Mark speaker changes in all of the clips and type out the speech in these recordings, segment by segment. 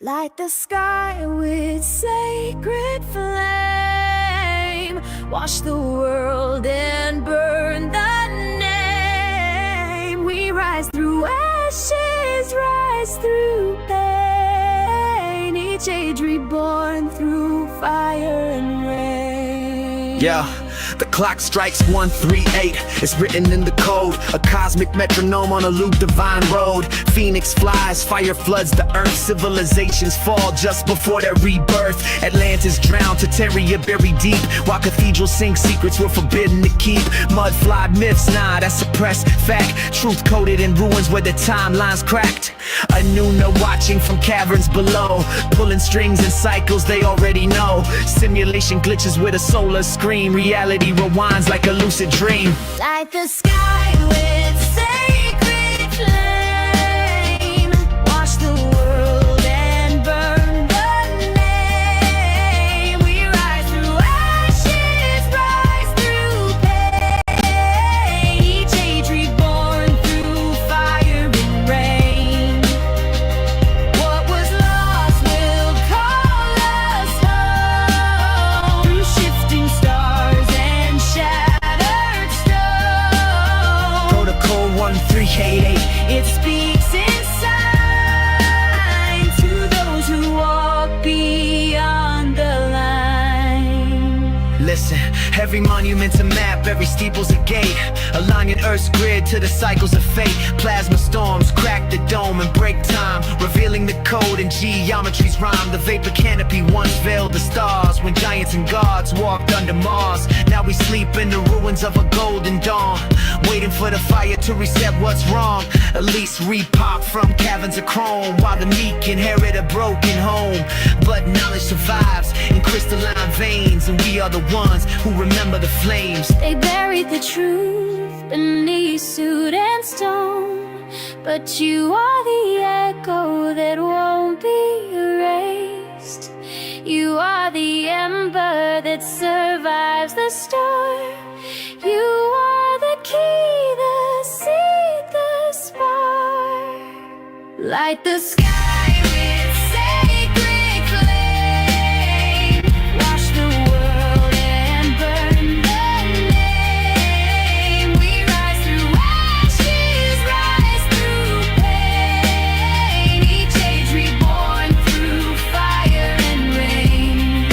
Speaker 1: Light the sky with sacred flame. Wash the world and burn the name. We rise through ashes, rise through pain. Each age reborn through fire and rain.
Speaker 2: Yeah. The clock strikes 138, it's written in the code. A cosmic metronome on a loop, divine road. Phoenix flies, fire floods the earth. Civilizations fall just before their rebirth. Atlantis drowned, Terraria buried deep, while cathedrals sing secrets we're forbidden to keep. Mud-fly myths, nah, that's suppressed fact. Truth coded in ruins where the timeline's cracked. A Nuna watching from caverns below, pulling strings and cycles they already know. Simulation glitches with a solar scream. Reality rewinds like a lucid dream.
Speaker 1: Light the sky with sacred flame. Wash the world and burn the name. We rise through ashes, rise through pain. Each age reborn through fire and rain. What was lost will call us home. Through shifting stars and shattered stone.
Speaker 2: Protocol 1388.
Speaker 1: It speaks in signs to those who walk beyond the line.
Speaker 2: Listen, every monument's a map, every steeple's a gate, aligning Earth's grid to the cycles of fate. Plasma storms crack the dome and break time, revealing the code in geometry's rhyme. The vapor canopy once veiled the stars when giants and gods walked under Mars. Now we sleep in the ruins of a golden dawn, waiting for the fire to reset what's wrong. Elites repop from caverns of chrome, while the meek inherit a broken home. But knowledge survives in crystalline veins, and we are the ones who remember the flames.
Speaker 1: They buried the truth beneath soot and stone, but you are the echo that won't be erased. You are the ember that survives the storm. You are the key, the seed, the spark. Light the sky with sacred flame. Wash the world and burn the name. We rise through ashes, rise through pain. Each age reborn through fire and rain.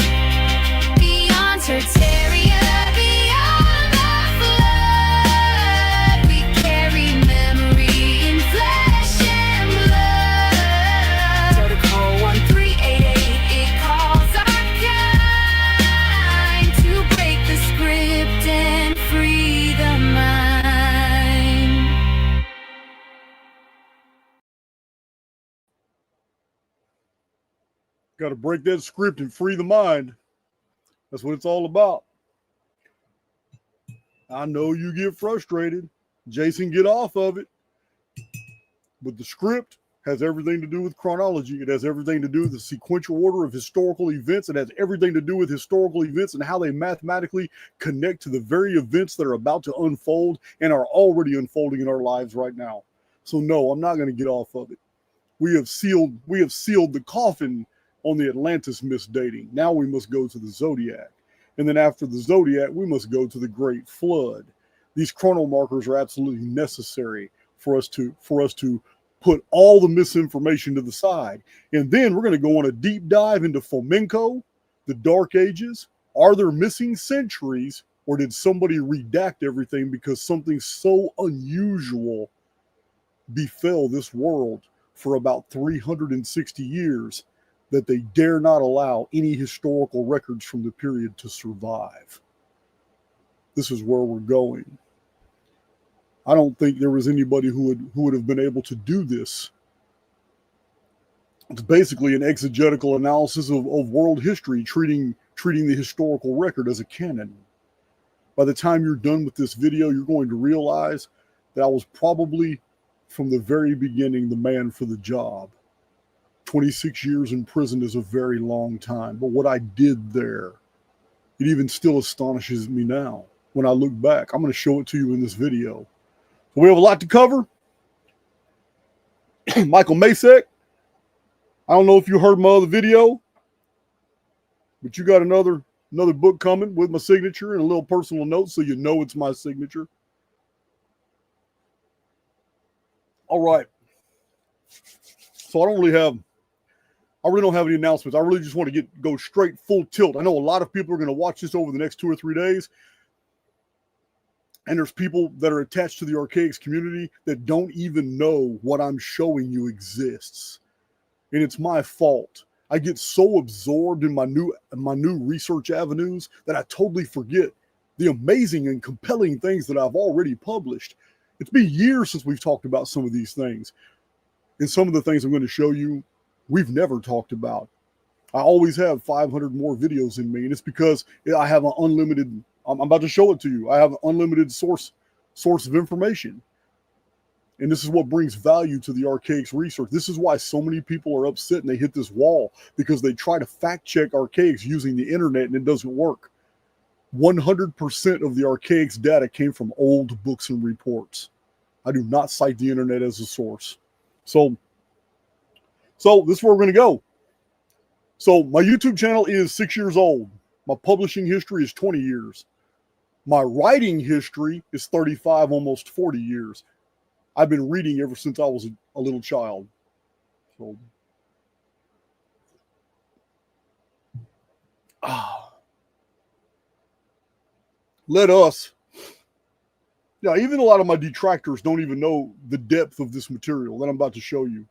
Speaker 1: Beyond Tertaria, beyond the flood, we carry memory in flesh and blood. Protocol 1388, it calls our kind to break the script and free the mind.
Speaker 3: Got to break that script and free the mind. That's what it's all about. I know you get frustrated. Jason, get off of it. But the script has everything to do with chronology. It has everything to do with the sequential order of historical events. It has everything to do with historical events and how they mathematically connect to the very events that are about to unfold and are already unfolding in our lives right now. So no, I'm not going to get off of it. We have sealed the coffin on the Atlantis misdating. Now we must go to the Zodiac. And then after the Zodiac, we must go to the Great Flood. These chrono markers are absolutely necessary for us to put all the misinformation to the side. And then we're going to go on a deep dive into flamenco, the Dark Ages. Are there missing centuries, or did somebody redact everything because something so unusual befell this world for about 360 years that they dare not allow any historical records from the period to survive? This is where we're going. I don't think there was anybody who would have been able to do this. It's basically an exegetical analysis of world history, treating the historical record as a canon. By the time you're done with this video, you're going to realize that I was probably, from the very beginning, the man for the job. 26 years in prison is a very long time, but what I did there, it even still astonishes me now. When I look back, I'm going to show it to you in this video. So we have a lot to cover. Michael Masek, I don't know if you heard my other video, but you got another book coming with my signature and a little personal note so you know it's my signature. All right. So I really don't have any announcements. I really just want to go straight full tilt. I know a lot of people are going to watch this over the next 2 or 3 days. And there's people that are attached to the Archaix community that don't even know what I'm showing you exists. And it's my fault. I get so absorbed in my new research avenues that I totally forget the amazing and compelling things that I've already published. It's been years since we've talked about some of these things. And some of the things I'm going to show you, we've never talked about. I always have 500 more videos in me, and it's because I have an unlimited, I'm about to show it to you. I have an unlimited source of information. And this is what brings value to the Archaix research. This is why so many people are upset and they hit this wall, because they try to fact check Archaix using the internet and it doesn't work. 100% of the Archaix data came from old books and reports. I do not cite the internet as a source. So this is where we're going to go. So my YouTube channel is 6 years old. My publishing history is 20 years. My writing history is 35, almost 40 years. I've been reading ever since I was a little child. So, let us, even a lot of my detractors don't even know the depth of this material that I'm about to show you.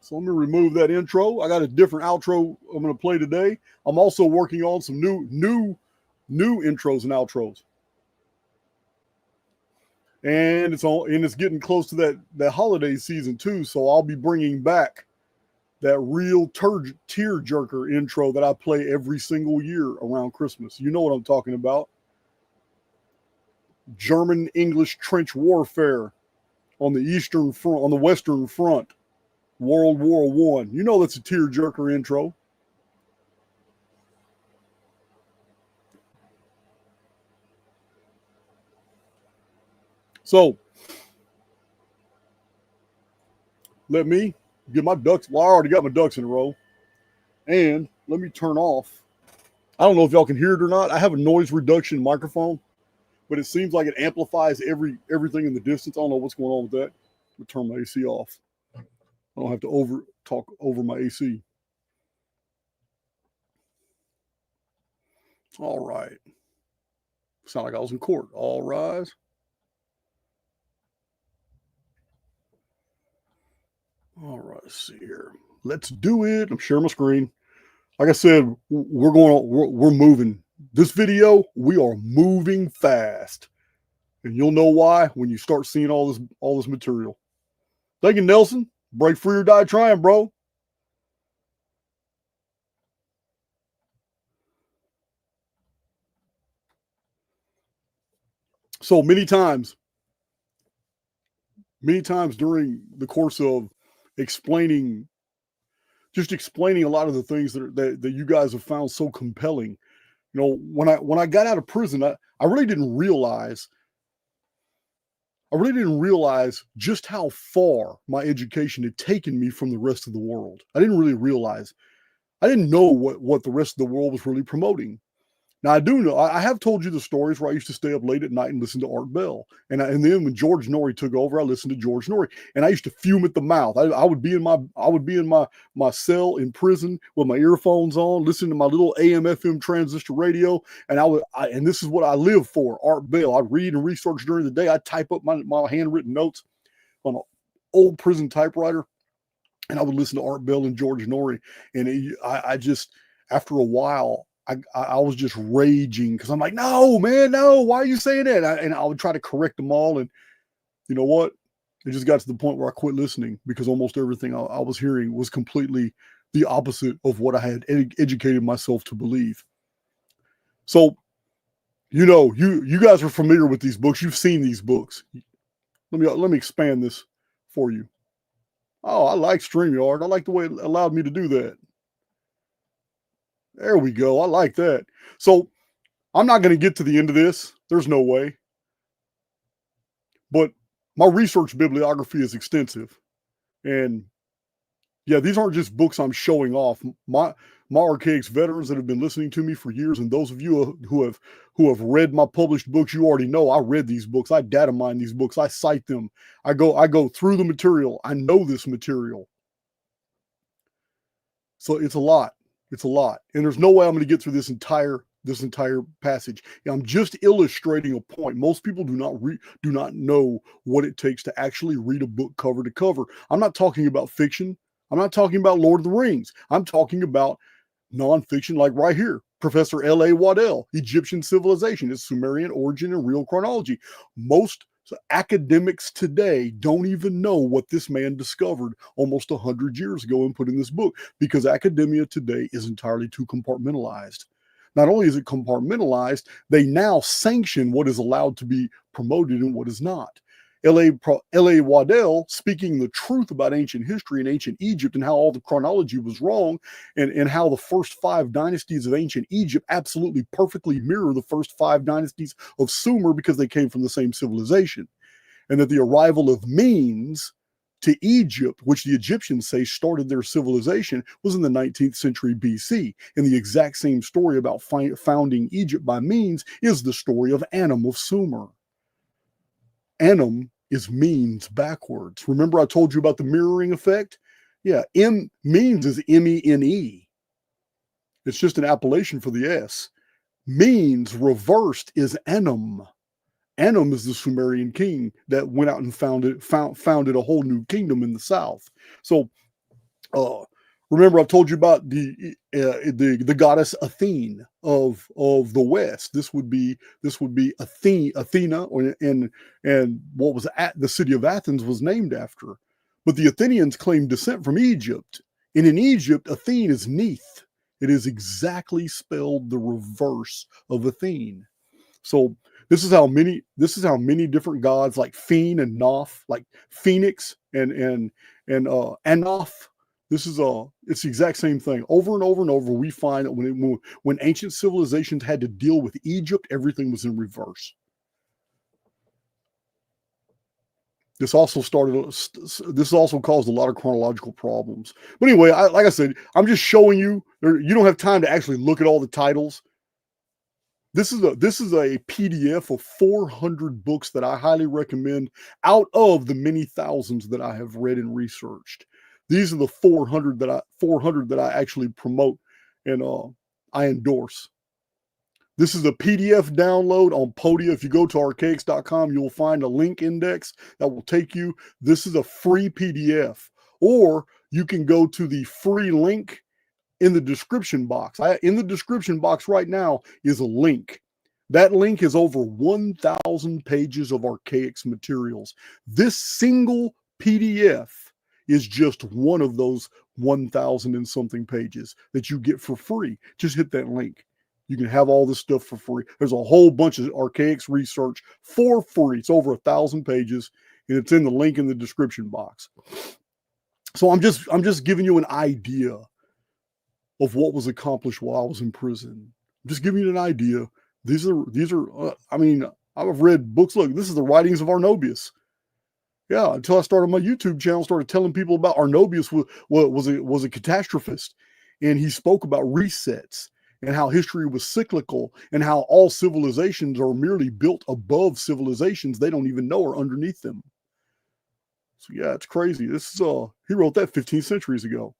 Speaker 3: So let me remove that intro. I got a different outro I'm going to play today. I'm also working on some new intros and outros. And it's getting close to that holiday season too. So I'll be bringing back that real tear jerker intro that I play every single year around Christmas. You know what I'm talking about. German English trench warfare on the Eastern Front, on the Western Front, World War I. You know that's a tear jerker intro. So let me get my ducks. Well, I already got my ducks in a row. And let me turn off. I don't know if y'all can hear it or not. I have a noise reduction microphone, but it seems like it amplifies everything in the distance. I don't know what's going on with that. I'm gonna turn my AC off. I don't have to talk over my AC. All right. Sound like I was in court. All rise. All right, let's see here. Let's do it. I'm sharing my screen. Like I said, we're moving. This video, we are moving fast. And you'll know why when you start seeing all this material. Thank you, Nelson. Break free or die trying, bro. So many times during the course of explaining a lot of the things that you guys have found so compelling. You know, when I got out of prison, I really didn't realize just how far my education had taken me from the rest of the world. I didn't really realize. I didn't know what the rest of the world was really promoting. Now, I do know, I have told you the stories where I used to stay up late at night and listen to Art Bell. And then when George Norrie took over, I listened to George Norrie. And I used to fume at the mouth. I would be in my cell in prison with my earphones on, listening to my little AM/FM transistor radio. And and this is what I live for, Art Bell. I read and research during the day. I type up my handwritten notes on an old prison typewriter. And I would listen to Art Bell and George Norrie. And I just, after a while, I was just raging because I'm like, no, man, no, why are you saying that? And I would try to correct them all. And you know what? It just got to the point where I quit listening because almost everything I was hearing was completely the opposite of what I had educated myself to believe. So, you guys are familiar with these books. You've seen these books. Let me expand this for you. Oh, I like StreamYard. I like the way it allowed me to do that. There we go. I like that. So I'm not going to get to the end of this. There's no way. But my research bibliography is extensive. And yeah, these aren't just books I'm showing off. My Archaix veterans that have been listening to me for years, and those of you who have read my published books, you already know I read these books. I data mine these books. I cite them. I go through the material. I know this material. So it's a lot. It's a lot. And there's no way I'm going to get through this entire passage. I'm just illustrating a point. Most people do not know what it takes to actually read a book cover to cover. I'm not talking about fiction. I'm not talking about Lord of the Rings. I'm talking about nonfiction, like right here. Professor L.A. Waddell, Egyptian Civilization, its Sumerian origin and real chronology. Most academics today don't even know what this man discovered almost 100 years ago and put in this book, because academia today is entirely too compartmentalized. Not only is it compartmentalized, they now sanction what is allowed to be promoted and what is not. L.A. Waddell, speaking the truth about ancient history and ancient Egypt and how all the chronology was wrong, and how the first 5 dynasties of ancient Egypt absolutely perfectly mirror the first 5 dynasties of Sumer because they came from the same civilization. And that the arrival of Medes to Egypt, which the Egyptians say started their civilization, was in the 19th century BC. And the exact same story about founding Egypt by Medes is the story of Anum of Sumer. Anum is Medes backwards. Remember I told you about the mirroring effect? Yeah, Medes is M-E-N-E. It's just an appellation for the S. Medes reversed is Anum. Anum is the Sumerian king that went out and founded a whole new kingdom in the south. So remember, I've told you about the goddess Athene of the West. This would be Athena, and what was the city of Athens was named after. But the Athenians claimed descent from Egypt, and in Egypt, Athene is Neith. It is exactly spelled the reverse of Athene. So this is how many different gods like Phen and Noph, like Phoenix and Anoph. This is it's the exact same thing. Over and over and over, we find that when ancient civilizations had to deal with Egypt, everything was in reverse. This also caused a lot of chronological problems. But anyway, like I said, I'm just showing you. You don't have time to actually look at all the titles. This is a PDF of 400 books that I highly recommend out of the many thousands that I have read and researched. These are the 400 that I actually promote and I endorse. This is a PDF download on Podia. If you go to archaix.com, you'll find a link index that will take you. This is a free PDF, or you can go to the free link in the description box. In the description box right now is a link. That link is over 1,000 pages of Archaix materials. This single PDF is just one of those 1,000 and something pages that you get for free. Just hit that link. You can have all this stuff for free. There's a whole bunch of Archaix research for free. It's over 1,000 pages, and it's in the link in the description box. So I'm just giving you an idea of what was accomplished while I was in prison. I'm just giving you an idea. These are. I mean, I've read books. Look, this is the writings of Arnobius. Yeah, until I started my YouTube channel, started telling people about Arnobius was a catastrophist, and he spoke about resets and how history was cyclical and how all civilizations are merely built above civilizations they don't even know are underneath them. So yeah, it's crazy. This is he wrote that 15 centuries ago.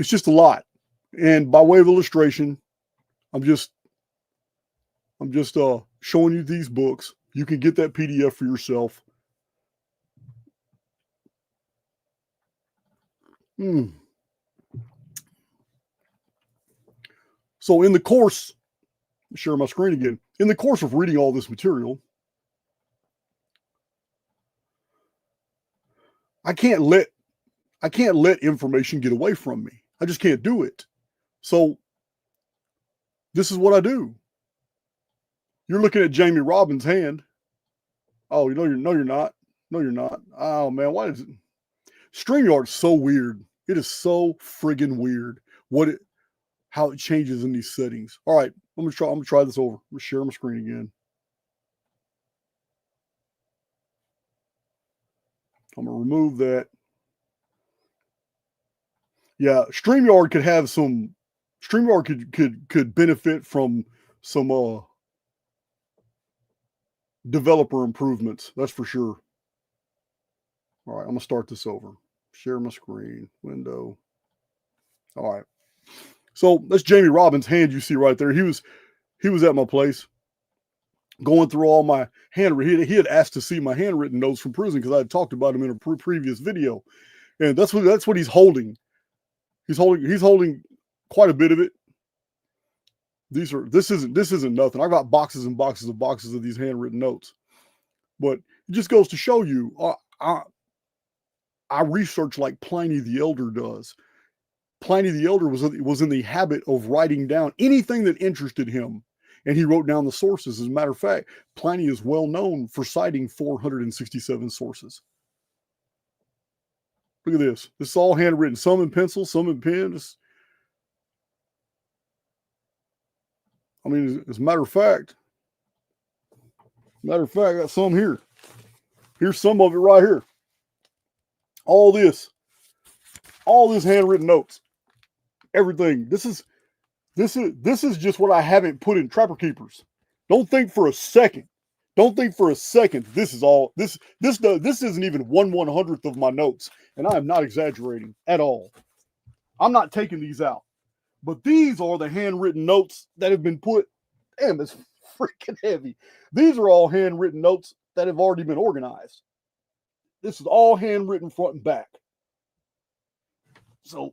Speaker 3: It's just a lot. And by way of illustration, I'm just showing you these books. You can get that PDF for yourself. So in the course, share my screen again. In the course of reading all this material, I can't let information get away from me. I just can't do it. So this is what I do. You're looking at Jamie Robbins' hand. Oh, you're not. No, you're not. Oh man, why is it? StreamYard's so weird. It is so friggin' weird how it changes in these settings. All right, I'm gonna try this over. I'm gonna share my screen again. I'm gonna remove that. Yeah, StreamYard could have some. StreamYard could benefit from some developer improvements. That's for sure. All right, I'm gonna start this over. Share my screen window. All right. So that's Jamie Robbins' hand you see right there. He was at my place going through all my handwritten. He had asked to see my handwritten notes from prison because I had talked about him in a previous video, and that's what he's holding. He's holding quite a bit of it. This isn't nothing. I got boxes and boxes of these handwritten notes, but it just goes to show you. I research like Pliny the Elder does. Pliny the Elder was in the habit of writing down anything that interested him, and he wrote down the sources. As a matter of fact, Pliny is well known for citing 467 sources. Look at this. This is all handwritten, some in pencil, some in pen. I mean, as a matter of fact, I got some here. Here's some of it right here. All this handwritten notes, everything. This is just what I haven't put in Trapper Keepers. Don't think for a second. This is all. This isn't even 1/100th of my notes, and I am not exaggerating at all. I'm not taking these out, but these are the handwritten notes that have been put. Damn, it's freaking heavy. These are all handwritten notes that have already been organized. This is all handwritten front and back. So,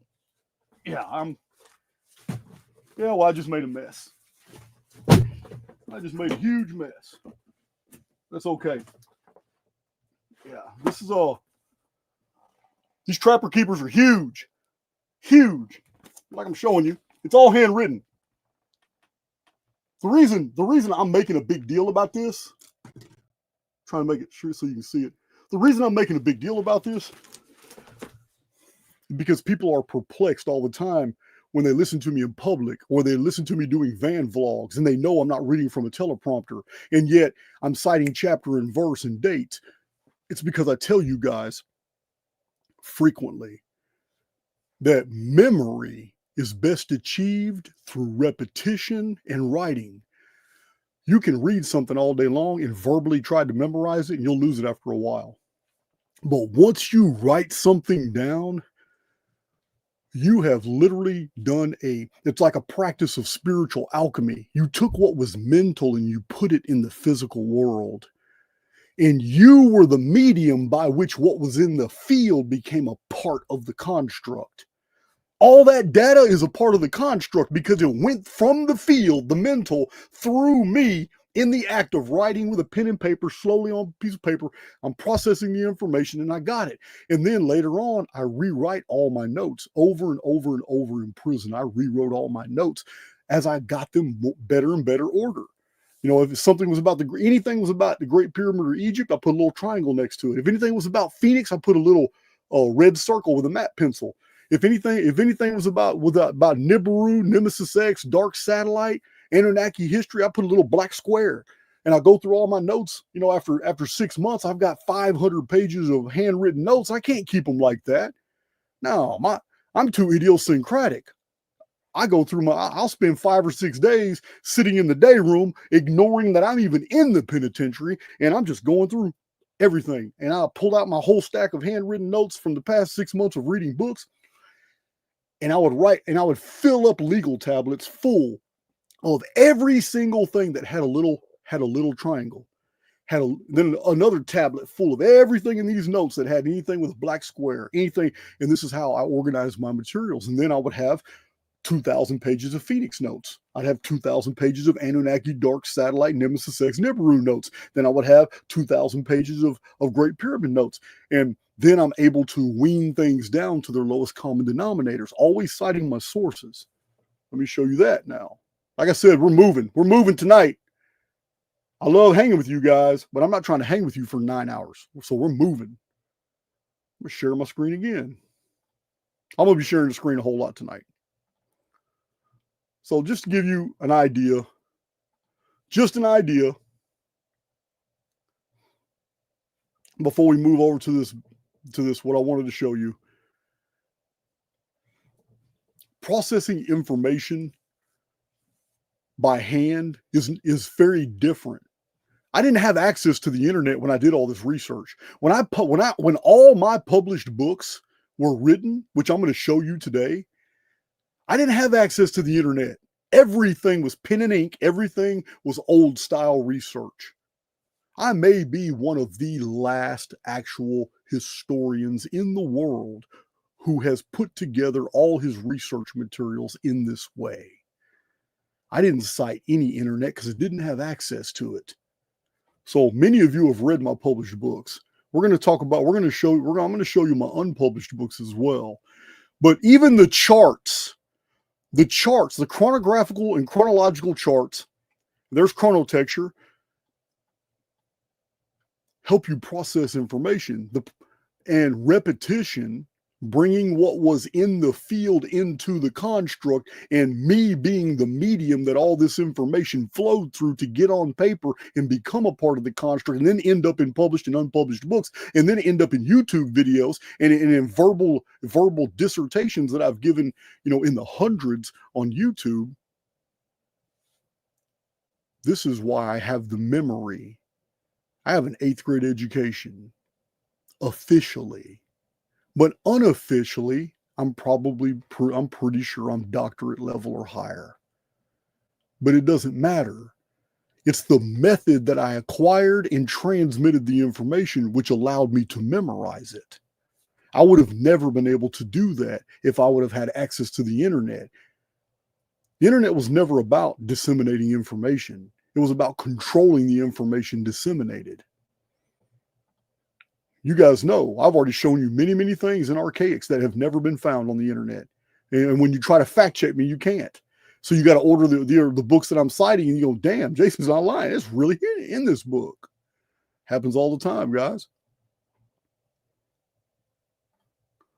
Speaker 3: yeah, well, I just made a mess. I just made a huge mess. That's okay. Yeah, this is all. These Trapper Keepers are huge. Huge. Like I'm showing you. It's all handwritten. The reason I'm making a big deal about this, trying to make it sure so you can see it. The reason I'm making a big deal about this is because people are perplexed all the time when they listen to me in public or they listen to me doing van vlogs and they know I'm not reading from a teleprompter and yet I'm citing chapter and verse and date. It's because I tell you guys frequently that memory is best achieved through repetition and writing. You can read something all day long and verbally try to memorize it and you'll lose it after a while. But once you write something down, you have literally done it's like a practice of spiritual alchemy. You took what was mental and you put it in the physical world. And you were the medium by which what was in the field became a part of the construct. All that data is a part of the construct because it went from the field, the mental, through me in the act of writing with a pen and paper, slowly on a piece of paper. I'm processing the information and I got it. And then later on, I rewrite all my notes over and over and over in prison. I rewrote all my notes as I got them better and better order. You know, if something was about anything was about the Great Pyramid or Egypt, I put a little triangle next to it. If anything was about Phoenix, I put a little red circle with a map pencil. If anything was about Nibiru, Nemesis X, Dark Satellite, Anunnaki history, I put a little black square. And I go through all my notes. You know, after 6 months, I've got 500 pages of handwritten notes. I can't keep them like that. No, I'm too idiosyncratic. I'll spend 5 or 6 days sitting in the day room, ignoring that I'm even in the penitentiary, and I'm just going through everything. And I'll pull out my whole stack of handwritten notes from the past 6 months of reading books. And I would write, and I would fill up legal tablets full of every single thing that had a little triangle. Then another tablet full of everything in these notes that had anything with a black square, anything. And this is how I organized my materials. And then I would have 2,000 pages of Phoenix notes. I'd have 2,000 pages of Anunnaki, Dark Satellite, Nemesis X, Nibiru notes. Then I would have 2,000 pages of Great Pyramid notes. And then I'm able to wean things down to their lowest common denominators, always citing my sources. Let me show you that now. Like I said, we're moving tonight. I love hanging with you guys, but I'm not trying to hang with you for 9 hours. So we're moving. I'm going to share my screen again. I'm going to be sharing the screen a whole lot tonight. So just to give you an idea, before we move over to this to this, what I wanted to show you. Processing information by hand is very different. I didn't have access to the internet when I did all this research. When all my published books were written, which I'm going to show you today, I didn't have access to the internet. Everything was pen and ink. Everything was old style research. I may be one of the last actual historians in the world who has put together all his research materials in this way. I didn't cite any internet because I didn't have access to it. So many of you have read my published books. I'm going to show you my unpublished books as well. But even the charts, the chronographical and chronological charts, there's chronotexture, help you process information. And repetition, bringing what was in the field into the construct, and me being the medium that all this information flowed through to get on paper and become a part of the construct, and then end up in published and unpublished books, and then end up in YouTube videos and in verbal dissertations that I've given, in the hundreds on YouTube. This is why I have the memory. I have an 8th grade education, officially. But unofficially, I'm pretty sure I'm doctorate level or higher. But it doesn't matter. It's the method that I acquired and transmitted the information which allowed me to memorize it. I would have never been able to do that if I would have had access to the internet. The internet was never about disseminating information. It was about controlling the information disseminated. You guys know, I've already shown you many, many things in Archaix that have never been found on the internet. And when you try to fact check me, you can't. So you got to order the books that I'm citing, and you go, damn, Jason's not lying. It's really in this book. Happens all the time, guys.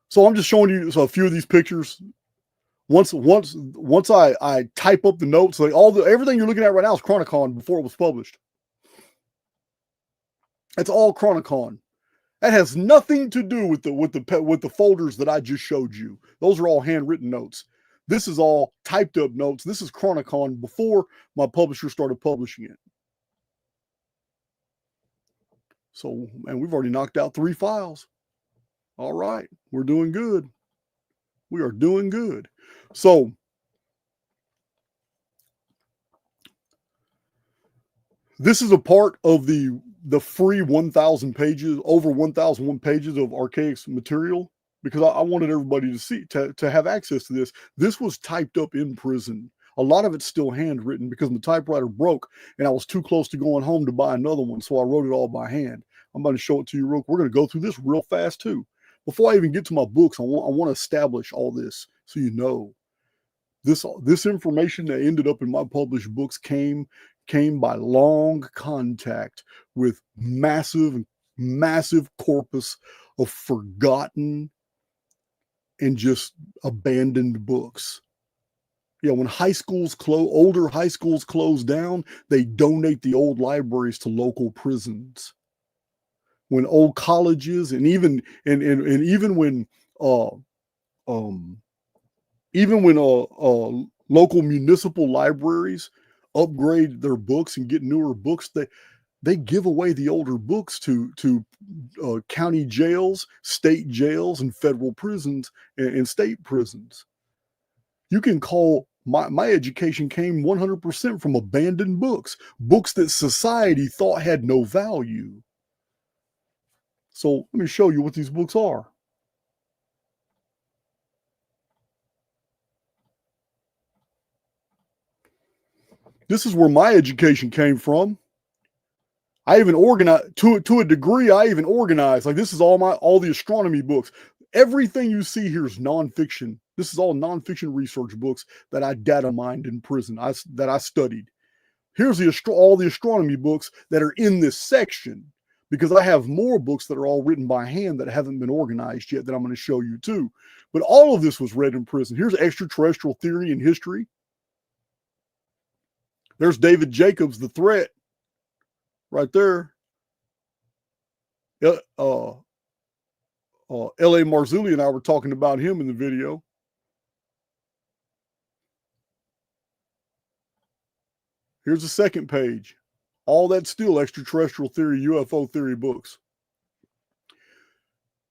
Speaker 3: So I'm just showing you a few of these pictures. Once I type up the notes, like everything you're looking at right now is Chronicon before it was published. That's all Chronicon. That has nothing to do with the folders that I just showed you. Those are all handwritten notes. This is all typed up notes. This is Chronicon before my publisher started publishing it. So, and we've already knocked out 3 files. All right, we're doing good. We are doing good. So, this is a part of the free 1,000 pages, over 1,001 pages of Archaix material, because I wanted everybody to see, to have access to this. This was typed up in prison. A lot of it's still handwritten because my typewriter broke and I was too close to going home to buy another one. So I wrote it all by hand. I'm going to show it to you real quick. We're going to go through this real fast too. Before I even get to my books, I want to establish all this so you know. This information that ended up in my published books came by long contact with massive corpus of forgotten and just abandoned books. Yeah, when older high schools close down, they donate the old libraries to local prisons. When old colleges and even when local municipal libraries upgrade their books and get newer books, they give away the older books to county jails, state jails, and federal prisons and state prisons. You can call my education came 100% from abandoned books that society thought had no value. So let me show you what these books are. This is where my education came from. I even organized to a degree. I even organized, like, this is all the astronomy books. Everything you see here is nonfiction. This is all nonfiction research books that I data mined in prison. That I studied. Here's all the astronomy books that are in this section, because I have more books that are all written by hand that haven't been organized yet that I'm going to show you too. But all of this was read in prison. Here's extraterrestrial theory and history. There's David Jacobs, The Threat, right there. L.A. Marzulli and I were talking about him in the video. Here's the second page. All that's still extraterrestrial theory, UFO theory books.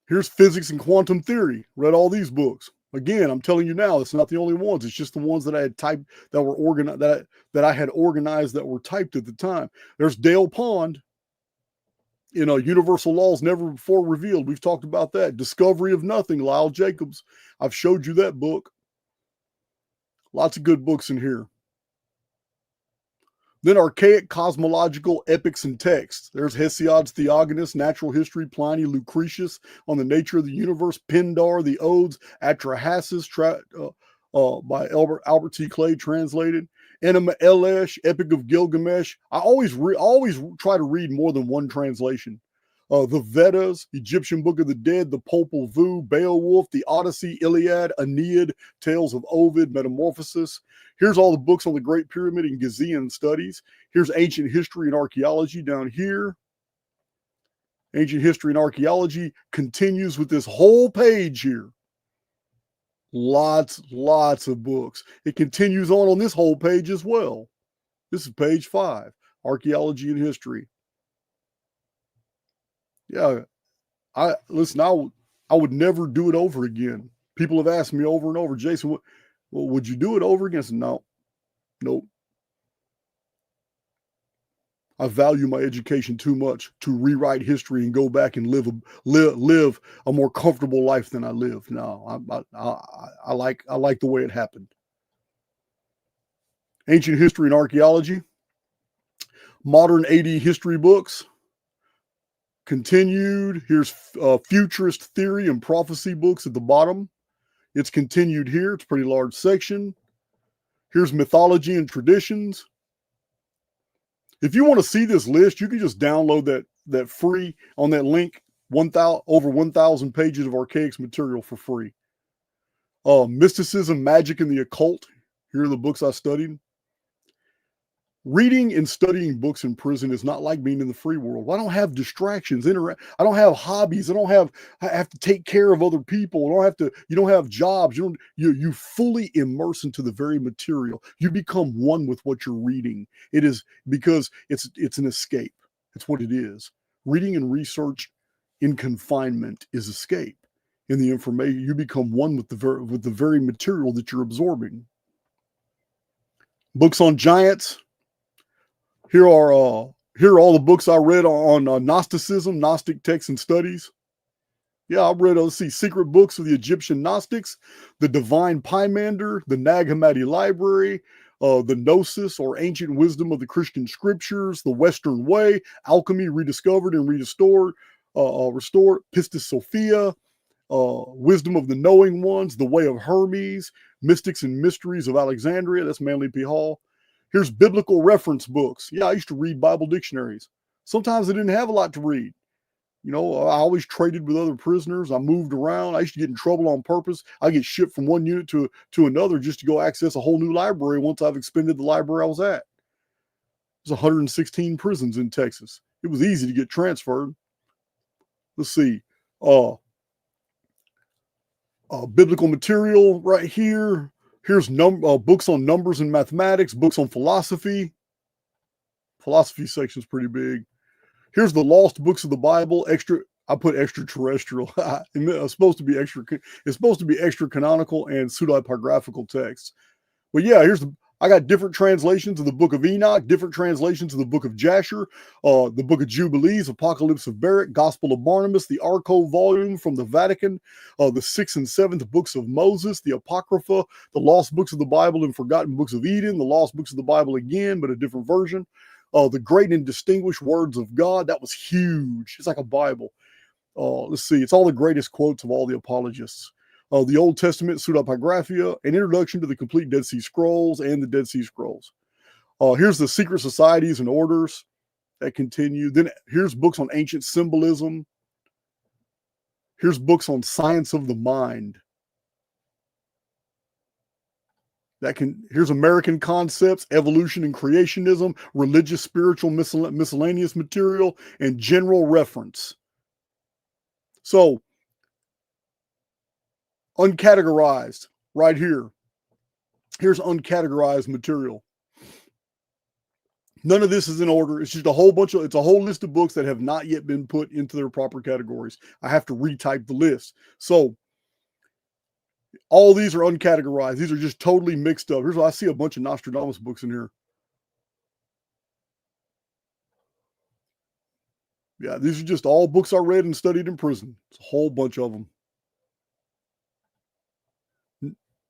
Speaker 3: Here's physics and quantum theory. Read all these books. Again, I'm telling you now, it's not the only ones. It's just the ones that I had typed, that were organized, that I had organized, that were typed at the time. There's Dale Pond. Universal Laws Never Before Revealed. We've talked about that. Discovery of Nothing, Lyle Jacobs. I've showed you that book. Lots of good books in here. Then Archaic Cosmological Epics and Texts. There's Hesiod's Theognis, Natural History, Pliny, Lucretius, On the Nature of the Universe, Pindar, the Odes, Atrahasis, by Albert T. Clay, translated. Enema Elish, Epic of Gilgamesh. I always try to read more than one translation. The Vedas, Egyptian Book of the Dead, the Popol Vuh, Beowulf, the Odyssey, Iliad, Aeneid, Tales of Ovid, Metamorphosis. Here's all the books on the Great Pyramid and Gizzian studies. Here's Ancient History and Archaeology down here. Ancient History and Archaeology continues with this whole page here. Lots of books. It continues on this whole page as well. This is page 5, Archaeology and History. Yeah, I would never do it over again. People have asked me over and over, Jason, would you do it over again? I said, no, nope. I value my education too much to rewrite history and go back and live a more comfortable life than I live. No, I like the way it happened. Ancient History and Archaeology, Modern AD History books. Continued. Here's Futurist Theory and Prophecy books at the bottom. It's continued here. It's a pretty large section. Here's Mythology and Traditions. If you want to see this list, you can just download that free on that link. Over 1,000 pages of Archaix material for free. Mysticism, Magic, and the Occult. Here are the books I studied. Reading and studying books in prison is not like being in the free world. I don't have distractions. I don't have hobbies. I have to take care of other people. You don't have jobs. You fully immerse into the very material. You become one with what you're reading. It is because it's an escape. It's what it is. Reading and research in confinement is escape. In the information, you become one with the very material that you're absorbing. Books on giants. Here are all the books I read on Gnosticism, Gnostic texts and studies. Yeah, I read, Secret Books of the Egyptian Gnostics, The Divine Pymander, the Nag Hammadi Library, the Gnosis or Ancient Wisdom of the Christian Scriptures, The Western Way, Alchemy Rediscovered and Restored, Pistis Sophia, Wisdom of the Knowing Ones, The Way of Hermes, Mystics and Mysteries of Alexandria, that's Manly P. Hall. Here's biblical reference books. Yeah, I used to read Bible dictionaries. Sometimes I didn't have a lot to read. I always traded with other prisoners. I moved around. I used to get in trouble on purpose. I get shipped from one unit to another just to go access a whole new library once I've expended the library I was at. There's 116 prisons in Texas. It was easy to get transferred. Let's see. Biblical material right here. Here's books on numbers and mathematics, books on philosophy. Philosophy section's pretty big. Here's the lost books of the Bible. I put extraterrestrial. It's supposed to be extra canonical and pseudepigraphical texts. But yeah, I got different translations of the Book of Enoch, different translations of the Book of Jasher, the Book of Jubilees, Apocalypse of Barak, Gospel of Barnabas, the Archaix volume from the Vatican, the 6th and 7th books of Moses, the Apocrypha, the lost books of the Bible and forgotten books of Eden, the lost books of the Bible again, but a different version, the great and distinguished words of God. That was huge. It's like a Bible. Let's see. It's all the greatest quotes of all the apologists. The Old Testament, Pseudepigraphia, an introduction to the complete Dead Sea Scrolls and the Dead Sea Scrolls. Here's the secret societies and orders that continue. Then here's books on ancient symbolism. Here's books on science of the mind. Here's American concepts, evolution and creationism, religious, spiritual, miscellaneous material, and general reference. So uncategorized right here. Here's uncategorized material. None of this is in order. It's just a whole bunch of, it's a whole list of books that have not yet been put into their proper categories. I have to retype the list. So all these are uncategorized. These are just totally mixed up. Here's what I see: a bunch of Nostradamus books in here. Yeah, these are just all books I read and studied in prison. It's a whole bunch of them.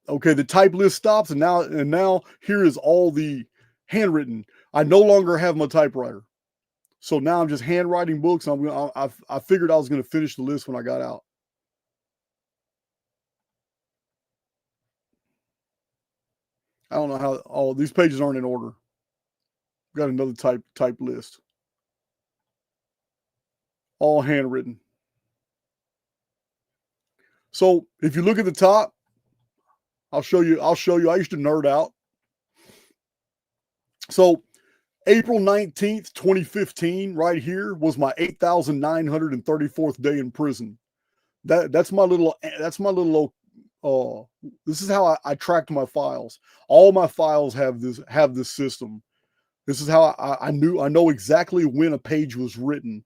Speaker 3: Okay, the type list stops, and now here is all the handwritten. I no longer have my typewriter, so now I'm just handwriting books. I figured I was going to finish the list when I got out. I don't know how all these pages aren't in order. Got another type list, all handwritten. So if you look at the top, I'll show you. I used to nerd out. So April 19th, 2015, right here was my 8,934th day in prison. That's my little this is how I tracked my files. All my files have this system. This is how I know exactly when a page was written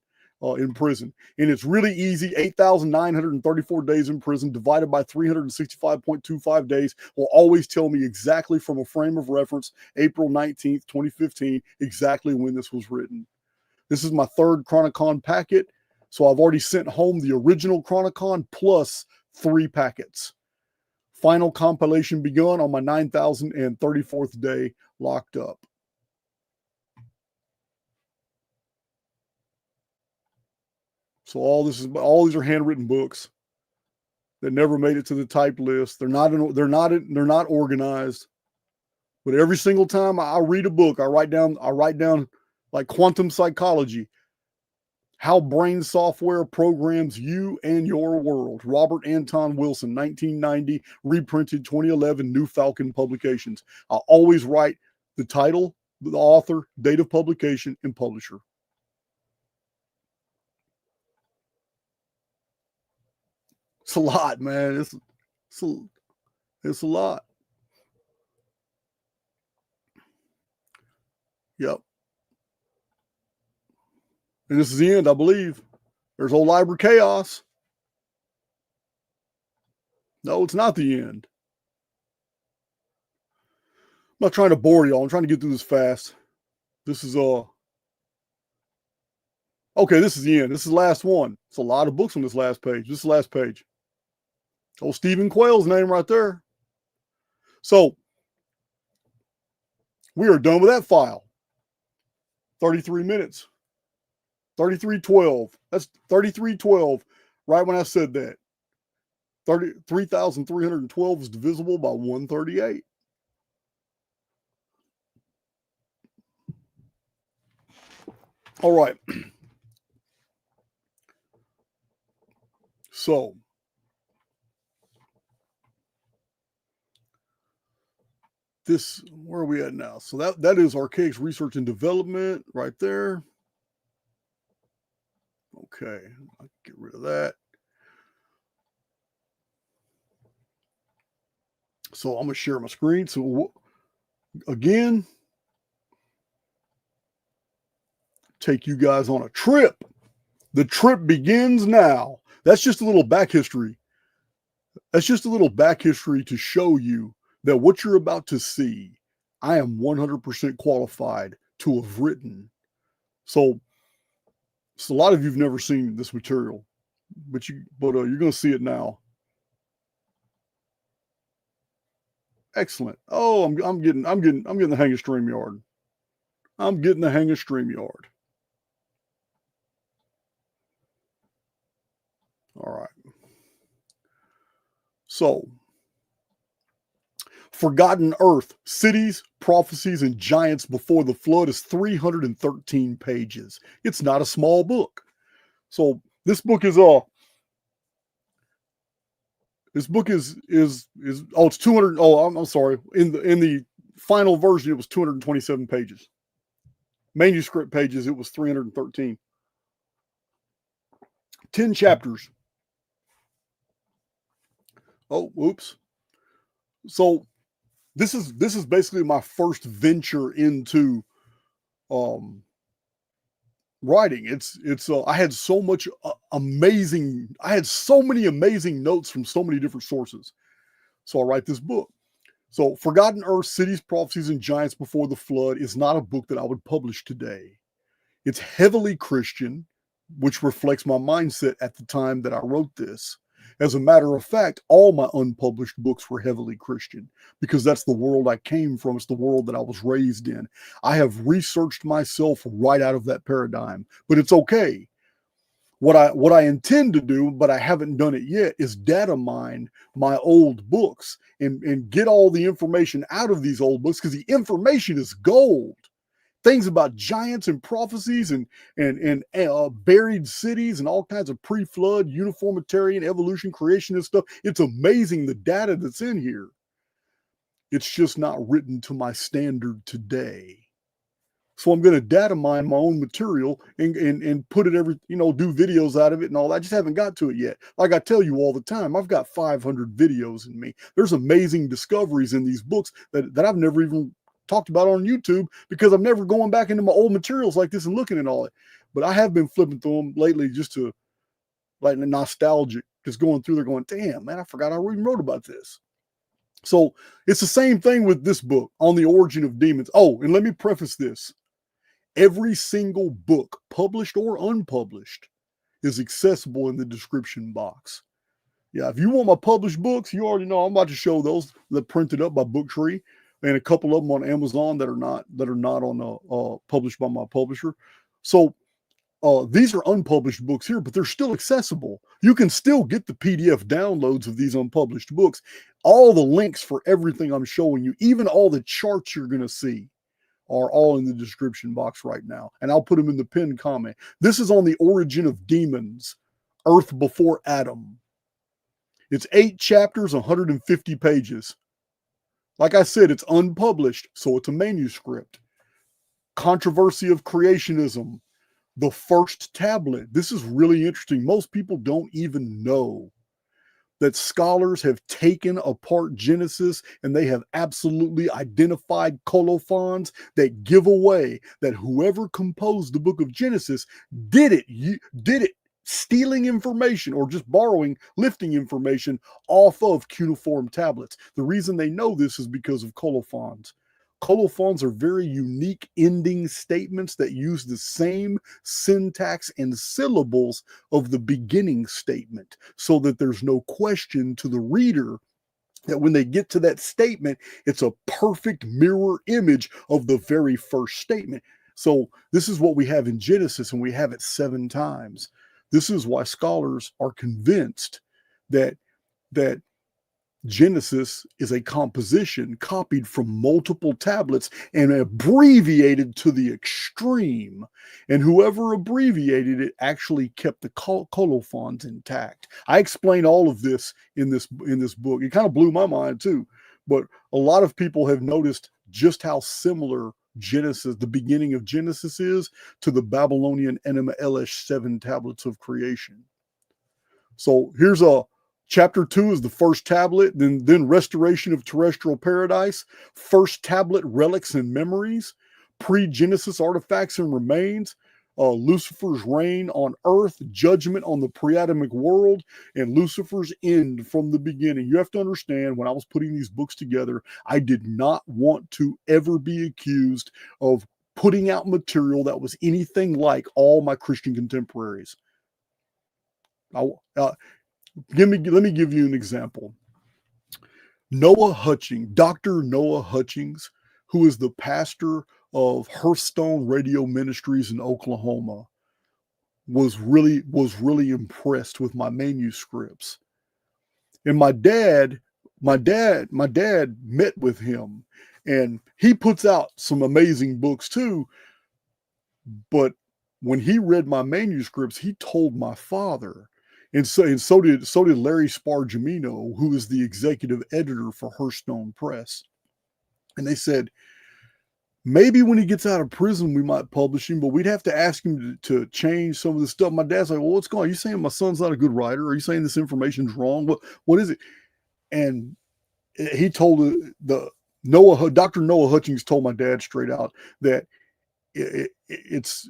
Speaker 3: in prison. And it's really easy. 8,934 days in prison divided by 365.25 days will always tell me exactly from a frame of reference, April 19th, 2015, exactly when this was written. This is my third Chronicon packet. So I've already sent home the original Chronicon plus 3 packets. Final compilation begun on my 9,034th day locked up. So all these are handwritten books that never made it to the type list. They're not organized. But every single time I read a book, I write down like quantum psychology, how brain software programs you and your world. Robert Anton Wilson, 1990, reprinted 2011, New Falcon Publications. I always write the title, the author, date of publication, and publisher. It's a lot, man. It's a lot. Yep. And this is the end, I believe. There's old Library Chaos. No, it's not the end. I'm not trying to bore y'all. I'm trying to get through this fast. This is okay, this is the end. This is the last one. It's a lot of books on this last page. This is the last page. Old Stephen Quayle's name right there. So we are done with that file. 33 minutes. 3312. That's 3312. Right when I said that. 3,312 is divisible by 138. All right. So this, where are we at now? So that is Archaix research and development right there. Okay, I'll get rid of that. So I'm gonna share my screen. So again, take you guys on a trip. The trip begins now. That's just a little back history. That's just a little back history to show you that what you're about to see, I am 100% qualified to have written. So a lot of you've never seen this material, but you're going to see it now. Excellent. Oh, I'm getting the hang of StreamYard. I'm getting the hang of StreamYard. All right. So, Forgotten Earth, Cities, Prophecies, and Giants Before the Flood is 313 pages. It's not a small book. So this book is it's 200. Oh, I'm sorry. In the final version, it was 227 pages. Manuscript pages, it was 313. 10 chapters. Oh, oops. So this is basically my first venture into writing. It's I had so much amazing. I had so many amazing notes from so many different sources. So I write this book. So Forgotten Earth, Cities, Prophecies, and Giants Before the Flood is not a book that I would publish today. It's heavily Christian, which reflects my mindset at the time that I wrote this. As a matter of fact, all my unpublished books were heavily Christian because that's the world I came from. It's the world that I was raised in. I have researched myself right out of that paradigm, but it's okay. What I intend to do, but I haven't done it yet, is data mine my old books and get all the information out of these old books because the information is gold. Things about giants and prophecies and buried cities and all kinds of pre-flood uniformitarian evolution creationist stuff. It's amazing the data that's in here. It's just not written to my standard today. So I'm going to data mine my own material and put it do videos out of it and all that. I just haven't got to it yet. Like I tell you all the time, I've got 500 videos in me. There's amazing discoveries in these books that I've never even talked about on YouTube because I'm never going back into my old materials like this and looking at all it. But I have been flipping through them lately just to like nostalgic, just going through there going, damn, man, I forgot I even wrote about this. So it's the same thing with this book on the origin of demons. Oh, and let me preface this. Every single book, published or unpublished, is accessible in the description box. Yeah, if you want my published books, you already know I'm about to show those that printed up by Booktree, and a couple of them on Amazon that are not on published by my publisher. So these are unpublished books here, but they're still accessible. You can still get the PDF downloads of these unpublished books. All the links for everything I'm showing you, even all the charts you're going to see, are all in the description box right now. And I'll put them in the pinned comment. This is on the origin of demons, Earth before Adam. It's 8 chapters, 150 pages. Like I said, it's unpublished, so it's a manuscript. Controversy of creationism, the first tablet. This is really interesting. Most people don't even know that scholars have taken apart Genesis and they have absolutely identified colophons that give away that whoever composed the book of Genesis did it stealing information or just lifting information off of cuneiform tablets. The reason they know this is because of colophons. Colophons are very unique ending statements that use the same syntax and syllables of the beginning statement so that there's no question to the reader that when they get to that statement, it's a perfect mirror image of the very first statement. So this is what we have in Genesis, and we have it 7 times. This is why scholars are convinced that Genesis is a composition copied from multiple tablets and abbreviated to the extreme. And whoever abbreviated it actually kept the colophons intact. I explain all of this in this book. It kind of blew my mind too. But a lot of people have noticed just how similar Genesis, the beginning of Genesis, is to the Babylonian Enuma Elish 7 tablets of creation. So here's Chapter 2 is the first tablet, then restoration of terrestrial paradise, first tablet relics and memories, pre-Genesis artifacts and remains, Lucifer's reign on earth, judgment on the pre-Adamic world, and Lucifer's end from the beginning. You have to understand, when I was putting these books together, I did not want to ever be accused of putting out material that was anything like all my Christian contemporaries. Let me give you an example. Dr. Noah Hutchings, who is the pastor of Hearthstone Radio Ministries in Oklahoma, was really impressed with my manuscripts. And my dad met with him, and he puts out some amazing books too. But when he read my manuscripts, he told my father. And so did Larry Spargimino, who is the executive editor for Hearthstone Press. And they said, maybe when he gets out of prison, we might publish him, but we'd have to ask him to change some of the stuff. My dad's like, well, what's going on? Are you saying my son's not a good writer? Are you saying this information's wrong? What is it? and he told Dr. Noah Hutchings told my dad straight out that it's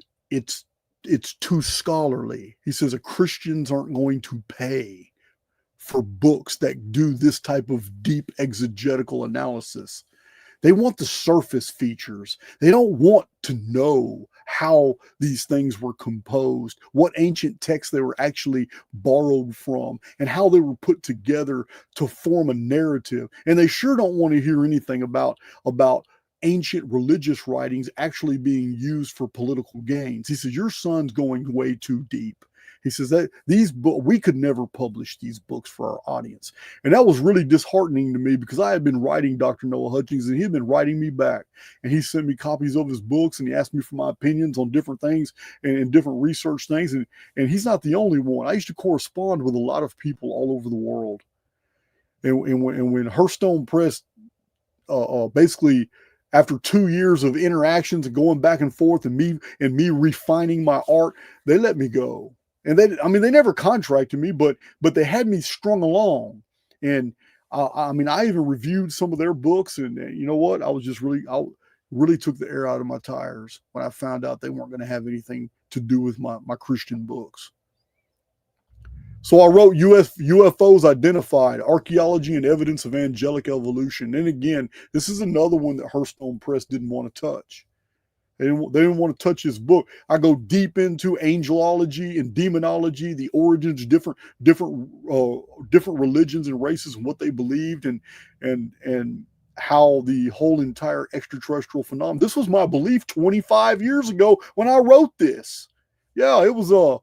Speaker 3: too scholarly. He says Christians aren't going to pay for books that do this type of deep exegetical analysis. They want the surface features. They don't want to know how these things were composed, what ancient texts they were actually borrowed from, and how they were put together to form a narrative. And they sure don't want to hear anything about ancient religious writings actually being used for political gains. He says, your son's going way too deep. He says that we could never publish these books for our audience. And that was really disheartening to me because I had been writing Dr. Noah Hutchings and he had been writing me back. And he sent me copies of his books and he asked me for my opinions on different things and different research things. And he's not the only one. I used to correspond with a lot of people all over the world. And when Hearthstone Press basically, after 2 years of interactions and going back and forth and me refining my art, they let me go. And they never contracted me, but they had me strung along. And I even reviewed some of their books, and you know what? I really took the air out of my tires when I found out they weren't going to have anything to do with my Christian books. So I wrote UFOs Identified, Archaeology and Evidence of Angelic Evolution. And again, this is another one that Hearthstone Press didn't want to touch. They didn't want to touch his book. I go deep into angelology and demonology, the origins, different religions and races and what they believed, and how the whole entire extraterrestrial phenomenon. This was my belief 25 years ago when I wrote this. Yeah, it was the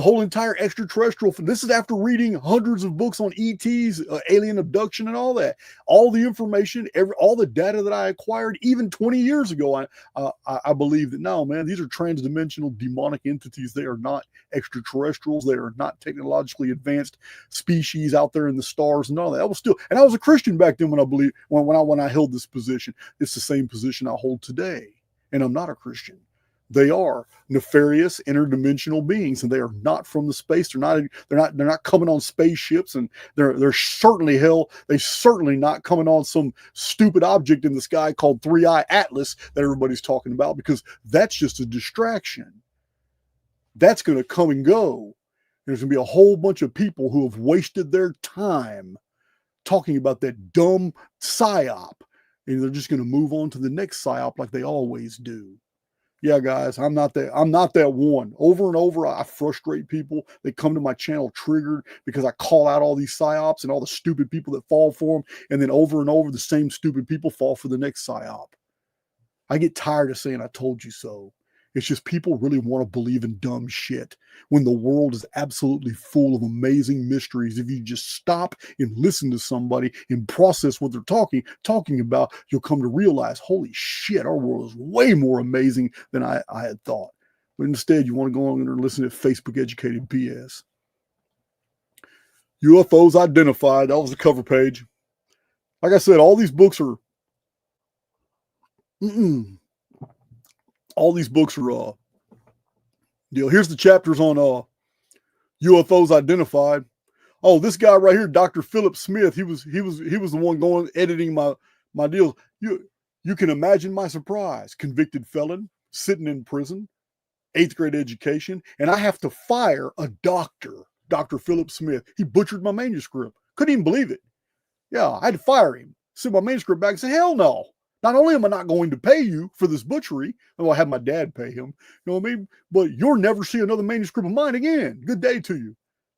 Speaker 3: whole entire extraterrestrial. This is after reading hundreds of books on ETs, alien abduction, and all that. All the information, all the data that I acquired, even 20 years ago, I believe that no, man, these are transdimensional demonic entities. They are not extraterrestrials. They are not technologically advanced species out there in the stars and all that. And I was a Christian back then when I held this position. It's the same position I hold today, and I'm not a Christian. They are nefarious interdimensional beings, and they are not from the space. They're not coming on spaceships, and they're certainly not coming on some stupid object in the sky called 3-Eye Atlas that everybody's talking about, because that's just a distraction. That's going to come and go. There's going to be a whole bunch of people who have wasted their time talking about that dumb psyop, and they're just going to move on to the next psyop like they always do. Yeah, guys, I'm not that one. Over and over, I frustrate people. They come to my channel triggered because I call out all these psyops and all the stupid people that fall for them. And then over and over, the same stupid people fall for the next psyop. I get tired of saying I told you so. It's just people really want to believe in dumb shit when the world is absolutely full of amazing mysteries. If you just stop and listen to somebody and process what they're talking about, you'll come to realize, holy shit, our world is way more amazing than I had thought. But instead, you want to go on and listen to Facebook educated BS. UFOs Identified. That was the cover page. Like I said, all these books are here's the chapters on UFOs Identified. Oh, this guy right here, Dr. Philip Smith, he was the one editing my deals. You can imagine my surprise. Convicted felon, sitting in prison, 8th grade education, and I have to fire a doctor, Dr. Philip Smith. He butchered my manuscript. Couldn't even believe it. Yeah, I had to fire him. Send my manuscript back and say, hell no. Not only am I not going to pay you for this butchery, well, I have my dad pay him, you know what I mean? But you'll never see another manuscript of mine again. Good day to you.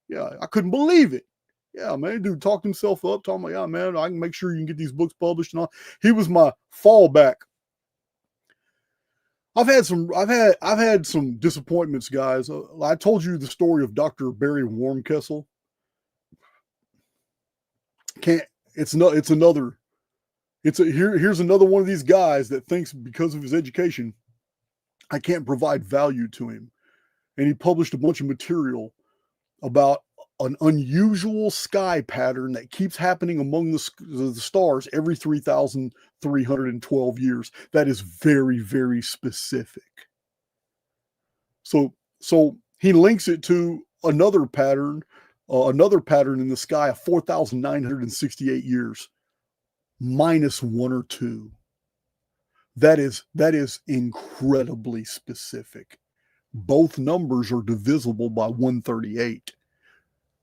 Speaker 3: Yeah, I couldn't believe it. Yeah, man, dude talked himself up, talking about, yeah, man, I can make sure you can get these books published and all. He was my fallback. I've had some disappointments, guys. I told you the story of Dr. Barry Warmkessel. Here's another one of these guys that thinks because of his education, I can't provide value to him. And he published a bunch of material about an unusual sky pattern that keeps happening among the stars every 3,312 years. That is very, very specific. So he links it to another pattern Another pattern in the sky of 4,968 years, minus 1 or 2. That is incredibly specific. Both numbers are divisible by 138.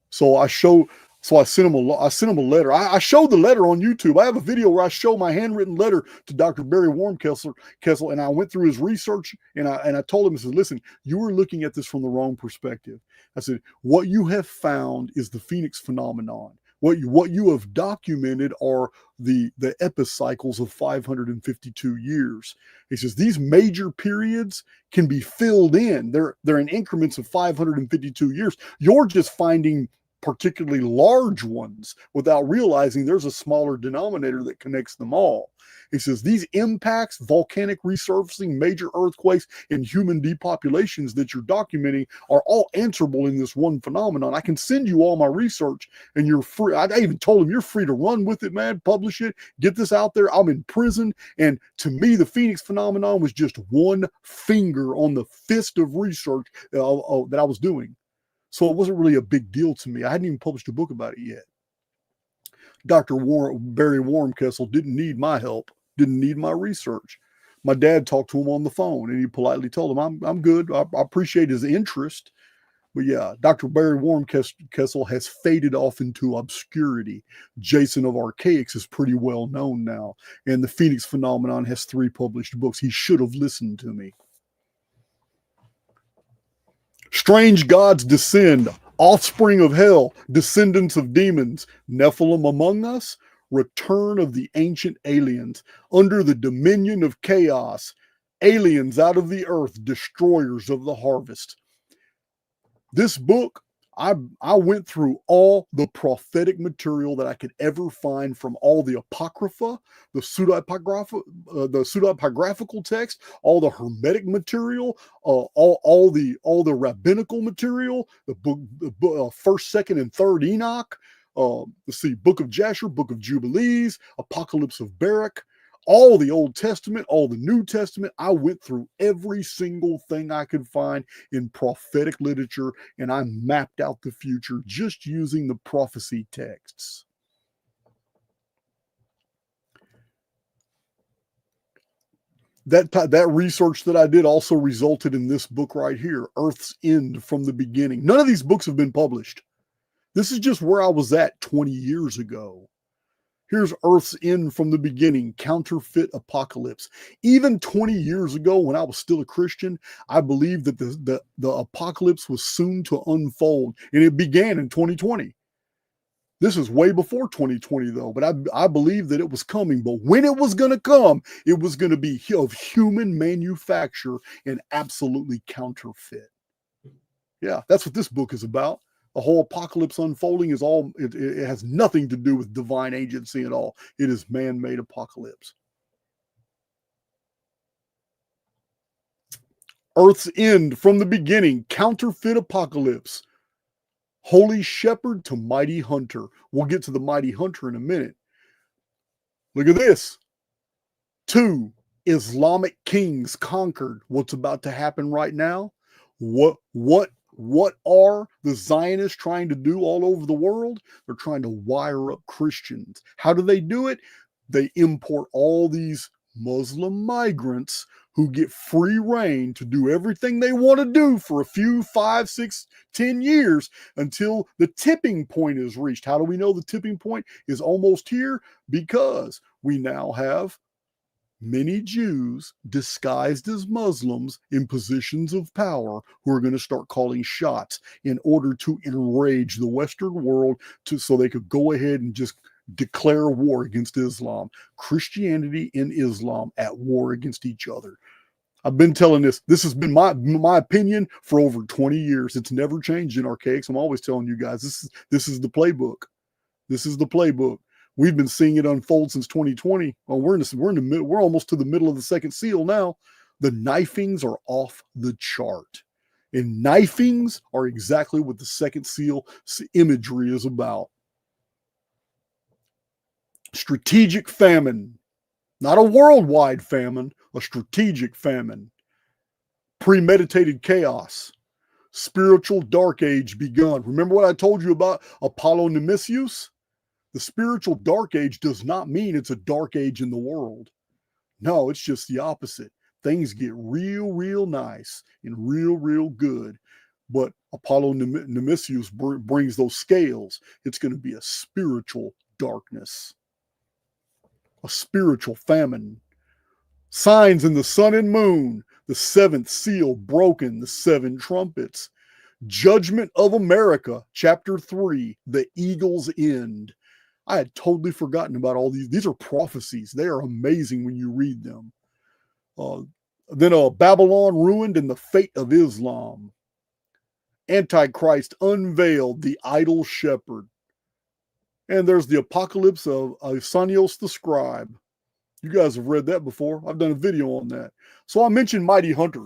Speaker 3: So I sent him a letter. I showed the letter on YouTube. I have a video where I show my handwritten letter to Dr. Barry Wormkessel, and I went through his research, and I told him, I said, listen, you were looking at this from the wrong perspective. I said, what you have found is the Phoenix phenomenon. What you have documented are the epicycles of 552 years. He says these major periods can be filled in. They're in increments of 552 years. You're just finding particularly large ones without realizing there's a smaller denominator that connects them all. He says these impacts, volcanic resurfacing, major earthquakes, and human depopulations that you're documenting are all answerable in this one phenomenon. I can send you all my research and you're free. I even told him you're free to run with it, man, publish it, get this out there. I'm in prison. And to me, the Phoenix phenomenon was just one finger on the fist of research that I was doing. So it wasn't really a big deal to me. I hadn't even published a book about it yet. Dr. Barry Wormkessel didn't need my help, didn't need my research. My dad talked to him on the phone, and he politely told him, I'm good. I appreciate his interest. But yeah, Dr. Barry Wormkessel has faded off into obscurity. Jason of Archaix is pretty well known now. And the Phoenix phenomenon has 3 published books. He should have listened to me. Strange gods descend, offspring of hell, descendants of demons, Nephilim among us, return of the ancient aliens, under the dominion of chaos, aliens out of the earth, destroyers of the harvest. This book, I went through all the prophetic material that I could ever find from all the apocrypha, the pseudepigraphical text, all the hermetic material, all the rabbinical material, the book, first, second, and third Enoch. Let's see, Book of Jasher, Book of Jubilees, Apocalypse of Barak, all the Old Testament, all the New Testament. I went through every single thing I could find in prophetic literature, and I mapped out the future just using the prophecy texts. That research that I did also resulted in this book right here, Earth's End from the Beginning. None of these books have been published. This is just where I was at 20 years ago. Here's Earth's End from the Beginning, Counterfeit Apocalypse. Even 20 years ago, when I was still a Christian, I believed that the apocalypse was soon to unfold, and it began in 2020. This is way before 2020, though, but I believed that it was coming. But when it was going to come, it was going to be of human manufacture and absolutely counterfeit. Yeah, that's what this book is about. The whole apocalypse unfolding is it has nothing to do with divine agency at all. It is man-made apocalypse. Earth's End from the Beginning, Counterfeit Apocalypse. Holy Shepherd to Mighty Hunter. We'll get to the Mighty Hunter in a minute. Look at this. 2 Islamic kings conquered. What's about to happen right now? What are the Zionists trying to do all over the world? They're trying to wire up Christians. How do they do it? They import all these Muslim migrants who get free reign to do everything they want to do for a few 5, 6, 10 years until the tipping point is reached. How do we know the tipping point is almost here? Because we now have many Jews disguised as Muslims in positions of power who are going to start calling shots in order to enrage the Western world so they could go ahead and just declare war against Islam. Christianity and Islam at war against each other. I've been telling this. This has been my opinion for over 20 years. It's never changed in Archaix. I'm always telling you guys, this is the playbook. This is the playbook. We've been seeing it unfold since 2020. Well, we're almost to the middle of the second seal now. The knifings are off the chart. And knifings are exactly what the second seal imagery is about. Strategic famine. Not a worldwide famine, a strategic famine. Premeditated chaos. Spiritual dark age begun. Remember what I told you about Apollo Nemesius? The spiritual dark age does not mean it's a dark age in the world. No, it's just the opposite. Things get real nice and real good. But Apollo Nemesius brings those scales. It's going to be a spiritual darkness, a spiritual famine. Signs in the sun and moon, the seventh seal broken, the seven trumpets. Judgment of America, chapter 3, the eagle's end. I had totally forgotten about all these. These are prophecies. They are amazing when you read them. Then Babylon ruined and the fate of Islam. Antichrist unveiled, the idol shepherd. And there's the apocalypse of Sanios the scribe. You guys have read that before. I've done a video on that. So I mentioned Mighty Hunter.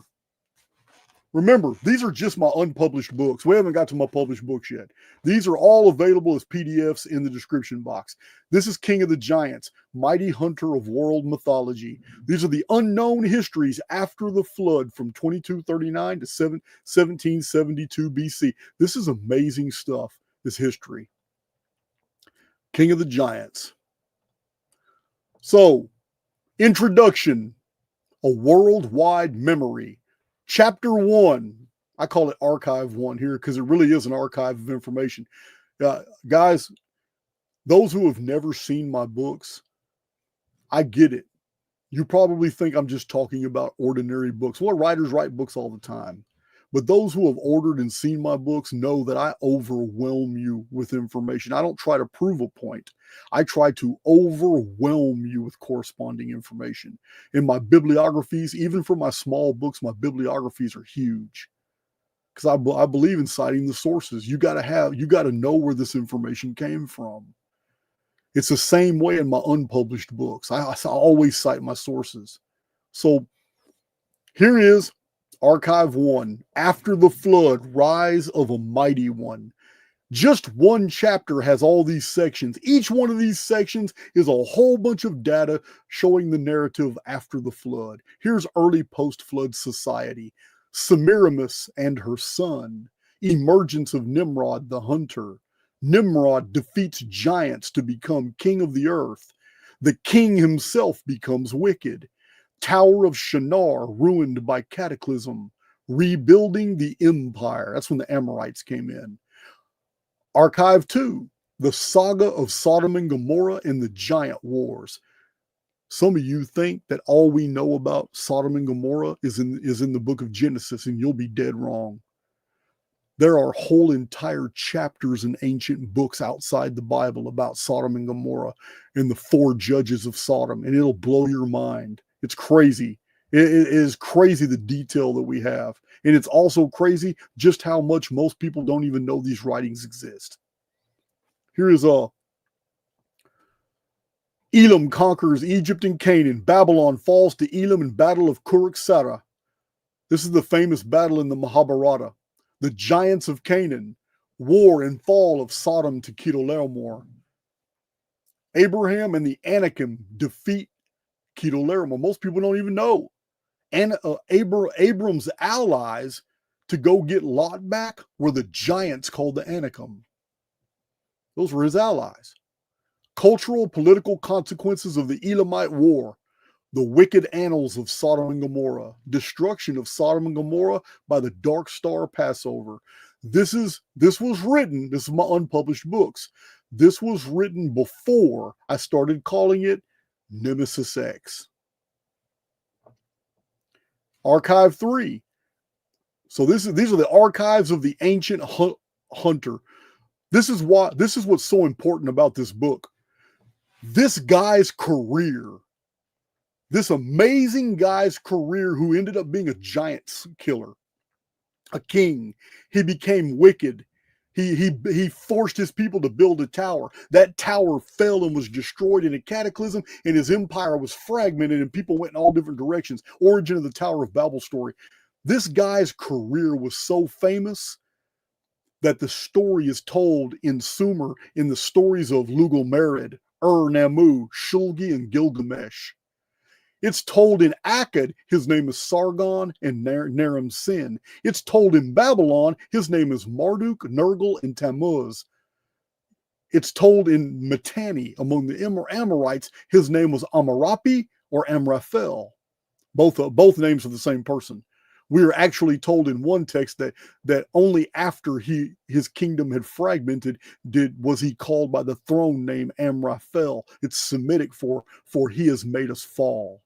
Speaker 3: Remember, these are just my unpublished books. We haven't got to my published books yet. These are all available as PDFs in the description box. This is King of the Giants, Mighty Hunter of World Mythology. These are the unknown histories after the flood from 2239 to 1772 BC. This is amazing stuff, this history. King of the Giants. So, introduction, a worldwide memory. Chapter 1, I call it Archive 1 here because it really is an archive of information. Guys, those who have never seen my books, I get it. You probably think I'm just talking about ordinary books. Well, writers write books all the time. But those who have ordered and seen my books know that I overwhelm you with information. I don't try to prove a point. I try to overwhelm you with corresponding information. In my bibliographies, even for my small books, my bibliographies are huge. Because I believe in citing the sources. You got to know where this information came from. It's the same way in my unpublished books. I always cite my sources. So here is Archive 1, After the Flood, Rise of a Mighty One. Just one chapter has all these sections. Each one of these sections is a whole bunch of data showing the narrative after the flood. Here's early post-flood society, Semiramis and her son, emergence of Nimrod the hunter. Nimrod defeats giants to become king of the earth. The king himself becomes wicked. Tower of Shinar ruined by cataclysm. Rebuilding the empire. That's when the Amorites came in. Archive 2, the saga of Sodom and Gomorrah and the giant wars. Some of you think that all we know about Sodom and Gomorrah is in the book of Genesis, and you'll be dead wrong. There are whole entire chapters in ancient books outside the Bible about Sodom and Gomorrah and the 4 judges of Sodom, and it'll blow your mind. It's crazy. It is crazy the detail that we have. And it's also crazy just how much most people don't even know these writings exist. Here is Elam conquers Egypt and Canaan. Babylon falls to Elam in Battle of Kuruksara. This is the famous battle in the Mahabharata. The giants of Canaan. War and fall of Sodom to Chedorlaomer. Abraham and the Anakim defeat Chedorlaomer. Most people don't even know. And Abram's allies to go get Lot back were the giants called the Anakim. Those were his allies. Cultural, political consequences of the Elamite War. The wicked annals of Sodom and Gomorrah. Destruction of Sodom and Gomorrah by the Dark Star Passover. This was written, this is my unpublished books. This was written before I started calling it Nemesis X. Archive 3. So these are the archives of the ancient hunter. This is what's so important about this book. This guy's career, this amazing guy's career who ended up being a giant killer, a king. He became wicked. He forced his people to build a tower. That tower fell and was destroyed in a cataclysm, and his empire was fragmented, and people went in all different directions. Origin of the Tower of Babel story. This guy's career was so famous that the story is told in Sumer in the stories of Lugal-Merid, Ur-Nammu, Shulgi, and Gilgamesh. It's told in Akkad, his name is Sargon and Naram-Sin. It's told in Babylon, his name is Marduk, Nergal, and Tammuz. It's told in Mitanni, among the Amorites, his name was Amarapi or Amraphel. Both names of the same person. We are actually told in one text that only after his kingdom had fragmented was he called by the throne name Amraphel. It's Semitic for he has made us fall.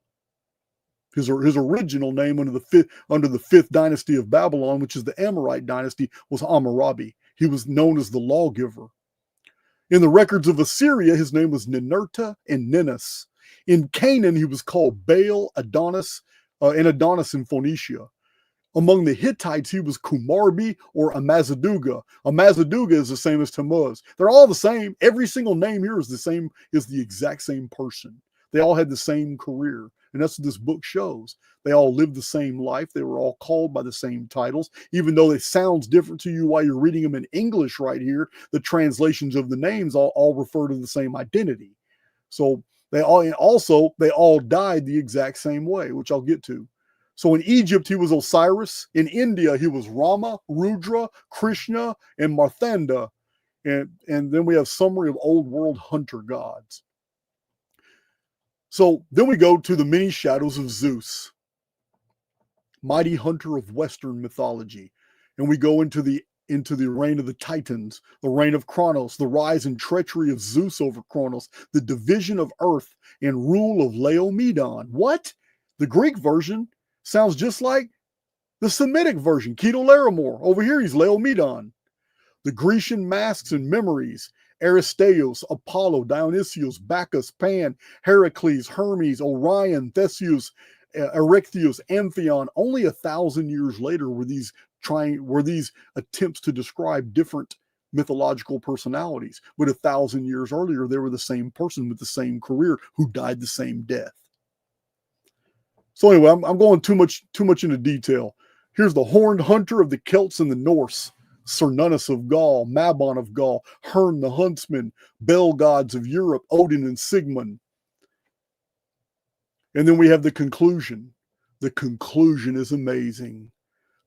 Speaker 3: His original name under the fifth dynasty of Babylon, which is the Amorite dynasty, was Hammurabi. He was known as the lawgiver. In the records of Assyria, his name was Ninurta and Ninus. In Canaan, he was called Baal, Adonis, and Adonis in Phoenicia. Among the Hittites, he was Kumarbi or Amazaduga. Amazaduga is the same as Tammuz. They're all the same. Every single name here is the exact same person. They all had the same career. And that's what this book shows. They all lived the same life. They were all called by the same titles. Even though it sounds different to you while you're reading them in English right here, the translations of the names all refer to the same identity. So they all died the exact same way, which I'll get to. So in Egypt, he was Osiris. In India, he was Rama, Rudra, Krishna, and Marthanda. And then we have summary of old world hunter gods. So then we go to the many shadows of Zeus, mighty hunter of Western mythology. And we go into the reign of the Titans, the reign of Kronos, the rise and treachery of Zeus over Kronos, the division of Earth and rule of Laomedon. What? The Greek version sounds just like the Semitic version, Kedorlaomer. Over here, he's Laomedon. The Grecian masks and memories, Aristeos, Apollo, Dionysius, Bacchus, Pan, Heracles, Hermes, Orion, Theseus, Erechtheus, Amphion. Only 1,000 years later were these attempts to describe different mythological personalities. But 1,000 years earlier, they were the same person with the same career who died the same death. So anyway, I'm going too much into detail. Here's the horned hunter of the Celts and the Norse. Cernunnos of Gaul, Mabon of Gaul, Hern the huntsman, Bel gods of Europe, Odin and Sigmund. And then we have the conclusion. The conclusion is amazing.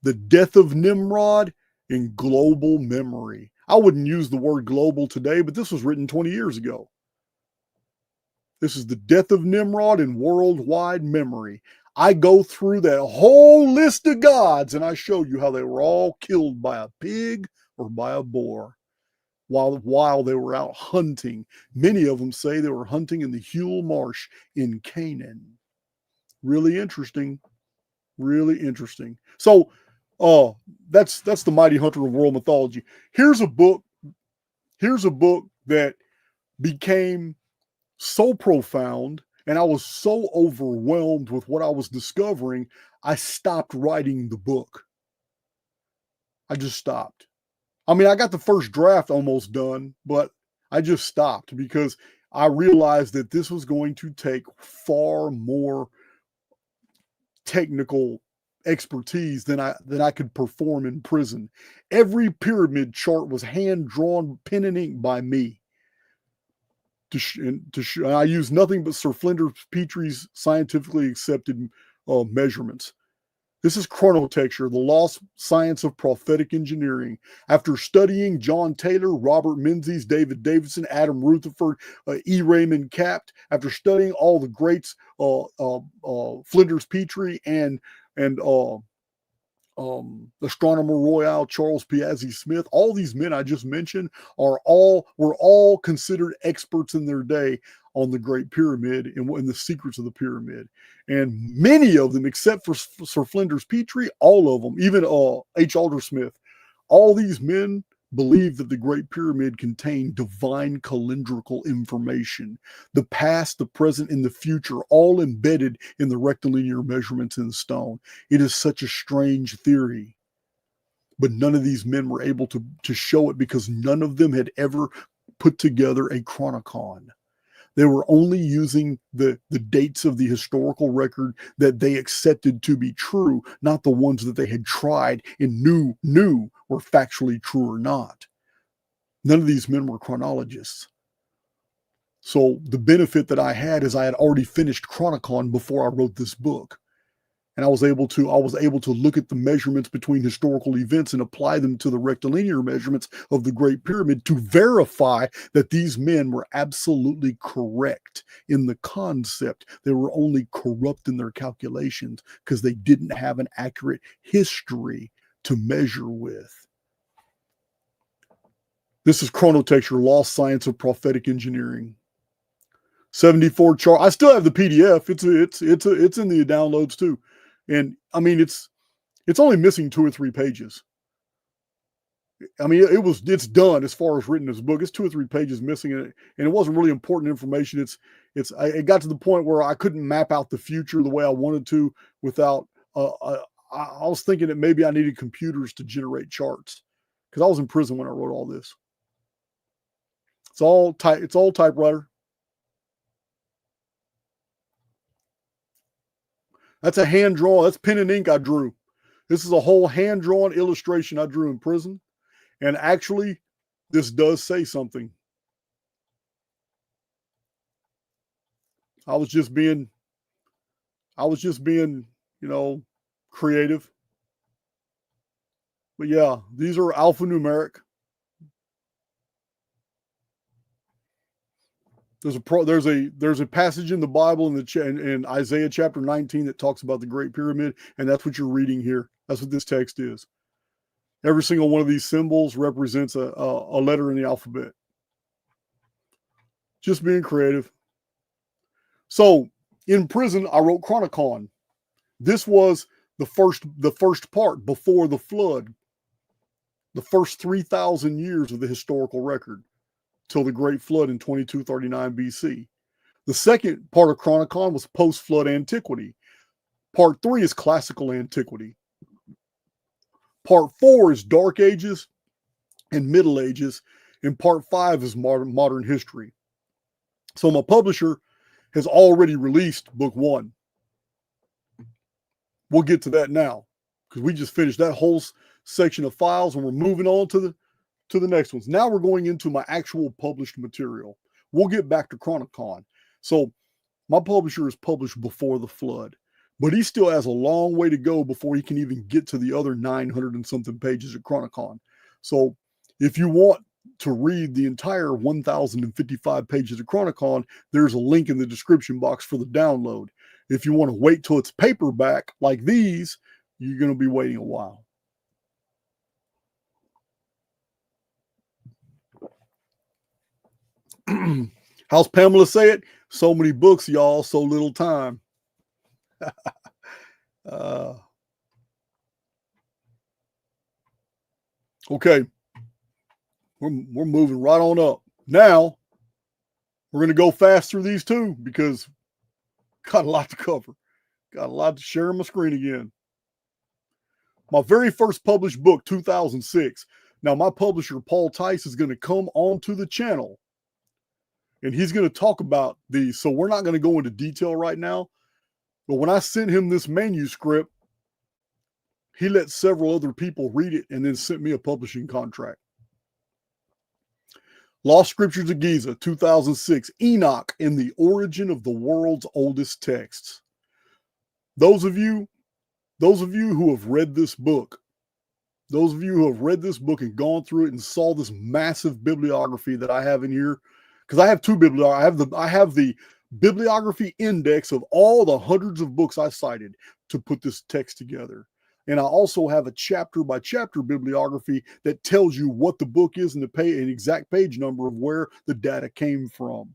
Speaker 3: The death of Nimrod in global memory. I wouldn't use the word global today, but this was written 20 years ago. This is the death of Nimrod in worldwide memory. I go through that whole list of gods and I show you how they were all killed by a pig or by a boar while they were out hunting. Many of them say they were hunting in the Hule Marsh in Canaan. Really interesting. Really interesting. So that's the mighty hunter of world mythology. Here's a book that became so profound, and I was so overwhelmed with what I was discovering, I stopped writing the book. I just stopped. I mean, I got the first draft almost done, but I just stopped because I realized that this was going to take far more technical expertise than I could perform in prison. Every pyramid chart was hand-drawn, pen and ink by me. I use nothing but Sir Flinders Petrie's scientifically accepted measurements. This is chronotecture, the lost science of prophetic engineering. After studying John Taylor, Robert Menzies, David Davidson, Adam Rutherford, E. Raymond Capt, after studying all the greats, Flinders Petrie and Astronomer Royal Charles Piazzi Smith, all these men I just mentioned were all considered experts in their day on the Great Pyramid and the secrets of the pyramid. And many of them, except for Sir Flinders Petrie, all of them, even H. Aldersmith, all these men believed that the Great Pyramid contained divine calendrical information, the past, the present, and the future, all embedded in the rectilinear measurements in stone. It is such a strange theory, but none of these men were able to show it because none of them had ever put together a chronicon. They were only using the dates of the historical record that they accepted to be true, not the ones that they had tried and knew were factually true or not. None of these men were chronologists. So the benefit that I had is I had already finished Chronicon before I wrote this book. And I was able to look at the measurements between historical events and apply them to the rectilinear measurements of the Great Pyramid to verify that these men were absolutely correct in the concept. They were only corrupt in their calculations because they didn't have an accurate history to measure with. This is Chronotexture, Lost Science of Prophetic Engineering. 74 chart. I still have the PDF. It's in the downloads too. And I mean, it's only missing 2 or 3 pages. I mean, it's done as far as written as a book. It's 2 or 3 pages missing in it, and it wasn't really important information. It got to the point where I couldn't map out the future the way I wanted to without. I was thinking that maybe I needed computers to generate charts because I was in prison when I wrote all this. It's all typewriter. That's a hand drawn. That's pen and ink I drew. This is a whole hand drawn illustration I drew in prison. And actually, this does say something. I was just being, creative. But yeah, these are alphanumeric. There's a passage in the Bible in Isaiah chapter 19 that talks about the Great Pyramid, and that's what you're reading here. That's what this text is. Every single one of these symbols represents a letter in the alphabet. Just being creative. So in prison, I wrote Chronicon. This was the first part before the flood. The first 3,000 years of the historical record till the Great Flood in 2239 BC. The second part of Chronicon was post-flood antiquity. Part 3 is classical antiquity. Part 4 is Dark Ages and Middle Ages, and Part 5 is modern history. So my publisher has already released Book 1. We'll get to that now because we just finished that whole section of files and we're moving on to the next ones. Now we're going into my actual published material. We'll get back to Chronicon. So my publisher is published before the flood, but he still has a long way to go before he can even get to the other 900 and something pages of Chronicon. So if you want to read the entire 1,055 pages of Chronicon, there's a link in the description box for the download. If you want to wait till it's paperback like these, you're going to be waiting a while. How's Pamela say it? So many books, y'all, so little time. Okay. We're moving right on up. Now, we're going to go fast through these two because got a lot to cover. Got a lot to share on my screen again. My very first published book, 2006. Now, my publisher, Paul Tice, is going to come onto the channel and he's going to talk about these. So we're not going to go into detail right now. But when I sent him this manuscript, he let several other people read it and then sent me a publishing contract. Lost Scriptures of Giza, 2006. Enoch and the Origin of the World's Oldest Texts. Those of you who have read this book, and gone through it and saw this massive bibliography that I have in here, because I have two bibliographies. I have the bibliography index of all the hundreds of books I cited to put this text together. And I also have a chapter by chapter bibliography that tells you what the book is and an exact page number of where the data came from.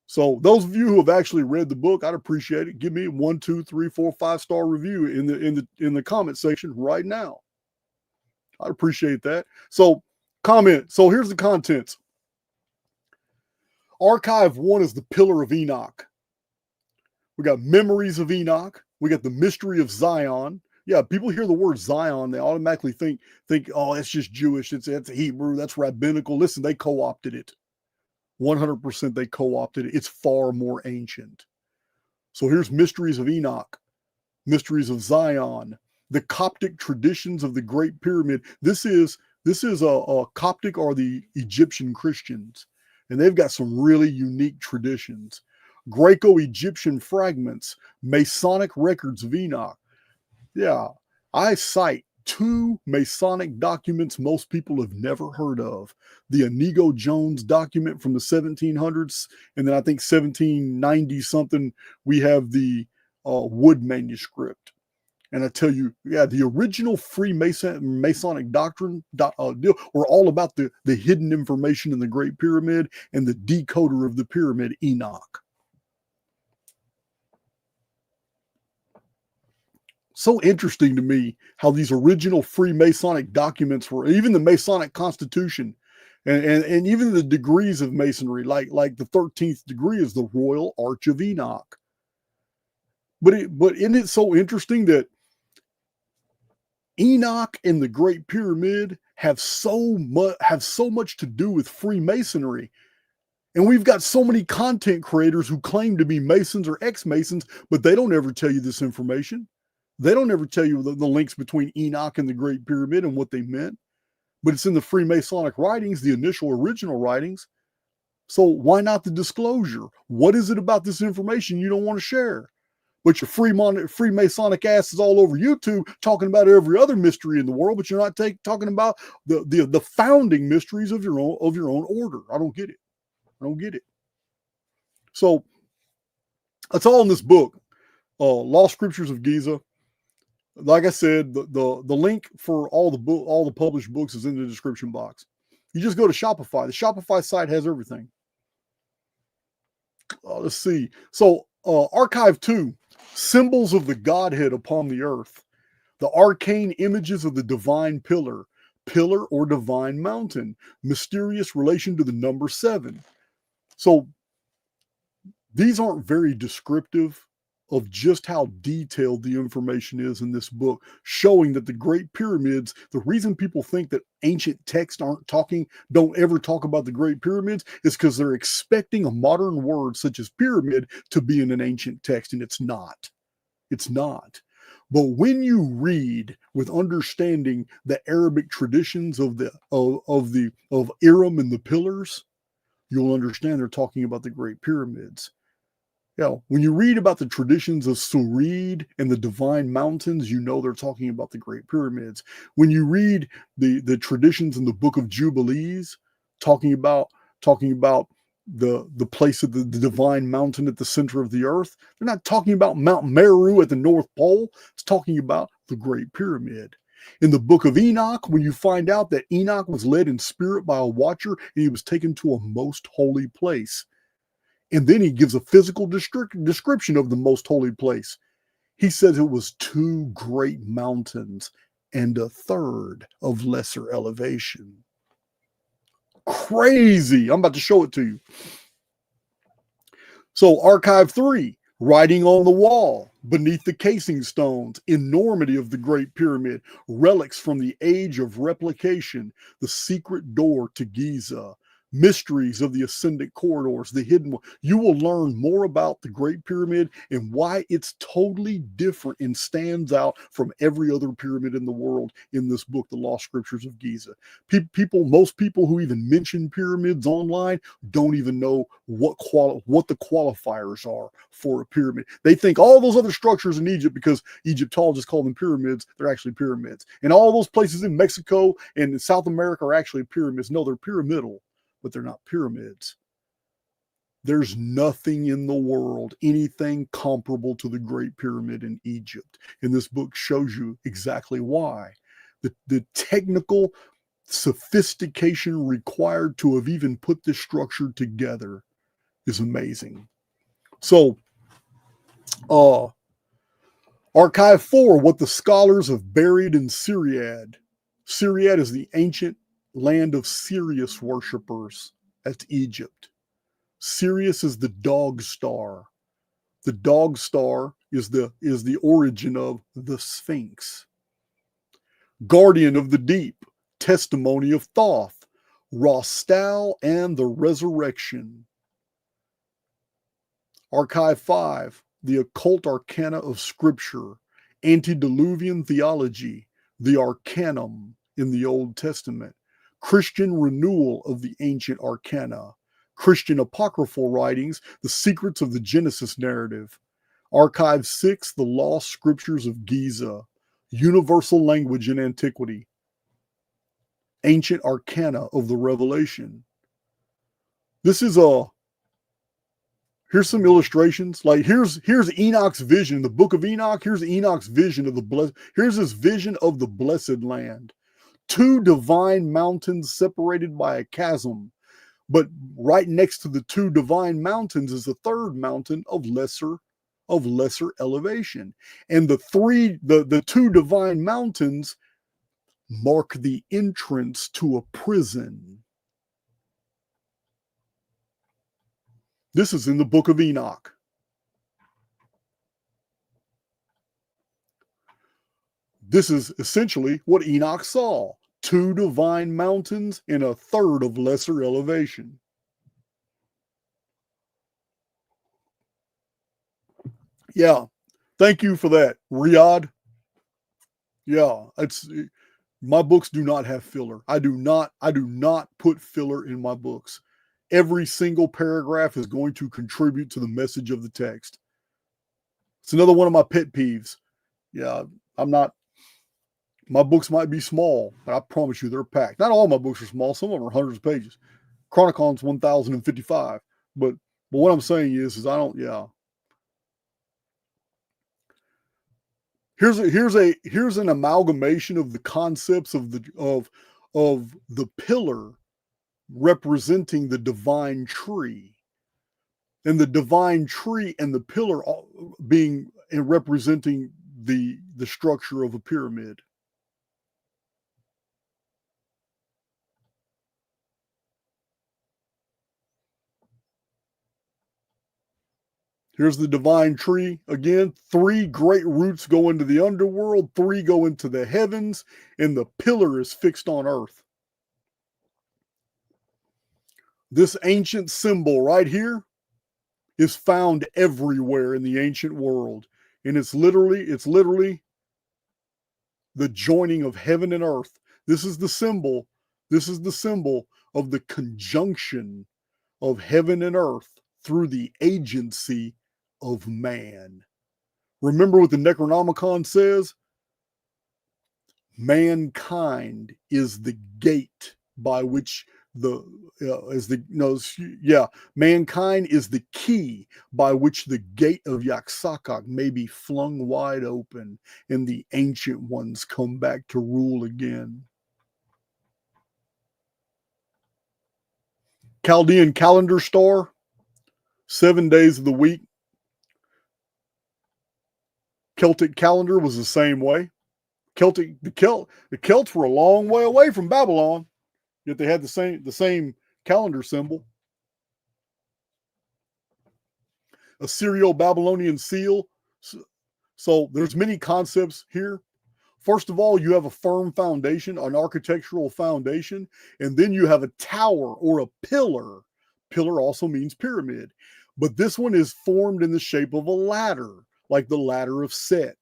Speaker 3: So those of you who have actually read the book, I'd appreciate it. Give me 1, 2, 3, 4, 5-star review in the comment section right now. I'd appreciate that. So comment. So here's the contents. Archive 1 is the Pillar of Enoch. We got Memories of Enoch. We got the Mystery of Zion. Yeah, people hear the word Zion, they automatically think, oh, it's just Jewish. It's Hebrew. That's rabbinical. Listen, they co-opted it. 100% they co-opted it. It's far more ancient. So here's Mysteries of Enoch, Mysteries of Zion, the Coptic traditions of the Great Pyramid. This is a Coptic or the Egyptian Christians. and they've got some really unique traditions. Greco-Egyptian fragments, Masonic records of Enoch. Yeah, I cite two Masonic documents most people have never heard of. The Inigo Jones document from the 1700s, and then I think 1790 something, we have the Wood manuscript. And I tell you, yeah, the original Masonic doctrine deal were all about the hidden information in the Great Pyramid and the decoder of the pyramid, Enoch. So interesting to me how these original Freemasonic documents were, even the Masonic Constitution, and even the degrees of Masonry, like the 13th degree is the Royal Arch of Enoch. But isn't it so interesting that Enoch and the Great Pyramid have so much to do with Freemasonry? And we've got so many content creators who claim to be Masons or ex-Masons, but they don't ever tell you this information. They don't ever tell you the links between Enoch and the Great Pyramid and what they meant. But it's in the Freemasonic writings, the initial original writings. So why not the disclosure? What is it about this information you don't want to share? But your Freemasonic ass is all over YouTube talking about every other mystery in the world, but you're not talking about the founding mysteries of your own order. I don't get it. I don't get it. So that's all in this book, Lost Scriptures of Giza. Like I said, the link for all the published books is in the description box. You just go to Shopify. The Shopify site has everything. Let's see. So Archive 2, Symbols of the Godhead upon the Earth. The arcane images of the divine pillar or divine mountain. Mysterious relation to the number 7. So these aren't very descriptive of just how detailed the information is in this book, showing that the Great Pyramids, the reason people think that ancient texts don't ever talk about the Great Pyramids is because they're expecting a modern word such as pyramid to be in an ancient text, and it's not. It's not. But when you read with understanding the Arabic traditions of Iram and the pillars, you'll understand they're talking about the Great Pyramids. When you read about the traditions of Surid and the divine mountains, you know they're talking about the Great Pyramids. When you read the traditions in the Book of Jubilees, talking about the place of the divine mountain at the center of the earth, they're not talking about Mount Meru at the North Pole. It's talking about the Great Pyramid. In the Book of Enoch, when you find out that Enoch was led in spirit by a watcher and he was taken to a most holy place. And then he gives a physical description of the most holy place. He says it was 2 great mountains and a third of lesser elevation. Crazy. I'm about to show it to you. So Archive 3, writing on the wall, beneath the casing stones, enormity of the Great Pyramid, relics from the age of replication, the secret door to Giza, mysteries of the ascendant corridors, the hidden one. You will learn more about the Great Pyramid and why it's totally different and stands out from every other pyramid in the world in this book, The Lost Scriptures of Giza. Most people who even mention pyramids online don't even know what the qualifiers are for a pyramid. They think all those other structures in Egypt, because Egyptologists call them pyramids, they're actually pyramids. And all those places in Mexico and in South America are actually pyramids. No, they're pyramidal, but they're not pyramids. There's nothing in the world, anything comparable to the Great Pyramid in Egypt. And this book shows you exactly why. The technical sophistication required to have even put this structure together is amazing. So, Archive 4, what the scholars have buried in Syriad. Syriad is the ancient land of Sirius worshippers. That's Egypt. Sirius is the dog star. The dog star is the origin of the Sphinx. Guardian of the deep, testimony of Thoth, Rostal and the resurrection. Archive 5, the occult arcana of scripture, antediluvian theology, the arcanum in the Old Testament, Christian renewal of the ancient arcana, Christian apocryphal writings, the secrets of the Genesis narrative. Archive 6, the lost scriptures of Giza, universal language in antiquity. Ancient arcana of the Revelation. This is here's some illustrations. Like here's Enoch's vision, the book of Enoch. Here's Enoch's vision of here's his vision of the blessed land. 2 divine mountains separated by a chasm. But right next to the 2 divine mountains is a third mountain of lesser elevation. And the 2 divine mountains mark the entrance to a prison. This is in the book of Enoch. This is essentially what Enoch saw. 2 divine mountains and a third of lesser elevation. Yeah, thank you for that, Riyadh. Yeah, my books do not have filler. I do not put filler in my books. Every single paragraph is going to contribute to the message of the text. It's another one of my pet peeves. Yeah, my books might be small, but I promise you they're packed. Not all my books are small. Some of them are hundreds of pages. Chronicons 1055. But what I'm saying is Here's an amalgamation of the concepts of the pillar representing the divine tree, and the divine tree and the pillar being and representing the structure of a pyramid. Here's the divine tree. Again, 3 great roots go into the underworld, 3 go into the heavens, and the pillar is fixed on earth. This ancient symbol right here is found everywhere in the ancient world. And it's literally the joining of heaven and earth. This is the symbol of the conjunction of heaven and earth through the agency of man. Remember what the Necronomicon says? Mankind is the gate by which mankind is the key by which the gate of Yaxakak may be flung wide open and the ancient ones come back to rule again. Chaldean calendar star, 7 days of the week. Celtic calendar was the same way. The Celts were a long way away from Babylon, yet they had the same calendar symbol. A Syrio-Babylonian seal. So there's many concepts here. First of all, you have a firm foundation, an architectural foundation, and then you have a tower or a pillar. Pillar also means pyramid, but this one is formed in the shape of a ladder, like the ladder of Set.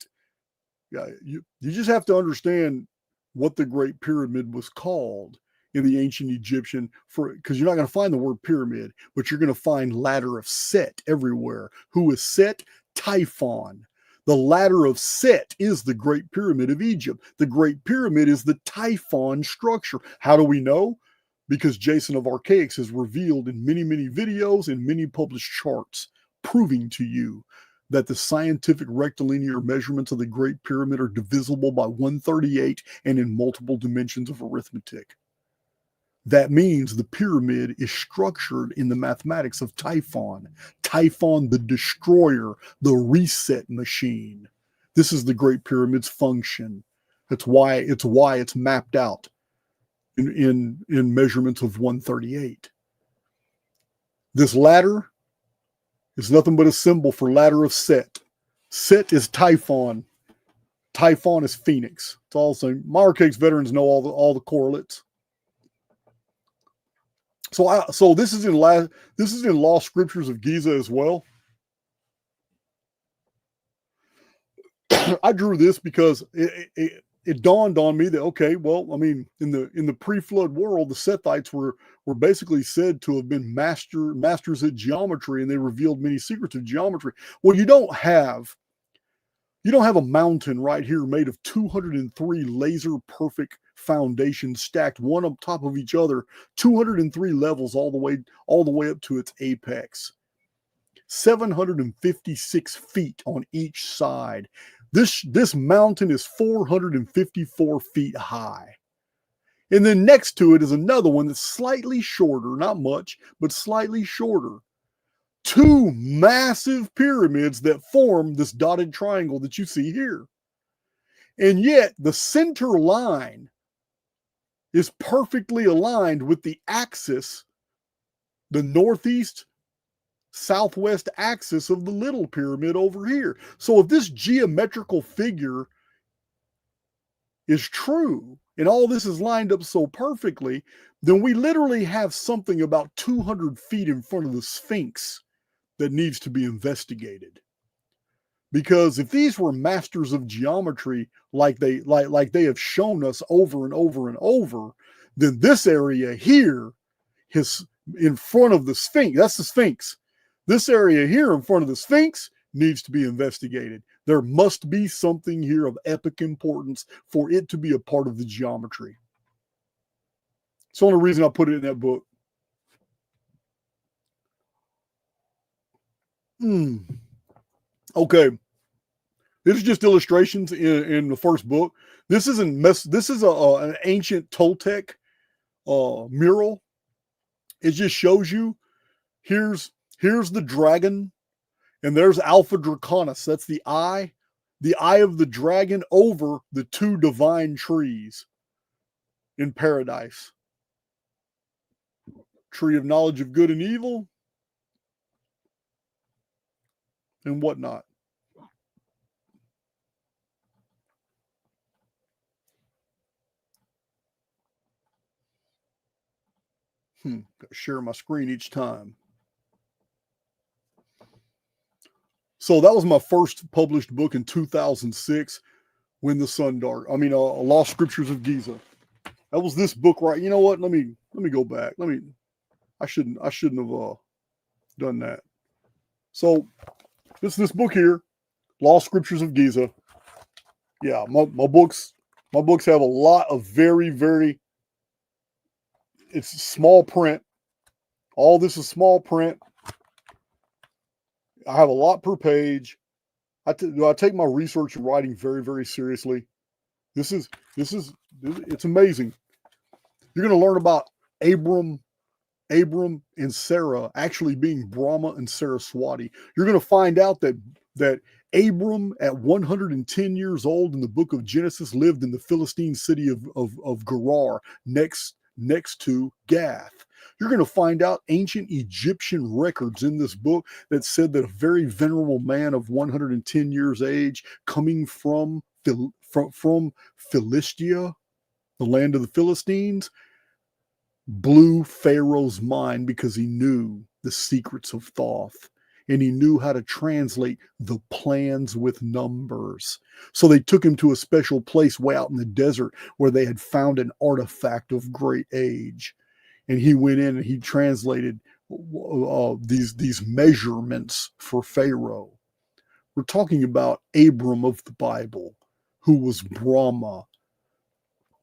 Speaker 3: Yeah, you just have to understand what the Great Pyramid was called in the ancient Egyptian, because you're not going to find the word pyramid, but you're going to find ladder of Set everywhere. Who is Set? Typhon. The ladder of Set is the Great Pyramid of Egypt. The Great Pyramid is the Typhon structure. How do we know? Because Jason of Archaix has revealed in many, many videos and many published charts, proving to you that the scientific rectilinear measurements of the Great Pyramid are divisible by 138 and in multiple dimensions of arithmetic. That means the pyramid is structured in the mathematics of Typhon. Typhon, the destroyer, the reset machine. This is the Great Pyramid's function. That's why it's mapped out in measurements of 138. This ladder is nothing but a symbol for ladder of Set. Set is Typhon. Typhon is Phoenix. It's all the same. My Archaix veterans know all the correlates. So this is in Lost Scriptures of Giza as well. I drew this because it dawned on me that, okay, well, I mean, in the pre-flood world, the Sethites were basically said to have been masters at geometry, and they revealed many secrets of geometry. Well, you don't have a mountain right here made of 203 laser perfect foundations stacked one on top of each other, 203 levels all the way up to its apex. 756 feet on each side. This mountain is 454 feet high. And then next to it is another one that's slightly shorter, not much, but slightly shorter. Two massive pyramids that form this dotted triangle that you see here. And yet the center line is perfectly aligned with the axis, the northeast southwest axis of the little pyramid over here. So if this geometrical figure is true and all this is lined up so perfectly, then we literally have something about 200 feet in front of the Sphinx that needs to be investigated. Because if these were masters of geometry like they have shown us over and over and over, then this area here is in front of the Sphinx. That's the Sphinx. This area here in front of the Sphinx needs to be investigated. There must be something here of epic importance for it to be a part of the geometry. It's the only reason I put it in that book. Okay. This is just illustrations in the first book. This is an ancient Toltec mural. It just shows you here's the dragon, and there's Alpha Draconis. That's the eye of the dragon over the two divine trees in paradise. Tree of knowledge of good and evil and whatnot. Gotta share my screen each time. So that was my first published book in 2006, When the Sun Dark. Lost Scriptures of Giza. That was this book, right? You know what? Let me go back. I shouldn't have done that. So this book here, Lost Scriptures of Giza. Yeah, my books have a lot of very, very, it's small print. All this is small print. I have a lot per page. I take my research and writing very, very seriously. It's amazing. You're going to learn about Abram and Sarah actually being Brahma and Saraswati. You're going to find out that Abram, at 110 years old in the book of Genesis, lived in the Philistine city of Gerar, next to Gath. You're going to find out ancient Egyptian records in this book that said that a very venerable man of 110 years age, coming from Philistia, the land of the Philistines, blew Pharaoh's mind because he knew the secrets of Thoth. And he knew how to translate the plans with numbers. So they took him to a special place way out in the desert where they had found an artifact of great age. And he went in and he translated these measurements for Pharaoh. We're talking about Abram of the Bible, who was Brahma,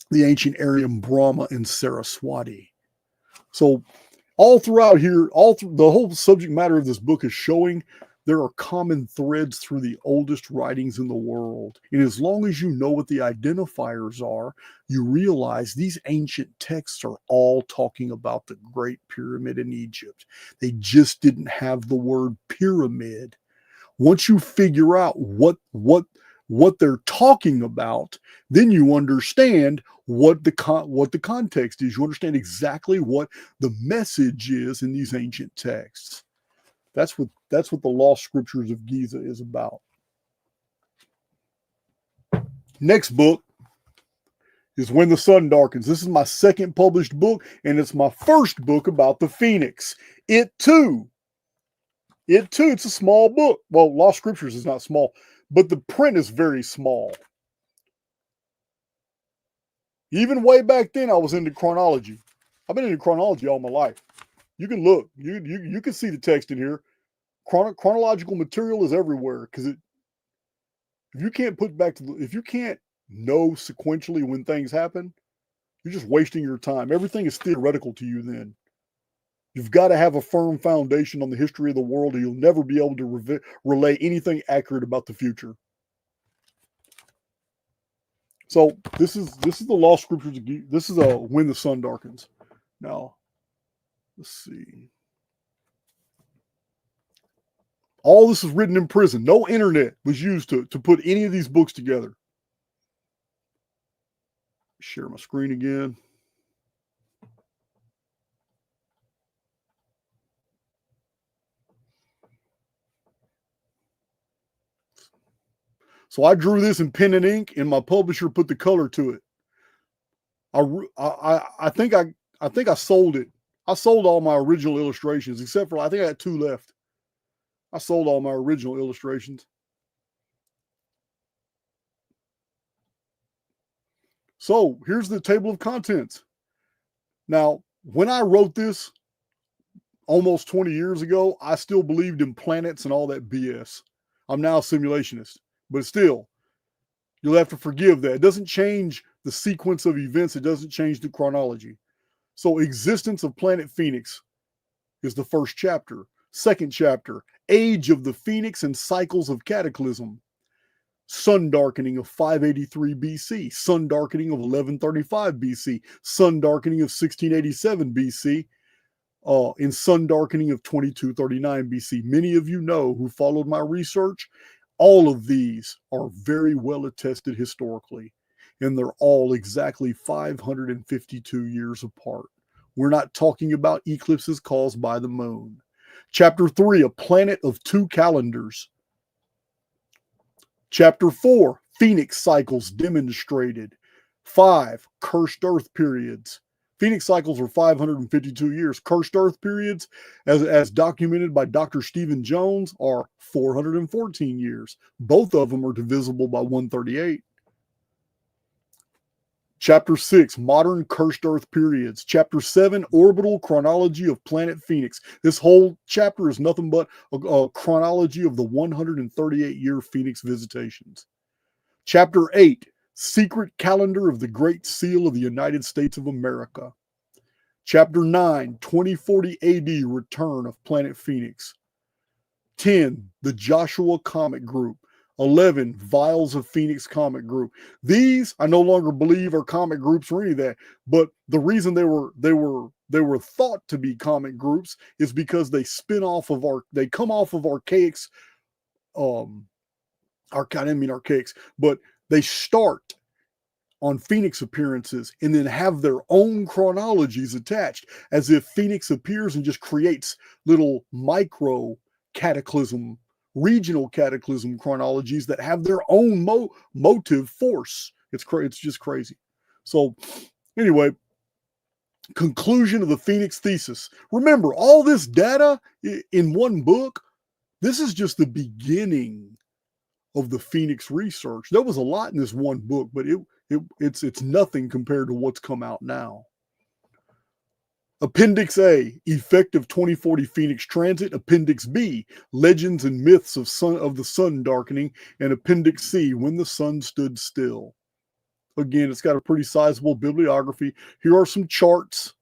Speaker 3: the ancient Aryan Brahma and Saraswati. So all throughout here, the whole subject matter of this book is showing there are common threads through the oldest writings in the world. And as long as you know what the identifiers are, you realize these ancient texts are all talking about the Great Pyramid in Egypt. They just didn't have the word pyramid. Once you figure out what they're talking about, then you understand what the context is. You understand exactly what the message is in these ancient texts. That's what the Lost Scriptures of Giza is about. Next book is When the Sun Darkens. This is my second published book, and it's my first book about the Phoenix. It too, it's a small book. Well, Lost Scriptures is not small, but the print is very small. Even way back then, I was into chronology. I've been into chronology all my life. You can look. You can see the text in here. Chronological material is everywhere because if you can't put back to if you can't know sequentially when things happen, you're just wasting your time. Everything is theoretical to you then. You've got to have a firm foundation on the history of the world, or you'll never be able to relay anything accurate about the future. So this is the lost scriptures. This is when the sun darkens. Now, let's see. All this is written in prison. No internet was used to put any of these books together. Share my screen again. So I drew this in pen and ink, and my publisher put the color to it. I think I sold it. I sold all my original illustrations, except for I think I had 2 left. I sold all my original illustrations. So here's the table of contents. Now, when I wrote this almost 20 years ago, I still believed in planets and all that BS. I'm now a simulationist, but still, you'll have to forgive that. It doesn't change the sequence of events. It doesn't change the chronology. So existence of planet Phoenix is the first chapter. Second chapter, age of the Phoenix and cycles of cataclysm. Sun darkening of 583 BC, sun darkening of 1135 BC, sun darkening of 1687 BC, in sun darkening of 2239 BC. Many of you know who followed my research, all of these are very well attested historically, and they're all exactly 552 years apart. We're not talking about eclipses caused by the moon. Chapter 3, a planet of 2 calendars. Chapter 4, Phoenix cycles demonstrated. 5, cursed earth periods. Phoenix cycles are 552 years. Cursed earth periods, as documented by Dr. Stephen Jones, are 414 years. Both of them are divisible by 138. Chapter 6, modern cursed earth periods. Chapter 7, orbital chronology of planet Phoenix. This whole chapter is nothing but a chronology of the 138-year Phoenix visitations. Chapter 8, secret calendar of the Great Seal of the United States of America. Chapter 9, 2040 AD return of planet Phoenix. 10, the Joshua Comet Group. 11, Vials of Phoenix Comet Group. These I no longer believe are comet groups or any of that, but the reason they were thought to be comet groups is because they come off of Archaix. I didn't mean Archaix, but they start on Phoenix appearances and then have their own chronologies attached, as if Phoenix appears and just creates little micro cataclysm, regional cataclysm chronologies that have their own motive force. It's just crazy. So anyway, conclusion of the Phoenix thesis. Remember, all this data in one book, this is just the beginning of the Phoenix research. There was a lot in this one book, but it's nothing compared to what's come out now. Appendix A, effect of 2040 Phoenix transit. Appendix B, legends and myths of the sun darkening. And Appendix C, when the sun stood still. Again, it's got a pretty sizable bibliography. Here are some charts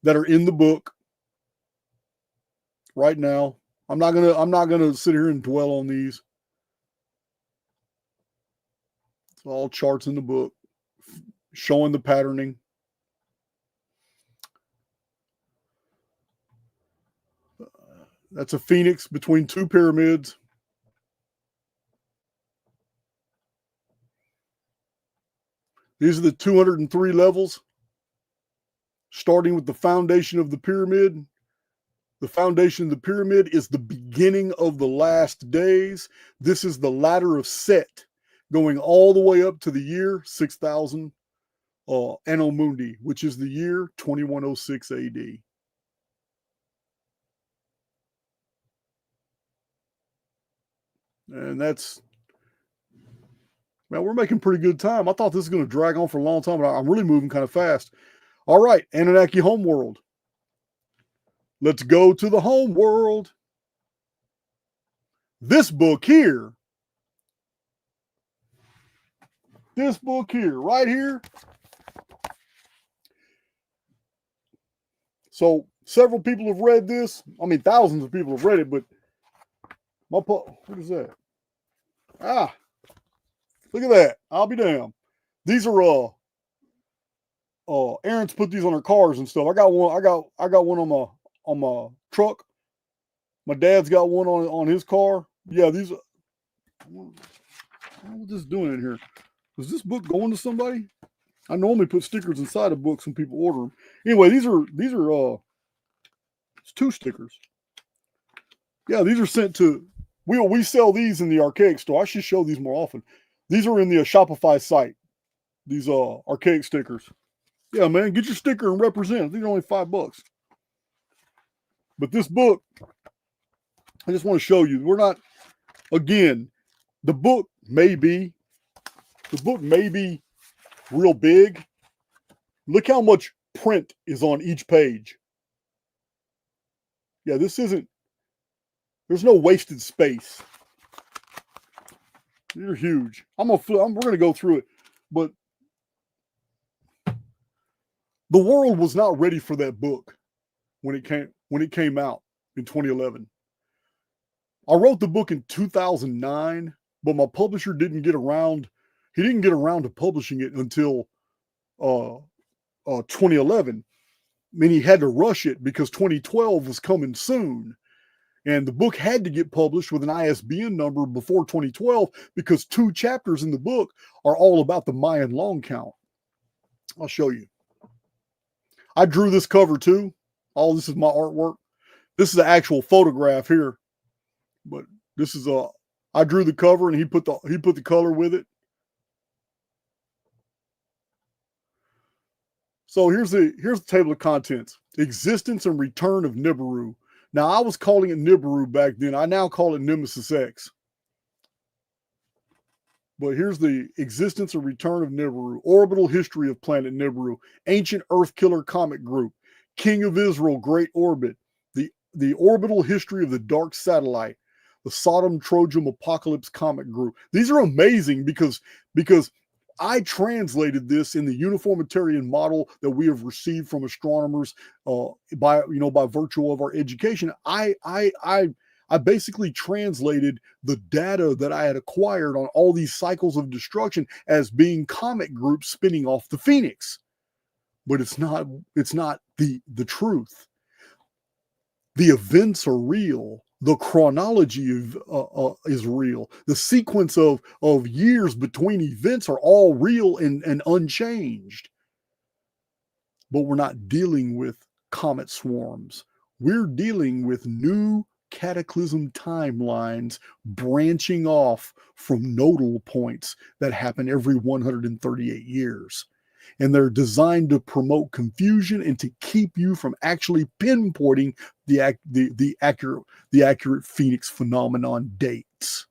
Speaker 3: that are in the book right now. I'm not gonna sit here and dwell on these. It's all charts in the book showing the patterning. That's a phoenix between 2 pyramids. These are the 203 levels, starting with the foundation of the pyramid. The foundation of the pyramid is the beginning of the last days. This is the ladder of Set, going all the way up to the year 6000 Anno Mundi, which is the year 2106 AD. And that's Man, we're making pretty good time. I thought this was going to drag on for a long time, but I'm really moving kind of fast. All right, Anunnaki homeworld. Let's go to the homeworld. This book here, right here. So several people have read this. I mean, thousands of people have read it, but what is that? Ah, look at that. I'll be damned. These are Aaron's put these on her cars and stuff. I got one on my truck. My dad's got one on his car. Yeah, these are, what's this doing in here? Is this book going to somebody? I normally put stickers inside of books when people order them. Anyway, these are it's 2 stickers. Yeah, these are sent to, we sell these in the Archaix store. I should show these more often. These are in the Shopify site. These Archaix stickers. Yeah, man, get your sticker and represent. These are only $5. But this book, I just want to show you, we're not, again, the book may be real big. Look how much print is on each page. Yeah, this isn't, there's no wasted space. They're huge. we're going to go through it, but the world was not ready for that book when it came out in 2011. I wrote the book in 2009, but my publisher didn't get around to publishing it until 2011. I mean, he had to rush it because 2012 was coming soon. And the book had to get published with an ISBN number before 2012 because 2 chapters in the book are all about the Mayan long count. I'll show you. I drew this cover too. All this is my artwork. This is an actual photograph here. But this is I drew the cover and he put the color with it. So here's the table of contents. Existence and return of Nibiru. Now, I was calling it Nibiru back then. I now call it Nemesis X. But here's the existence and return of Nibiru. Orbital history of planet Nibiru. Ancient Earth killer comet group. King of Israel, Great Orbit. The orbital history of the dark satellite. The Sodom Trojan Apocalypse comet group. These are amazing because I translated this in the uniformitarian model that we have received from astronomers by virtue of our education. I basically translated the data that I had acquired on all these cycles of destruction as being comet groups spinning off the Phoenix. But it's not the truth. The events are real. The chronology is real. The sequence of years between events are all real and unchanged. But we're not dealing with comet swarms. We're dealing with new cataclysm timelines branching off from nodal points that happen every 138 years. And they're designed to promote confusion and to keep you from actually pinpointing the accurate Phoenix phenomenon dates.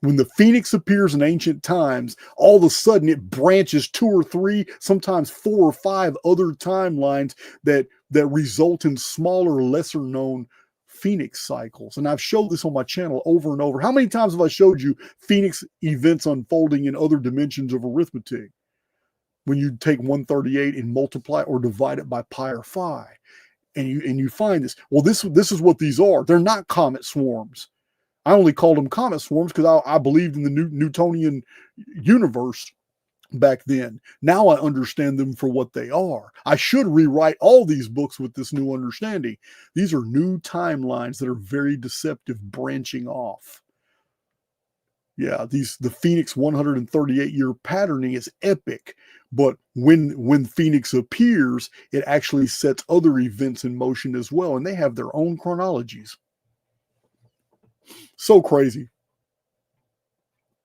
Speaker 3: When the Phoenix appears in ancient times, all of a sudden it branches 2 or 3, sometimes 4 or 5 other timelines that result in smaller, lesser known Phoenix cycles. And I've showed this on my channel over and over. How many times have I showed you Phoenix events unfolding in other dimensions of arithmetic? When you take 138 and multiply or divide it by pi or phi, and you find this. Well, this is what these are. They're not comet swarms. I only called them comet swarms because I believed in the Newtonian universe back then. Now I understand them for what they are. I should rewrite all these books with this new understanding. These are new timelines that are very deceptive, branching off. Yeah, the Phoenix 138-year patterning is epic. But when Phoenix appears, it actually sets other events in motion as well, and they have their own chronologies. So crazy.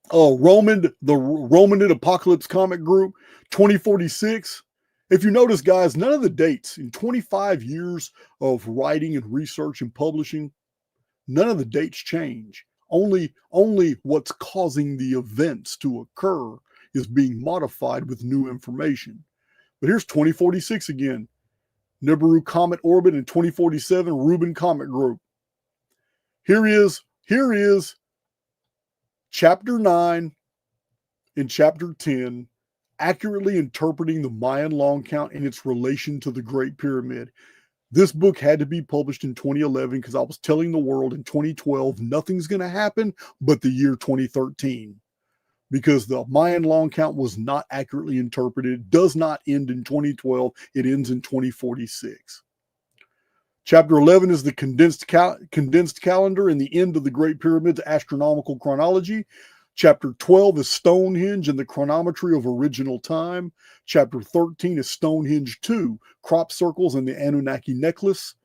Speaker 3: The Romanid Apocalypse Comet Group, 2046. If you notice, guys, none of the dates in 25 years of writing and research and publishing, none of the dates change. Only what's causing the events to occur is being modified with new information. But here's 2046 again. Nibiru Comet Orbit in 2047, Rubin Comet Group. Here is Chapter 9 and Chapter 10, accurately interpreting the Mayan long count and its relation to the Great Pyramid. This book had to be published in 2011 because I was telling the world in 2012 nothing's going to happen but the year 2013. Because the Mayan long count was not accurately interpreted, does not end in 2012, it ends in 2046. Chapter 11 is the condensed calendar and the end of the Great Pyramid's astronomical chronology. Chapter 12 is Stonehenge and the chronometry of original time. Chapter 13 is Stonehenge 2, crop circles and the Anunnaki necklace.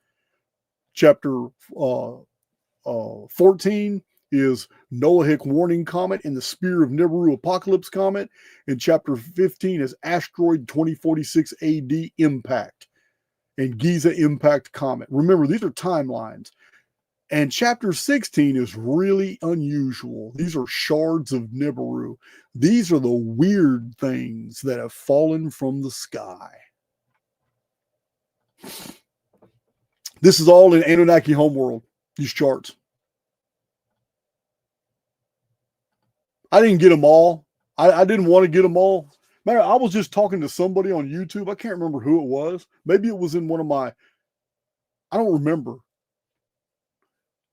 Speaker 3: Chapter 14 is Noahic warning comet and the Spear of Nibiru apocalypse comet. And chapter 15 is asteroid 2046 AD impact and Giza impact comet. Remember, these are timelines. And chapter 16 is really unusual. These are shards of Nibiru. These are the weird things that have fallen from the sky. This is all in Anunnaki Homeworld, these charts. I didn't get them all. I didn't want to get them all. Man, I was just talking to somebody on YouTube. I can't remember who it was. Maybe it was in one of my, I don't remember.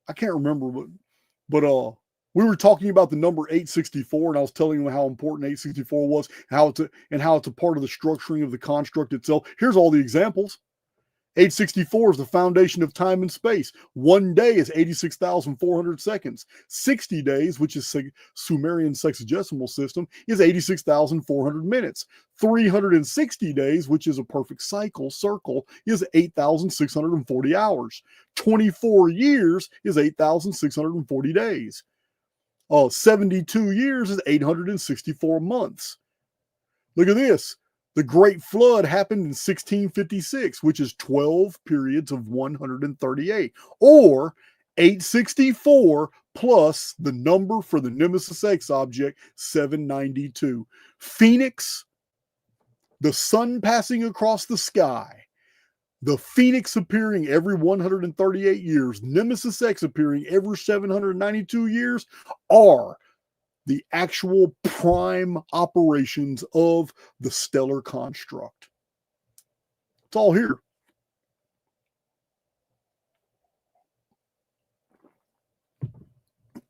Speaker 3: I can't remember, but we were talking about the number 864, and I was telling them how important 864 was, how it's a part of the structuring of the construct itself. Here's all the examples. 864 is the foundation of time and space. 1 day is 86,400 seconds. 60 days, which is Sumerian sexagesimal system, is 86,400 minutes. 360 days, which is a perfect circle, is 8,640 hours. 24 years is 8,640 days. 72 years is 864 months. Look at this. The Great Flood happened in 1656, which is 12 periods of 138, or 864 plus the number for the Nemesis X object, 792. Phoenix, the sun passing across the sky, the Phoenix appearing every 138 years, Nemesis X appearing every 792 years, are the actual prime operations of the stellar construct. It's all here.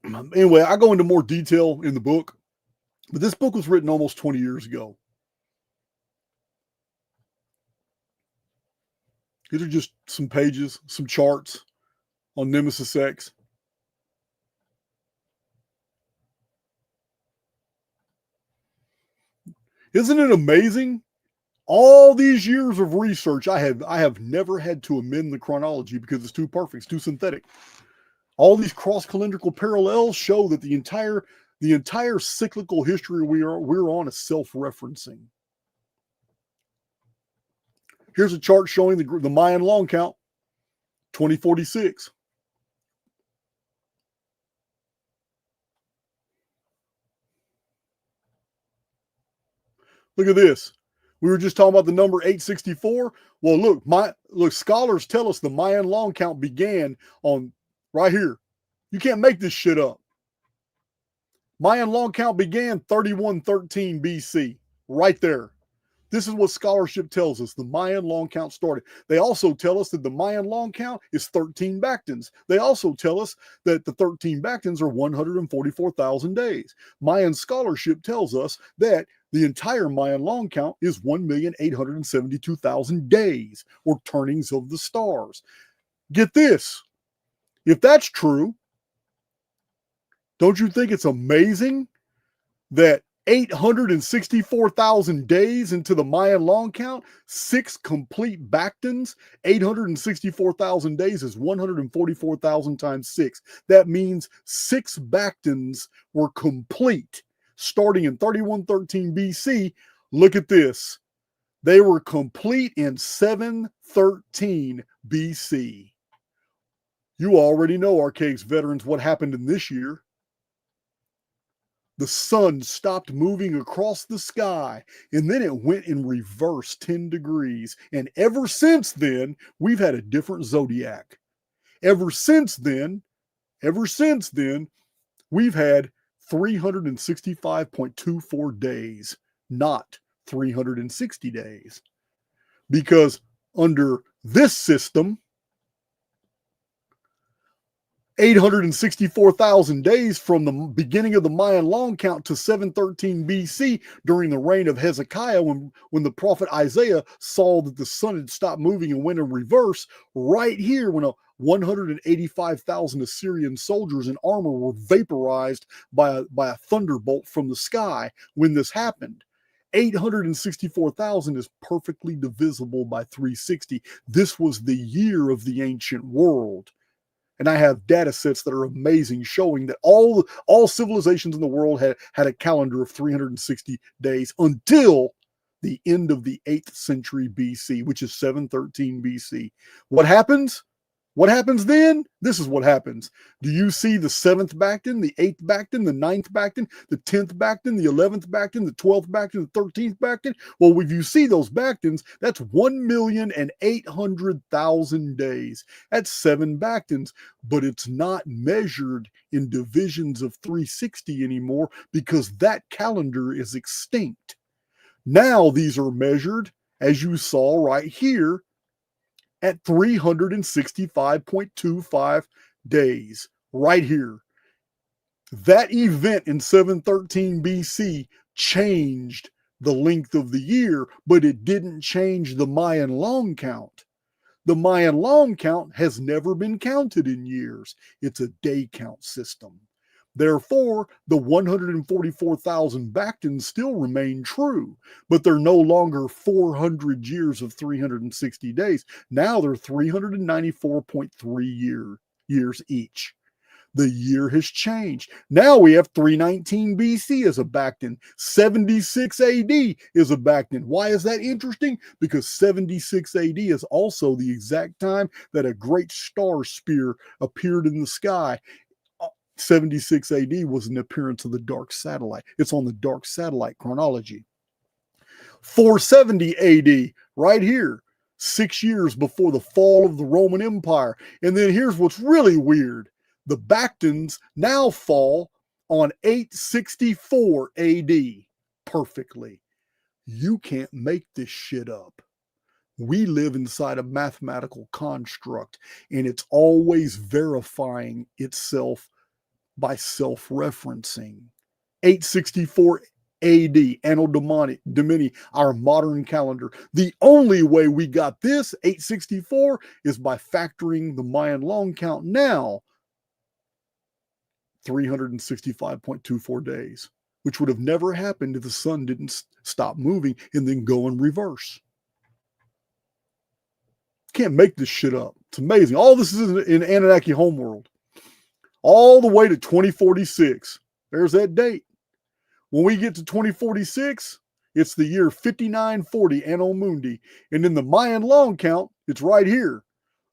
Speaker 3: Anyway, I go into more detail in the book, but this book was written almost 20 years ago. These are just some pages, some charts on Nemesis X. Isn't it amazing? All these years of research, I have never had to amend the chronology because it's too perfect, it's too synthetic. All these cross-calendrical parallels show that the entire cyclical history we're on is self-referencing. Here's a chart showing the Mayan long count, 2046. Look at this. We were just talking about the number 864. Well, look, scholars tell us the Mayan long count began on right here. You can't make this shit up. Mayan long count began 3113 BC, right there. This is what scholarship tells us. The Mayan long count started. They also tell us that the Mayan long count is 13 Bactans. They also tell us that the 13 Bactans are 144,000 days. Mayan scholarship tells us that the entire Mayan long count is 1,872,000 days, or turnings of the stars. Get this. If that's true, don't you think it's amazing that 864,000 days into the Mayan long count, 6 complete Bactans, 864,000 days is 144,000 times 6. That means 6 Bactans were complete starting in 3113 BC. Look at this. They were complete in 713 BC. You already know, Archaix veterans, what happened in this year. the sun stopped moving across the sky, and then it went in reverse 10 degrees. And ever since then, we've had a different zodiac. Ever since then, we've had 365.24 days, not 360 days. Because under this system, 864,000 days from the beginning of the Mayan long count to 713 BC during the reign of Hezekiah, when the prophet Isaiah saw that the sun had stopped moving and went in reverse. Right here, when 185,000 Assyrian soldiers in armor were vaporized by a thunderbolt from the sky when this happened. 864,000 is perfectly divisible by 360. This was the year of the ancient world. And I have data sets that are amazing, showing that all civilizations in the world had a calendar of 360 days until the end of the 8th century BC, which is 713 BC. What happens? What happens then? This is what happens. Do you see the 7th Bacton, the 8th Bacton, the 9th Bacton, the 10th Bacton, the 11th Bacton, the 12th Bacton, the 13th Bacton? Well, if you see those Bactons, that's 1,800,000 days. That's 7 Bactons, but it's not measured in divisions of 360 anymore because that calendar is extinct. Now these are measured, as you saw right here, at 365.25 days, right here. That event in 713 BC changed the length of the year, but it didn't change the Mayan long count. The Mayan long count has never been counted in years. It's a day count system. Therefore, the 144,000 Bactons still remain true, but they're no longer 400 years of 360 days. Now they're 394.3 years each. The year has changed. Now we have 319 BC as a Bacton. 76 AD is a Bacton. Why is that interesting? Because 76 AD is also the exact time that a great star spear appeared in the sky. 76 AD was an appearance of the dark satellite. It's on the dark satellite chronology. 470 AD, right here, 6 years before the fall of the Roman Empire. And then here's what's really weird. The Bactons now fall on 864 AD perfectly. You can't make this shit up. We live inside a mathematical construct, and it's always verifying itself by self-referencing. 864 AD, Anno Domini, our modern calendar. The only way we got this, 864, is by factoring the Mayan long count now, 365.24 days, which would have never happened if the sun didn't stop moving and then go in reverse. Can't make this shit up. It's amazing. All this is in Anunnaki homeworld. All the way to 2046. There's that date. When we get to 2046, it's the year 5940 Anno Mundi. And in the Mayan long count, it's right here.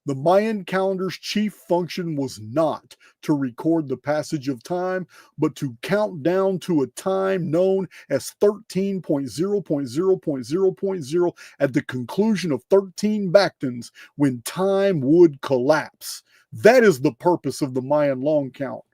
Speaker 3: The Mayan calendar's chief function was not to record the passage of time, but to count down to a time known as 13.0.0.0.0 at the conclusion of 13 Bactons, when time would collapse. That is the purpose of the Mayan long count.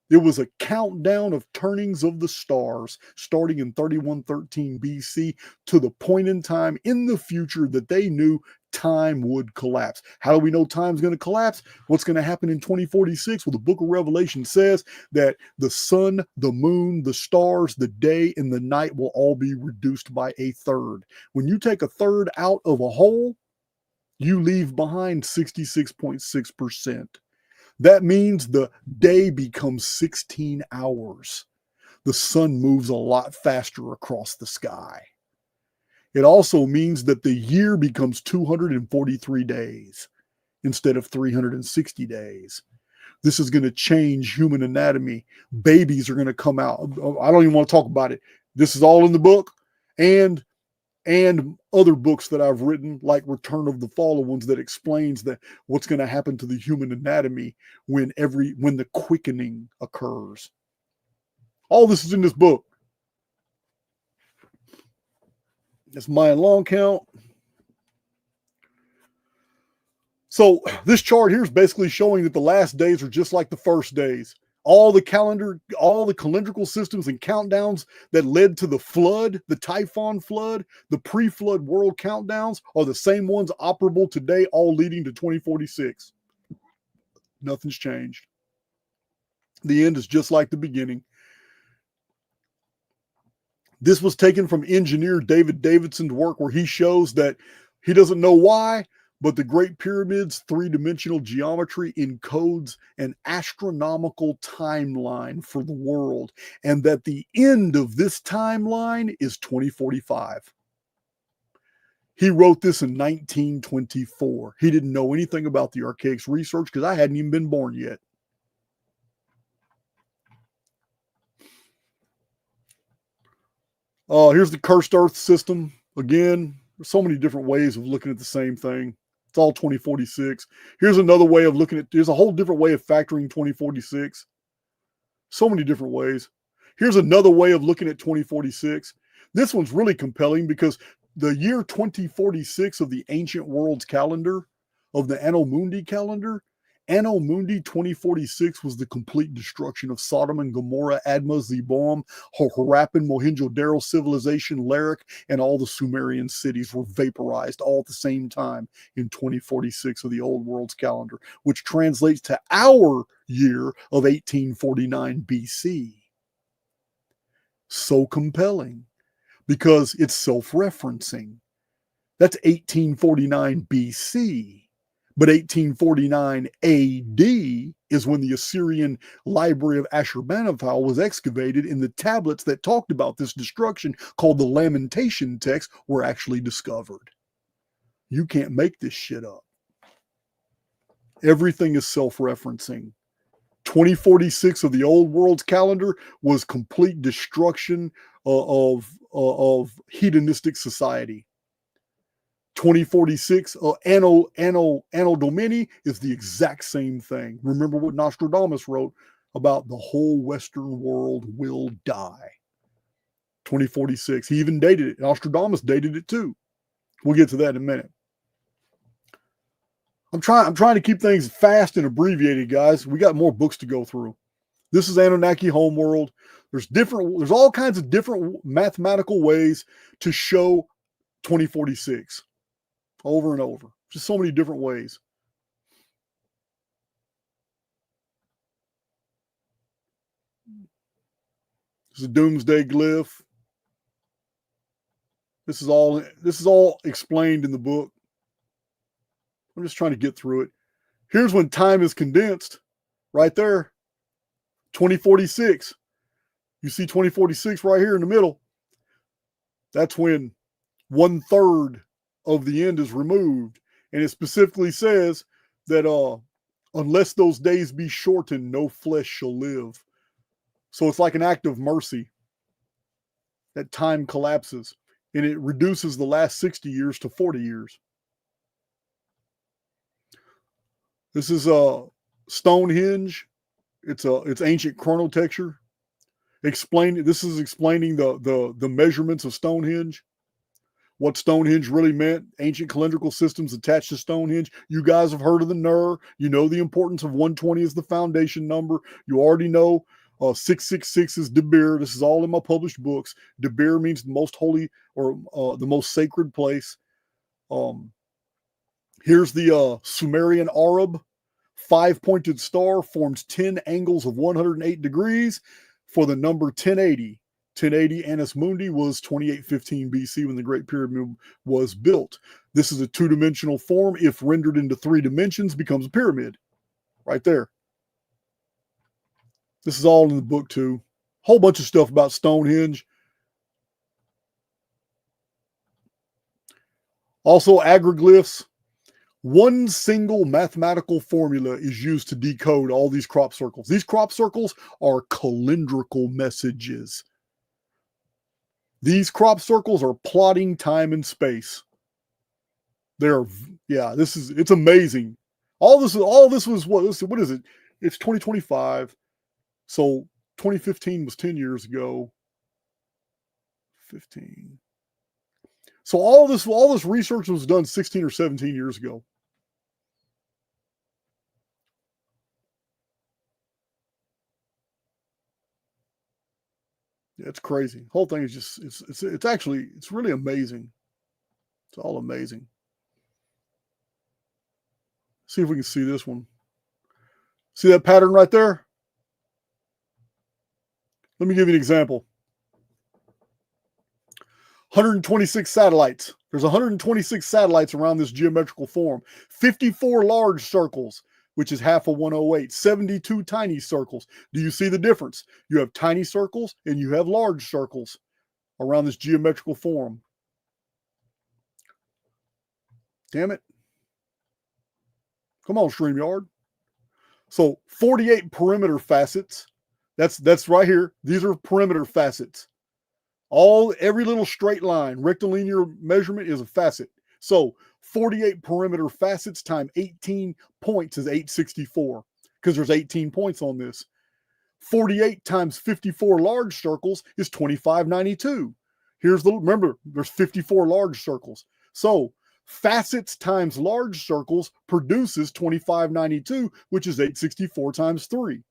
Speaker 3: It was a countdown of turnings of the stars starting in 3113 BC to the point in time in the future that they knew time would collapse. How do we know time's going to collapse? What's going to happen in 2046? Well, the book of Revelation says that the sun, the moon, the stars, the day, and the night will all be reduced by a third. When you take a third out of a whole, you leave behind 66.6%. That means the day becomes 16 hours. The sun moves a lot faster across the sky. It also means that the year becomes 243 days instead of 360 days. This is going to change human anatomy. Babies are going to come out. I don't even want to talk about it. This is all in the book and other books that I've written, like Return of the Fallen Ones, that explains that what's going to happen to the human anatomy when the quickening occurs. All this is in this book. That's Mayan long count. So this chart here is basically showing that the last days are just like the first days. All the calendrical systems and countdowns that led to the flood, the Typhon flood, the pre-flood world countdowns are the same ones operable today, all leading to 2046. Nothing's changed. The end is just like the beginning. This was taken from engineer David Davidson's work, where he shows that he doesn't know why, but the Great Pyramid's three-dimensional geometry encodes an astronomical timeline for the world, and that the end of this timeline is 2045. He wrote this in 1924. He didn't know anything about the Archaix research because I hadn't even been born yet. Here's the cursed Earth system. Again, there's so many different ways of looking at the same thing. It's all 2046. Here's another way of looking at, there's a whole different way of factoring 2046. So many different ways. Here's another way of looking at 2046. This one's really compelling because the year 2046 of the ancient world's calendar, of the Anno Mundi calendar, Anno Mundi 2046 was the complete destruction of Sodom and Gomorrah, Adma, Zeboam, Harappan, Mohenjo-Daro civilization, Larak, and all the Sumerian cities were vaporized all at the same time in 2046 of the old world's calendar, which translates to our year of 1849 BC. So compelling because it's self-referencing. That's 1849 BC. But 1849 AD is when the Assyrian library of Ashurbanipal was excavated, and the tablets that talked about this destruction, called the Lamentation text, were actually discovered. You can't make this shit up. Everything is self-referencing. 2046 of the old world's calendar was complete destruction of hedonistic society. 2046 Anno Domini is the exact same thing. Remember what Nostradamus wrote about the whole Western world will die. 2046. He even dated it. Nostradamus dated it too. We'll get to that in a minute. I'm trying to keep things fast and abbreviated, guys. We got more books to go through. This is Anunnaki Homeworld. There's all kinds of different mathematical ways to show 2046. Over and over. Just so many different ways. This is a doomsday glyph. This is all explained in the book. I'm just trying to get through it. Here's when time is condensed. Right there. 2046. You see 2046 right here in the middle. That's when 1/3 of the end is removed, and it specifically says that unless those days be shortened, no flesh shall live. So it's like an act of mercy that time collapses, and it reduces the last 60 years to 40 years. This is Stonehenge. It's ancient chronotexture. This is explaining the measurements of Stonehenge. What Stonehenge really meant, ancient calendrical systems attached to Stonehenge. You guys have heard of the Ner. You know the importance of 120 as the foundation number. You already know 666 is Debir. This is all in my published books. Debir means the most holy or the most sacred place. Here's the Sumerian Arab. 5-pointed star forms 10 angles of 108 degrees for the number 1080. 1080 Annus Mundi was 2815 BC when the Great Pyramid was built. This is a two-dimensional form. If rendered into 3 dimensions, becomes a pyramid. Right there. This is all in the book too. Whole bunch of stuff about Stonehenge. Also agroglyphs. One single mathematical formula is used to decode all these crop circles. These crop circles are calendrical messages. These crop circles are plotting time and space. It's amazing. All this was what is it? It's 2025. So 2015 was 10 years ago. 15. So all this research was done 16 or 17 years ago. Yeah, it's crazy. The whole thing is just it's really amazing. It's all amazing. See if we can see this one. See that pattern right there? Let me give you an example. 126 satellites. There's 126 satellites around this geometrical form. 54 large circles, which is half of 108. 72 tiny circles. Do you see the difference? You have tiny circles and you have large circles around this geometrical form. Damn it. Come on, StreamYard. So 48 perimeter facets. That's right here. These are perimeter facets. Every little straight line, rectilinear measurement is a facet. So 48 perimeter facets times 18 points is 864 because there's 18 points on this. 48 times 54 large circles is 2592. Remember, there's 54 large circles. So facets times large circles produces 2592, which is 864 times 3.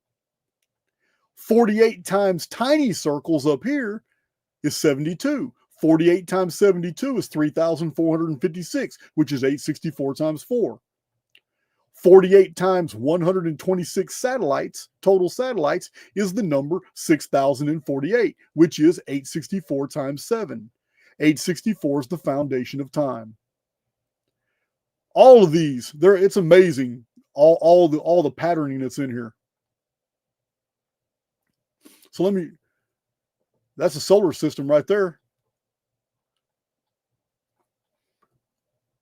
Speaker 3: 48 times tiny circles up here is 72. 48 times 72 is 3,456, which is 864 times 4. 48 times 126 satellites, total satellites, is the number 6,048, which is 864 times 7. 864 is the foundation of time. All of these, it's amazing. All the patterning that's in here. So that's a solar system right there.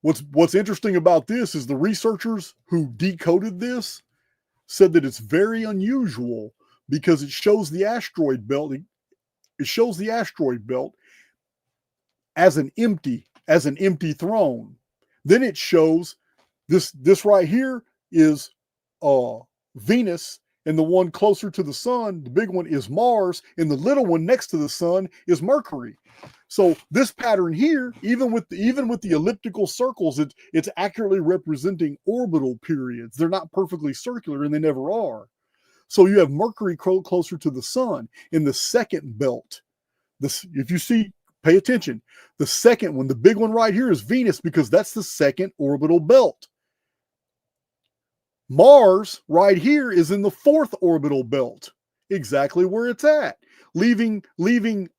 Speaker 3: What's interesting about this is the researchers who decoded this said that it's very unusual because it shows the asteroid belt. It shows the asteroid belt as an empty throne. Then it shows this right here is Venus, and the one closer to the sun, the big one, is Mars, and the little one next to the sun is Mercury. So this pattern here, even with the elliptical circles, it's accurately representing orbital periods. They're not perfectly circular, and they never are. So you have Mercury closer to the sun in the second belt. If you see, pay attention. The second one, the big one right here, is Venus because that's the second orbital belt. Mars right here is in the fourth orbital belt, exactly where it's at, leaving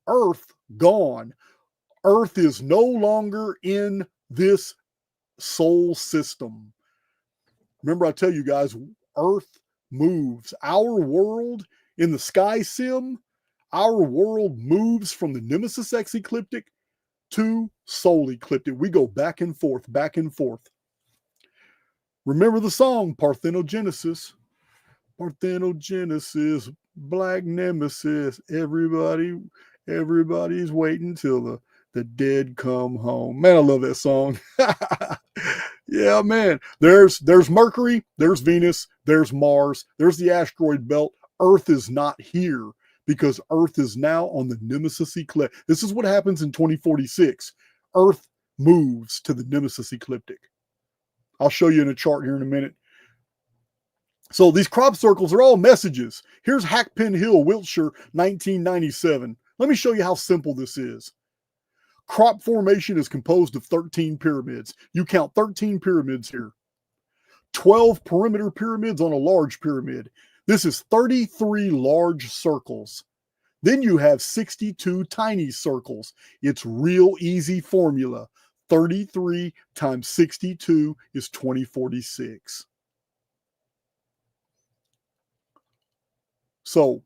Speaker 3: Earth gone. Earth is no longer in this solar system. Remember, I tell you guys, Earth moves. Our world in the sky sim, our world moves from the Nemesis X ecliptic to Sol ecliptic. We go back and forth, back and forth. Remember the song Parthenogenesis? Parthenogenesis, Black Nemesis. Everybody's waiting till the dead come home. Man, I love that song. Yeah, man. There's Mercury, there's Venus, there's Mars, there's the asteroid belt. Earth is not here because Earth is now on the Nemesis ecliptic. This is what happens in 2046. Earth moves to the Nemesis ecliptic. I'll show you in a chart here in a minute. So these crop circles are all messages. Here's Hackpin Hill, Wiltshire, 1997. Let me show you how simple this is. Crop formation is composed of 13 pyramids. You count 13 pyramids here. 12 perimeter pyramids on a large pyramid. This is 33 large circles. Then you have 62 tiny circles. It's real easy formula. 33 times 62 is 2046. So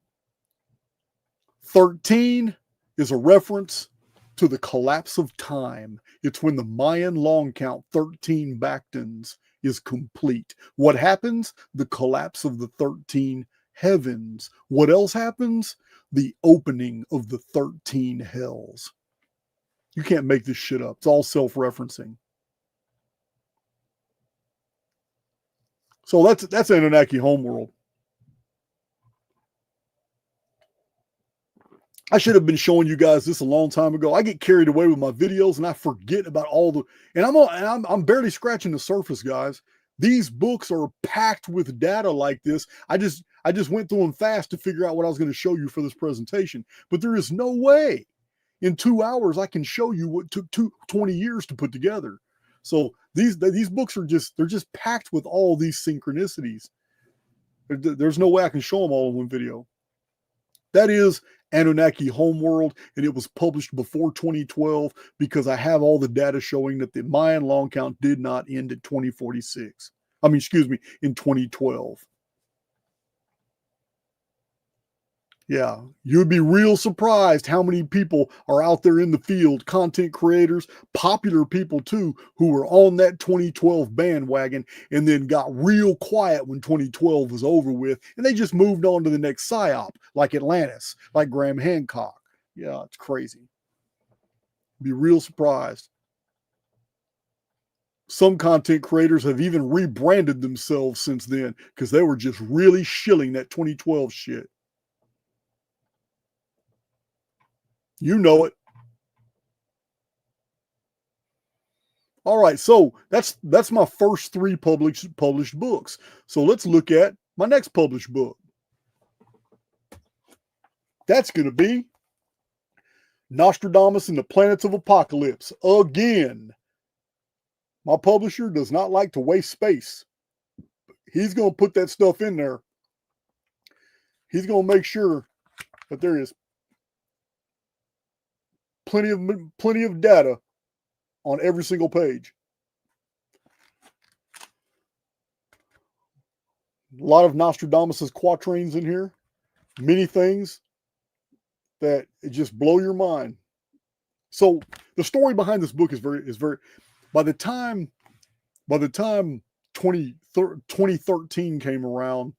Speaker 3: 13 is a reference to the collapse of time. It's when the Mayan long count, 13 Bactans, is complete. What happens? The collapse of the 13 heavens. What else happens? The opening of the 13 hells. You can't make this shit up. It's all self-referencing. So that's Anunnaki homeworld. I should have been showing you guys this a long time ago. I get carried away with my videos and I forget about all the, and I'm barely scratching the surface, guys. These books are packed with data like this. I just went through them fast to figure out what I was going to show you for this presentation. But there is no way in 2 hours I can show you what took 20 years to put together. So these books are they're just packed with all these synchronicities. There's no way I can show them all in one video. That is Anunnaki Homeworld, and it was published before 2012 because I have all the data showing that the Mayan long count did not end at 2046. In 2012. Yeah, you'd be real surprised how many people are out there in the field, content creators, popular people too, who were on that 2012 bandwagon and then got real quiet when 2012 was over with, and they just moved on to the next psyop, like Atlantis, like Graham Hancock. Yeah, it's crazy. Be real surprised. Some content creators have even rebranded themselves since then because they were just really shilling that 2012 shit. You know it. All right, so that's my first 3 published books. So let's look at my next published book. That's going to be Nostradamus and the Planets of Apocalypse. Again, my publisher does not like to waste space. He's going to put that stuff in there. He's going to make sure that there is plenty of data on every single page. A lot of Nostradamus's quatrains in here. Many things that just blow your mind. So the story behind this book is very by the time 2013 came around,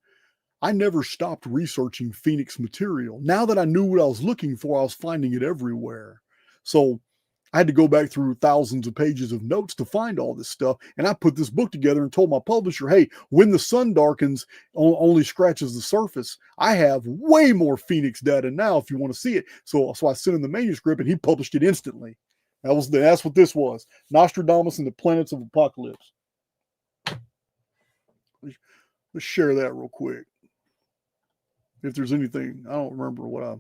Speaker 3: I never stopped researching Phoenix material. Now that I knew what I was looking for, I was finding it everywhere. So I had to go back through thousands of pages of notes to find all this stuff. And I put this book together and told my publisher, hey, when the sun darkens, only scratches the surface. I have way more Phoenix data now if you want to see it. So I sent him the manuscript and he published it instantly. That's what this was. Nostradamus and the Planets of Apocalypse. Let's share that real quick. If there's anything, I don't remember what I...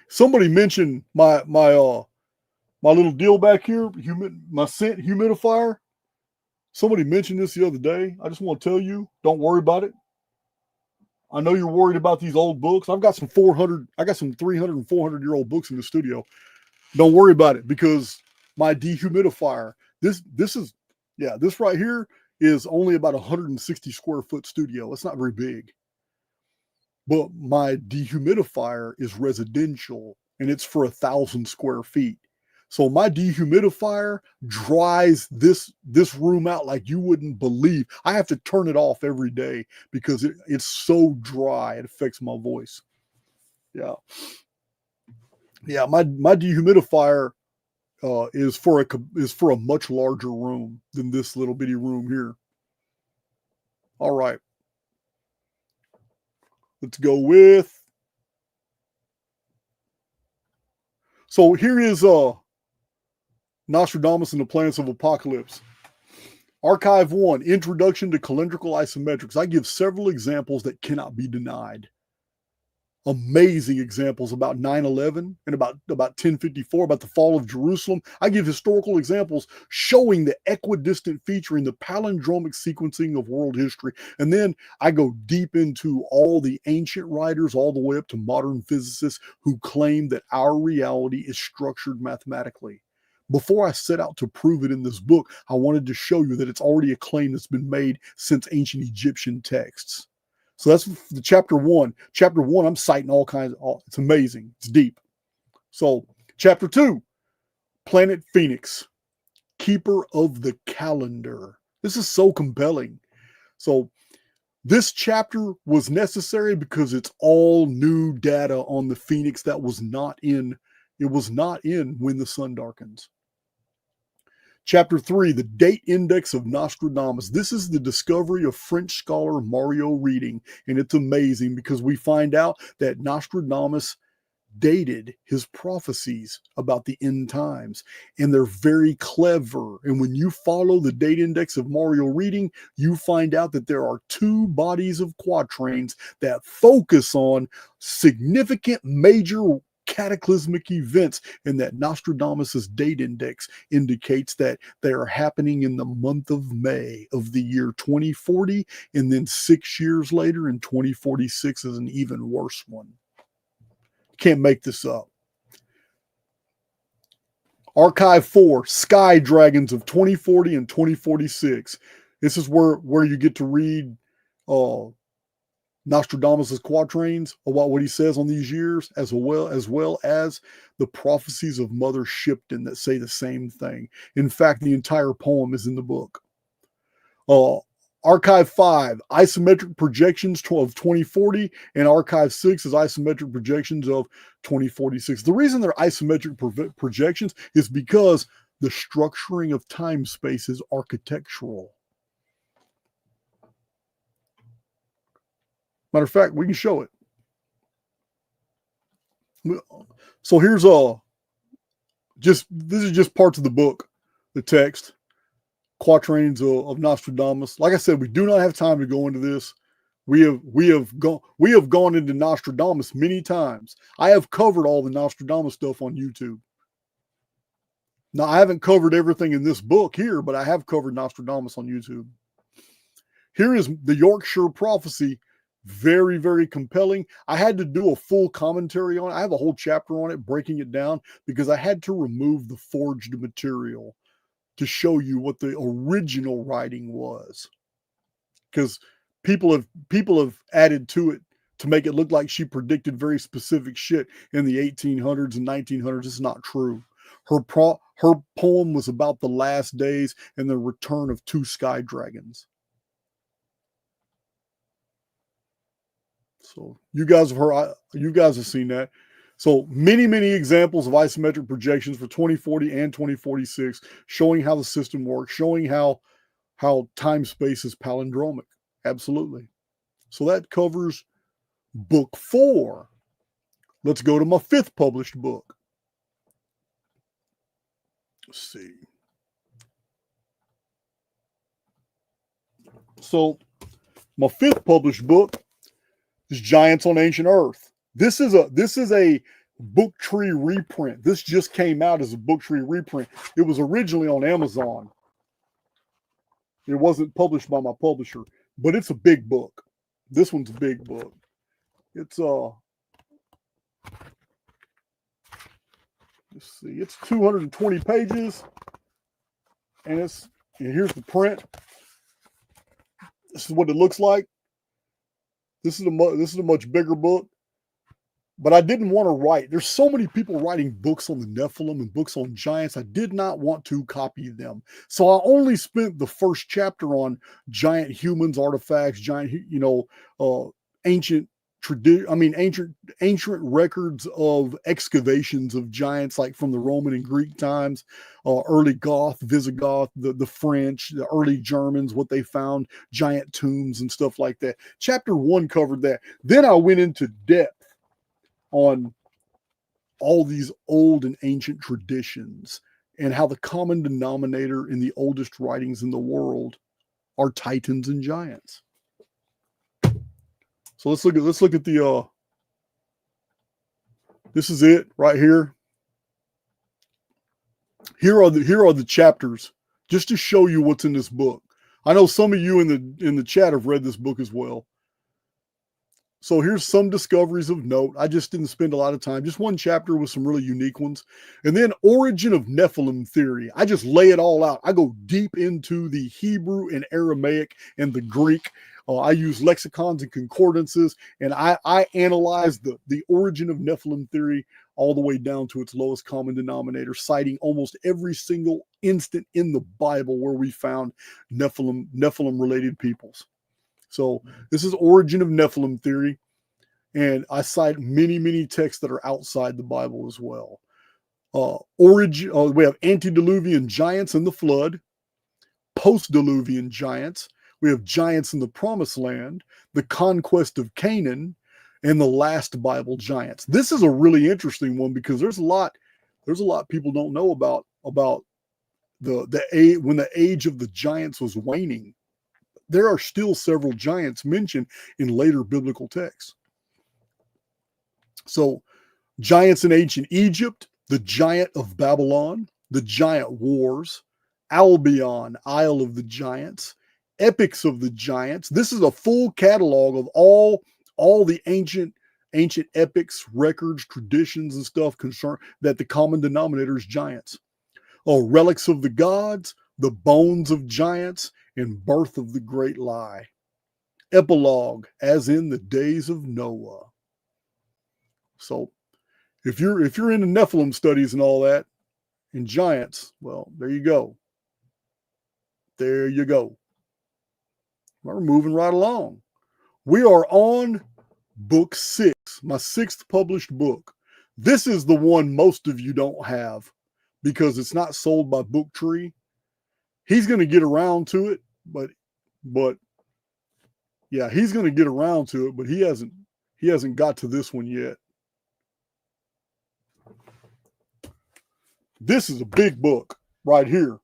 Speaker 3: Somebody mentioned my little deal back here, my scent humidifier. Somebody mentioned this the other day. I just want to tell you, don't worry about it. I know you're worried about these old books. I've got some 300 and 400-year-old books in the studio. Don't worry about it because my dehumidifier, this right here is only about 160 square foot studio. It's not very big. But my dehumidifier is residential and it's for 1,000 square feet. So my dehumidifier dries this room out like you wouldn't believe. I have to turn it off every day because it's so dry. It affects my voice. Yeah. Yeah, my dehumidifier is for a much larger room than this little bitty room here. All right. Let's go with. So here is Nostradamus and the Planets of Apocalypse. Archive 1, Introduction to Calendrical Isometrics. I give several examples that cannot be denied. Amazing examples about 9/11 and about 1054, about the fall of Jerusalem. I give historical examples showing the equidistant featuring the palindromic sequencing of world history. And then I go deep into all the ancient writers, all the way up to modern physicists who claim that our reality is structured mathematically. Before I set out to prove it in this book, I wanted to show you that it's already a claim that's been made since ancient Egyptian texts. So that's the chapter 1. Chapter 1, I'm citing all kinds of, it's amazing. It's deep. So chapter 2, Planet Phoenix, Keeper of the Calendar. This is so compelling. So this chapter was necessary because it's all new data on the Phoenix that was not in, it was not in When the Sun Darkens. Chapter 3, the date index of Nostradamus. This is the discovery of French scholar Mario Reading, and it's amazing because we find out that Nostradamus dated his prophecies about the end times, and they're very clever. And when you follow the date index of Mario Reading, you find out that there are two bodies of quatrains that focus on significant major cataclysmic events, and that Nostradamus's date index indicates that they are happening in the month of May of the year 2040, and then 6 years later in 2046 is an even worse one. Can't make this up. Archive 4, Sky Dragons of 2040 and 2046. This is where you get to read Nostradamus' quatrains about what he says on these years, as well as the prophecies of Mother Shipton that say the same thing. In fact, the entire poem is in the book. Archive 5, isometric projections of 2040, and Archive 6 is isometric projections of 2046. The reason they're isometric projections is because the structuring of time space is architectural. Matter of fact, we can show it. So here's this is just parts of the book, the text, quatrains of Nostradamus. Like I said, we do not have time to go into this. We have gone into Nostradamus many times. I have covered all the Nostradamus stuff on YouTube. Now, I haven't covered everything in this book here, but I have covered Nostradamus on YouTube. Here is the Yorkshire prophecy. Very, very compelling. I had to do a full commentary on it. I have a whole chapter on it, breaking it down, because I had to remove the forged material to show you what the original writing was. Because people have added to it to make it look like she predicted very specific shit in the 1800s and 1900s. It's not true. Her poem was about the last days and the return of two sky dragons. So you guys have seen that. So many examples of isometric projections for 2040 and 2046, showing how the system works, showing how time space is palindromic. Absolutely. So that covers book 4. Let's go to my 5th published book. Let's see. So my 5th published book is Giants on Ancient Earth. This is a book tree reprint. This just came out as a book tree reprint. It was originally on Amazon. It wasn't published by my publisher, but it's a big book. This one's a big book. It's let's see, it's 220 pages, and here's the print. This is what it looks like. This is a much bigger book, but I didn't want to write. There's so many people writing books on the Nephilim and books on giants. I did not want to copy them. So I only spent the first chapter on giant humans, artifacts, ancient records of excavations of giants, like from the Roman and Greek times, early Goth, Visigoth, the French, the early Germans, what they found, giant tombs and stuff like that. Chapter 1 covered that. Then I went into depth on all these old and ancient traditions and how the common denominator in the oldest writings in the world are titans and giants. So let's look at the this is it right here. Here are the chapters, just to show you what's in this book. I know some of you in the chat have read this book as well. So here's some discoveries of note. I just didn't spend a lot of time. Just one chapter with some really unique ones. And then origin of Nephilim theory. I just lay it all out. I go deep into the Hebrew and Aramaic and the Greek. I use lexicons and concordances, and I analyze the origin of Nephilim theory all the way down to its lowest common denominator, citing almost every single instant in the Bible where we found Nephilim-related peoples. So this is origin of Nephilim theory, and I cite many texts that are outside the Bible as well. Origin. We have antediluvian giants in the flood, post-diluvian giants. We have giants in the promised land, the conquest of Canaan, and the last Bible giants. This is a really interesting one because there's a lot people don't know about when the age of the giants was waning. There are still several giants mentioned in later biblical texts. So, giants in ancient Egypt, the giant of Babylon, the giant wars, Albion, Isle of the Giants, epics of the giants. This is a full catalog of all the ancient epics, records, traditions, and stuff concerned that the common denominator is giants. Relics of the gods, the bones of giants, and birth of the great lie. Epilogue, as in the days of Noah. So, if you're into Nephilim studies and all that, and giants, well, there you go. There you go. We're moving right along. We are on book 6, my 6th published book. This is the one most of you don't have because it's not sold by Booktree. He's going to get around to it, but yeah, he's going to get around to it, but he hasn't got to this one yet. This is a big book right here.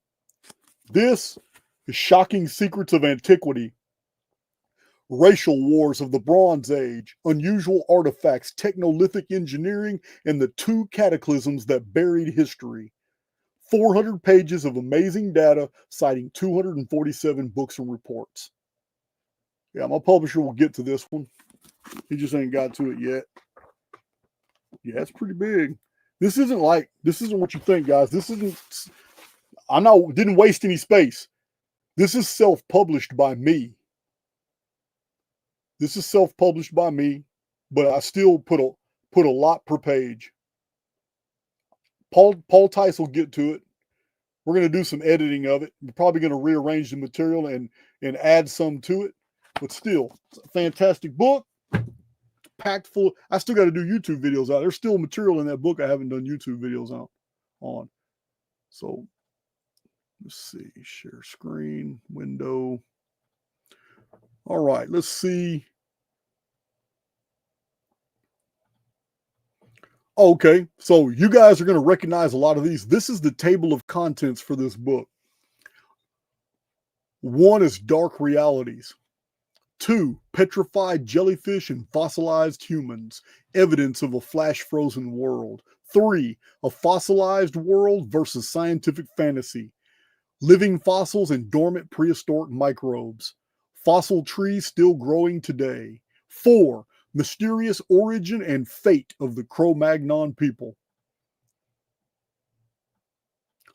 Speaker 3: This is Shocking Secrets of Antiquity, Racial Wars of the Bronze Age, Unusual Artifacts, Technolithic Engineering, and the Two Cataclysms That Buried History. 400 pages of amazing data citing 247 books and reports. Yeah, my publisher will get to this one. He just ain't got to it yet. Yeah, it's pretty big. This isn't what you think, guys. Didn't waste any space. This is self-published by me. This is self-published by me, but I still put a lot per page. Paul Tice will get to it. We're going to do some editing of it. We're probably going to rearrange the material and add some to it. But still, it's a fantastic book. Packed full. I still got to do YouTube videos out. There's still material in that book I haven't done YouTube videos on. So let's see. Share screen, window. All right, let's see. Okay, so you guys are going to recognize a lot of these. This is the table of contents for this book. 1 is Dark Realities. 2, Petrified Jellyfish and Fossilized Humans, Evidence of a Flash-Frozen World. 3, A Fossilized World versus Scientific Fantasy, Living Fossils and Dormant Prehistoric Microbes, Fossil Trees Still Growing Today. 4, Mysterious Origin and Fate of the Cro-Magnon People.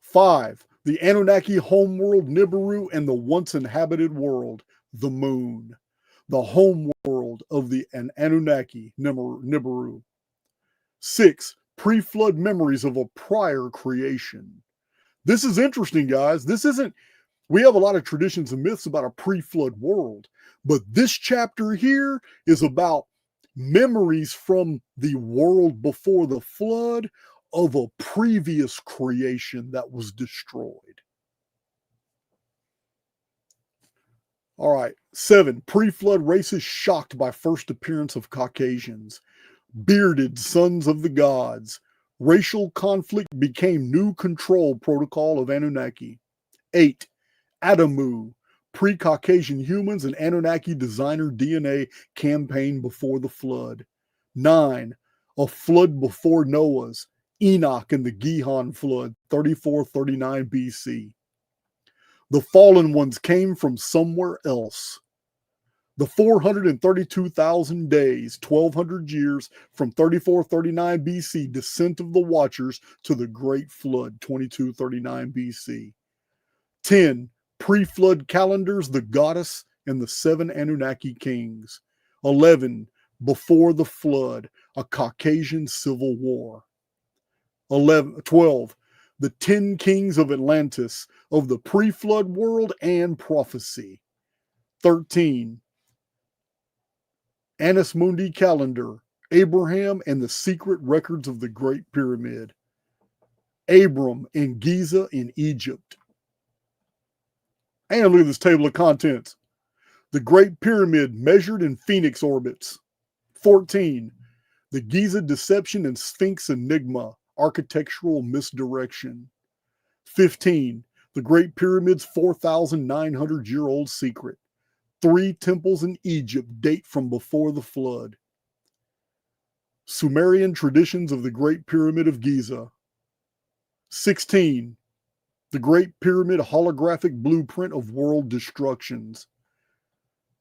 Speaker 3: 5, The Anunnaki Homeworld Nibiru and the Once Inhabited World, the Moon. The home world of the Anunnaki, Nibiru. 6, Pre-flood memories of a prior creation. This is interesting, guys. We have a lot of traditions and myths about a pre-flood world, but this chapter here is about memories from the world before the flood of a previous creation that was destroyed. All right. 7, pre-flood races shocked by first appearance of Caucasians. Bearded sons of the gods. Racial conflict became new control protocol of Anunnaki. 8, Adamu. Pre-Caucasian humans and Anunnaki designer DNA campaign before the flood. 9, a flood before Noah's. Enoch and the Gihon flood, 3439 BC. The fallen ones came from somewhere else. The 432,000 days, 1,200 years from 3439 BC, descent of the Watchers to the Great Flood, 2239 BC. 10, pre-flood calendars, the goddess and the 7 Anunnaki kings. 11, before the flood, a Caucasian civil war. 12, the 10 kings of Atlantis, of the pre-flood world and prophecy. 13, Annus Mundi calendar, Abraham and the secret records of the Great Pyramid. Abram in Giza in Egypt. And look at this table of contents. The Great Pyramid measured in Phoenix orbits. 14. The Giza Deception and Sphinx Enigma, architectural misdirection. 15. The Great Pyramid's 4,900-year-old secret. 3 temples in Egypt date from before the flood. Sumerian traditions of the Great Pyramid of Giza. 16. The Great Pyramid holographic blueprint of world destructions.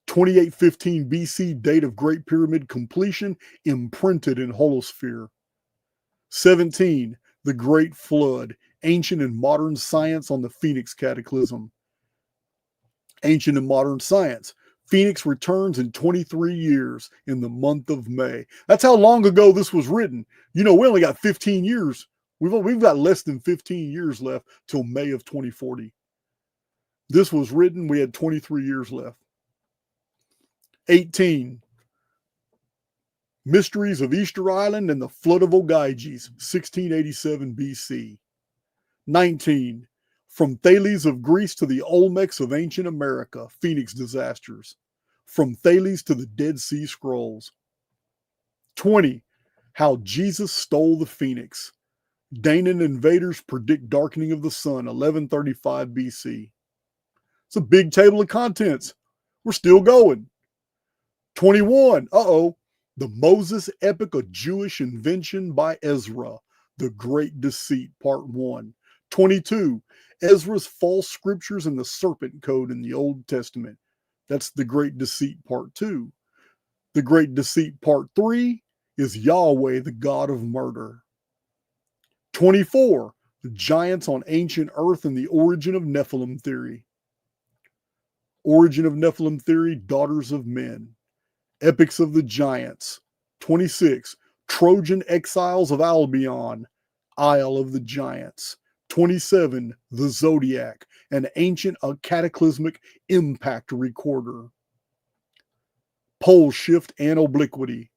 Speaker 3: 2815 BC date of Great Pyramid completion imprinted in holosphere. 17. The Great Flood, ancient and modern science on the Phoenix cataclysm. Ancient and modern science. Phoenix returns in 23 years in the month of May. That's how long ago this was written. You know, we only got 15 years. We've got less than 15 years left till May of 2040. This was written, we had 23 years left. 18. Mysteries of Easter Island and the Flood of Ogyges, 1687 BC. 19. From Thales of Greece to the Olmecs of ancient America, Phoenix disasters. From Thales to the Dead Sea Scrolls. 20. How Jesus stole the Phoenix. Danaan invaders predict darkening of the sun, 1135 BC. It's a big table of contents. We're still going. 21. The Moses epic, a Jewish invention by Ezra, The Great Deceit, Part 1. 22. Ezra's false scriptures and the serpent code in the Old Testament. That's The Great Deceit, Part 2. The Great Deceit, Part 3 is Yahweh, the God of murder. 24. The giants on ancient earth and the origin of Nephilim theory. Origin of Nephilim theory, daughters of men. Epics of the giants. 26. Trojan exiles of Albion, Isle of the giants. 27. The Zodiac, an ancient cataclysmic impact recorder. Pole shift and obliquity.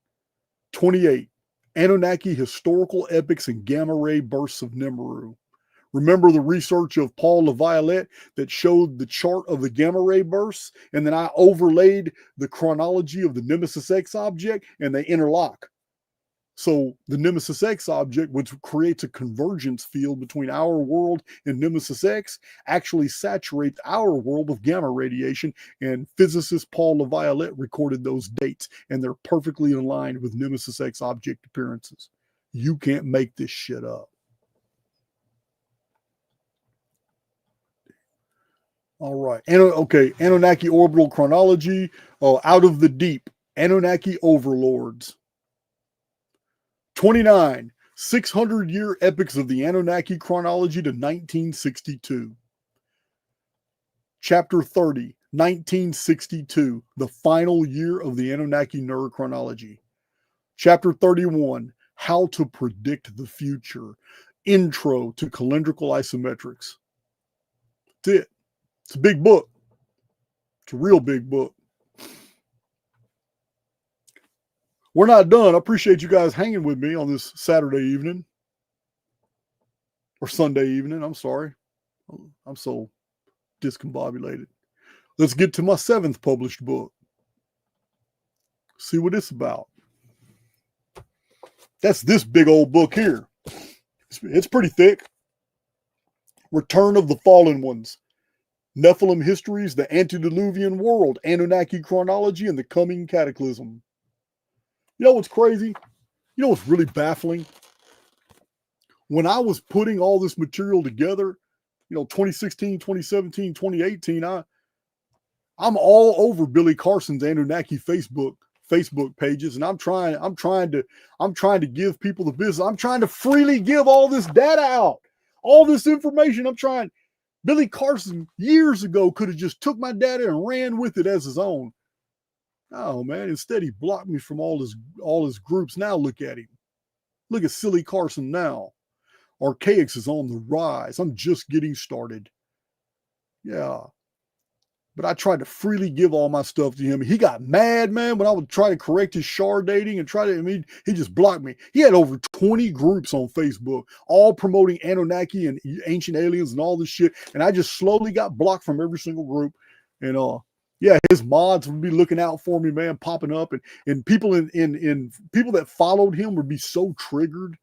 Speaker 3: 28. Anunnaki historical epics and gamma ray bursts of Nibiru. Remember the research of Paul LaViolette that showed the chart of the gamma ray bursts, and then I overlaid the chronology of the Nemesis X object, and they interlock. So the Nemesis X object, which creates a convergence field between our world and Nemesis X, actually saturates our world with gamma radiation, and physicist Paul LaViolette recorded those dates, and they're perfectly in line with Nemesis X object appearances. You can't make this shit up. All right. Anunnaki orbital chronology. Out of the deep. Anunnaki overlords. 29. 600-year epics of the Anunnaki chronology to 1962. Chapter 30. 1962. The final year of the Anunnaki neurochronology. Chapter 31. How to predict the future. Intro to calendrical isometrics. That's it. It's a big book. It's a real big book. We're not done. I appreciate you guys hanging with me on this Saturday evening. Or Sunday evening. I'm sorry. I'm so discombobulated. Let's get to my 7th published book. See what it's about. That's this big old book here. It's pretty thick. Return of the Fallen Ones. Nephilim Histories, the Antediluvian World, Anunnaki Chronology, and the Coming Cataclysm. You know what's crazy? You know what's really baffling? When I was putting all this material together, 2016, 2017, 2018, I'm all over Billy Carson's Anunnaki Facebook pages, and I'm trying to give people the business. I'm trying to freely give all this data out, all this information. Billy Carson years ago could have just took my data and ran with it as his own. Oh man, instead he blocked me from all his groups. Now look at him. Look at silly Carson now. Archaix is on the rise. I'm just getting started. Yeah. but I tried to freely give all my stuff to him. He got mad, man, when I would try to correct his shard dating and try to, I mean, he just blocked me. He had over 20 groups on Facebook, all promoting Anunnaki and ancient aliens and all this shit. And I just slowly got blocked from every single group. And yeah, his mods would be looking out for me, man, popping up, and people in people that followed him would be so triggered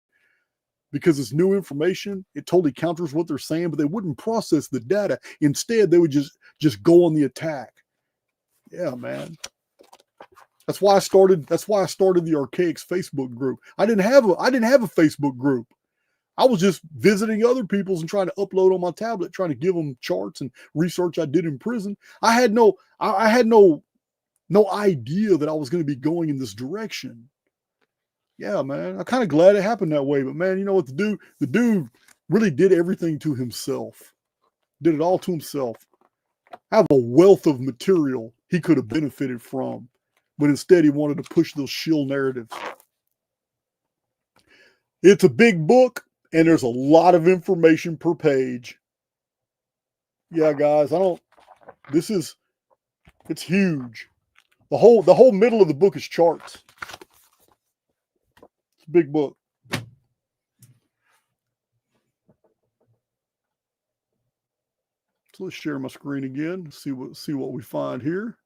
Speaker 3: because it's new information. It totally counters what they're saying, but they wouldn't process the data. Instead, they would just go on the attack. Yeah, man. That's why I started the Archaix Facebook group. I didn't have a Facebook group. I was just visiting other people's and trying to upload on my tablet, trying to give them charts and research I did in prison. I had no idea that I was going to be going in this direction. Yeah, man. I'm kind of glad it happened that way. But man, you know what? The dude really did everything to himself. Did it all to himself. I have a wealth of material he could have benefited from, but instead he wanted to push those shill narratives. It's a big book, and there's a lot of information per page. Yeah, guys, it's huge. The whole middle of the book is charts. It's a big book. So let's share my screen again. See what we find here.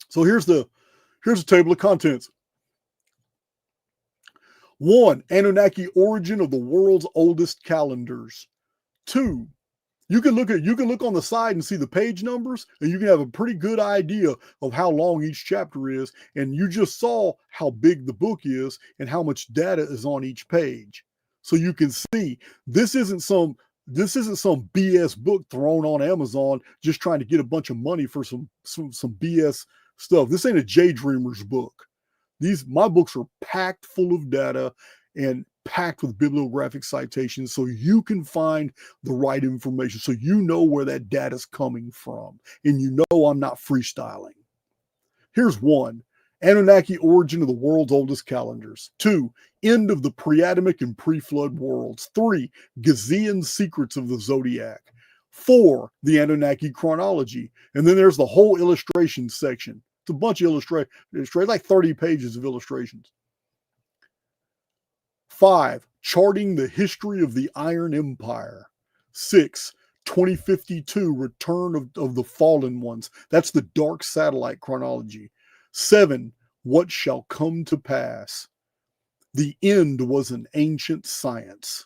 Speaker 3: So here's the table of contents. 1, Anunnaki origin of the world's oldest calendars. 2, you can look on the side and see the page numbers, and you can have a pretty good idea of how long each chapter is. And you just saw how big the book is and how much data is on each page. So you can see this isn't some BS book thrown on Amazon just trying to get a bunch of money for some BS stuff. This ain't a J Dreamer's book. My books are packed full of data and packed with bibliographic citations so you can find the right information, so you know where that data is coming from, and you know I'm not freestyling. Here's 1, Anunnaki origin of the world's oldest calendars. 2, end of the pre-Adamic and pre-flood worlds. 3, Gazillion secrets of the zodiac. 4, the Anunnaki chronology. And then there's the whole illustration section. It's a bunch of illustrations, like 30 pages of illustrations. 5, charting the history of the Iron Empire. 6, 2052, return of the fallen ones. That's the dark satellite chronology. 7, what shall come to pass. The end was an ancient science.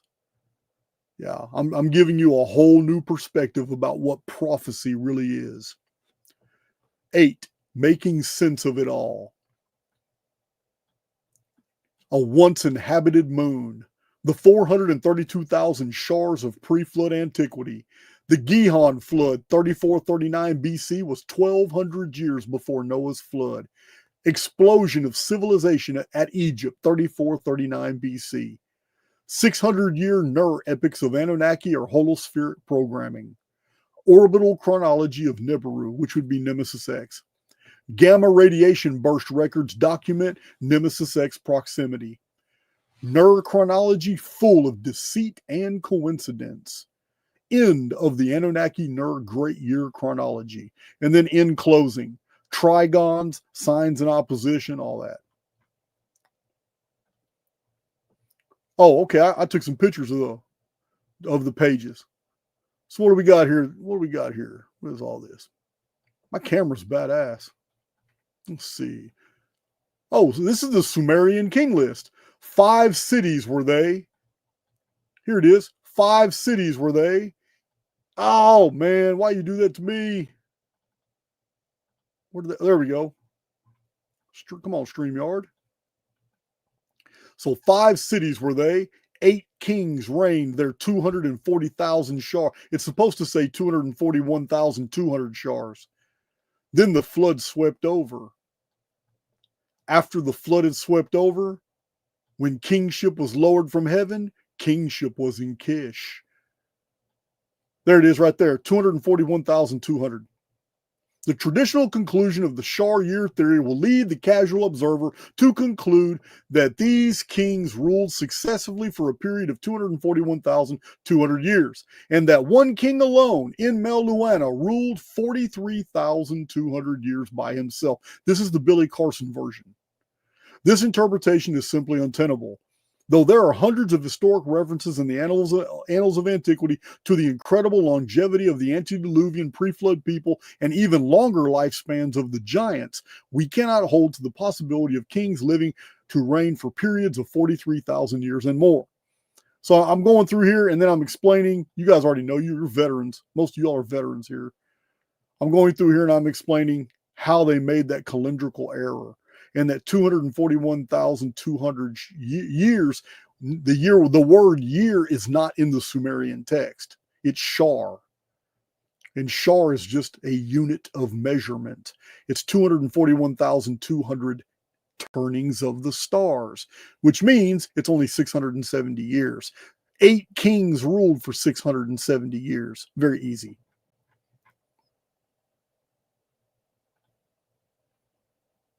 Speaker 3: Yeah, I'm giving you a whole new perspective about what prophecy really is. 8, making sense of it all. A once inhabited moon. The 432,000 shars of pre-flood antiquity. The Gihon flood, 3439 BC, was 1,200 years before Noah's flood. Explosion of civilization at Egypt, 3439 BC. 600-year Ner epics of Anunnaki or holospheric programming. Orbital chronology of Nibiru, which would be Nemesis X. Gamma radiation burst records document Nemesis X proximity. Ner chronology full of deceit and coincidence. End of the Anunnaki Ner Great Year chronology. And then in closing, trigons, signs and opposition, all that. Oh, okay. I took some pictures of the pages. So what do we got here? What is all this? My camera's badass. Let's see. Oh, so this is the Sumerian king list. 5 cities were they. Here it is. 5 cities were they. Oh, man. Why you do that to me? There we go. Come on, StreamYard. So 5 cities were they. 8 kings reigned their 240,000 shars. It's supposed to say 241,200 shars. Then the flood swept over. After the flood had swept over, when kingship was lowered from heaven, kingship was in Kish. There it is right there, 241,200. The traditional conclusion of the Shar year theory will lead the casual observer to conclude that these kings ruled successively for a period of 241,200 years, and that one king alone in Meluana ruled 43,200 years by himself. This is the Billy Carson version. This interpretation is simply untenable. Though there are hundreds of historic references in the annals of antiquity to the incredible longevity of the antediluvian pre-flood people and even longer lifespans of the giants, we cannot hold to the possibility of kings living to reign for periods of 43,000 years and more. So I'm going through here and then I'm explaining. You guys already know, you're veterans. Most of y'all are veterans here. I'm going through here and I'm explaining how they made that calendrical error. And that 241,200 years, the word year is not in the Sumerian text. It's Shar. And Shar is just a unit of measurement. It's 241,200 turnings of the stars, which means it's only 670 years. 8 kings ruled for 670 years. Very easy.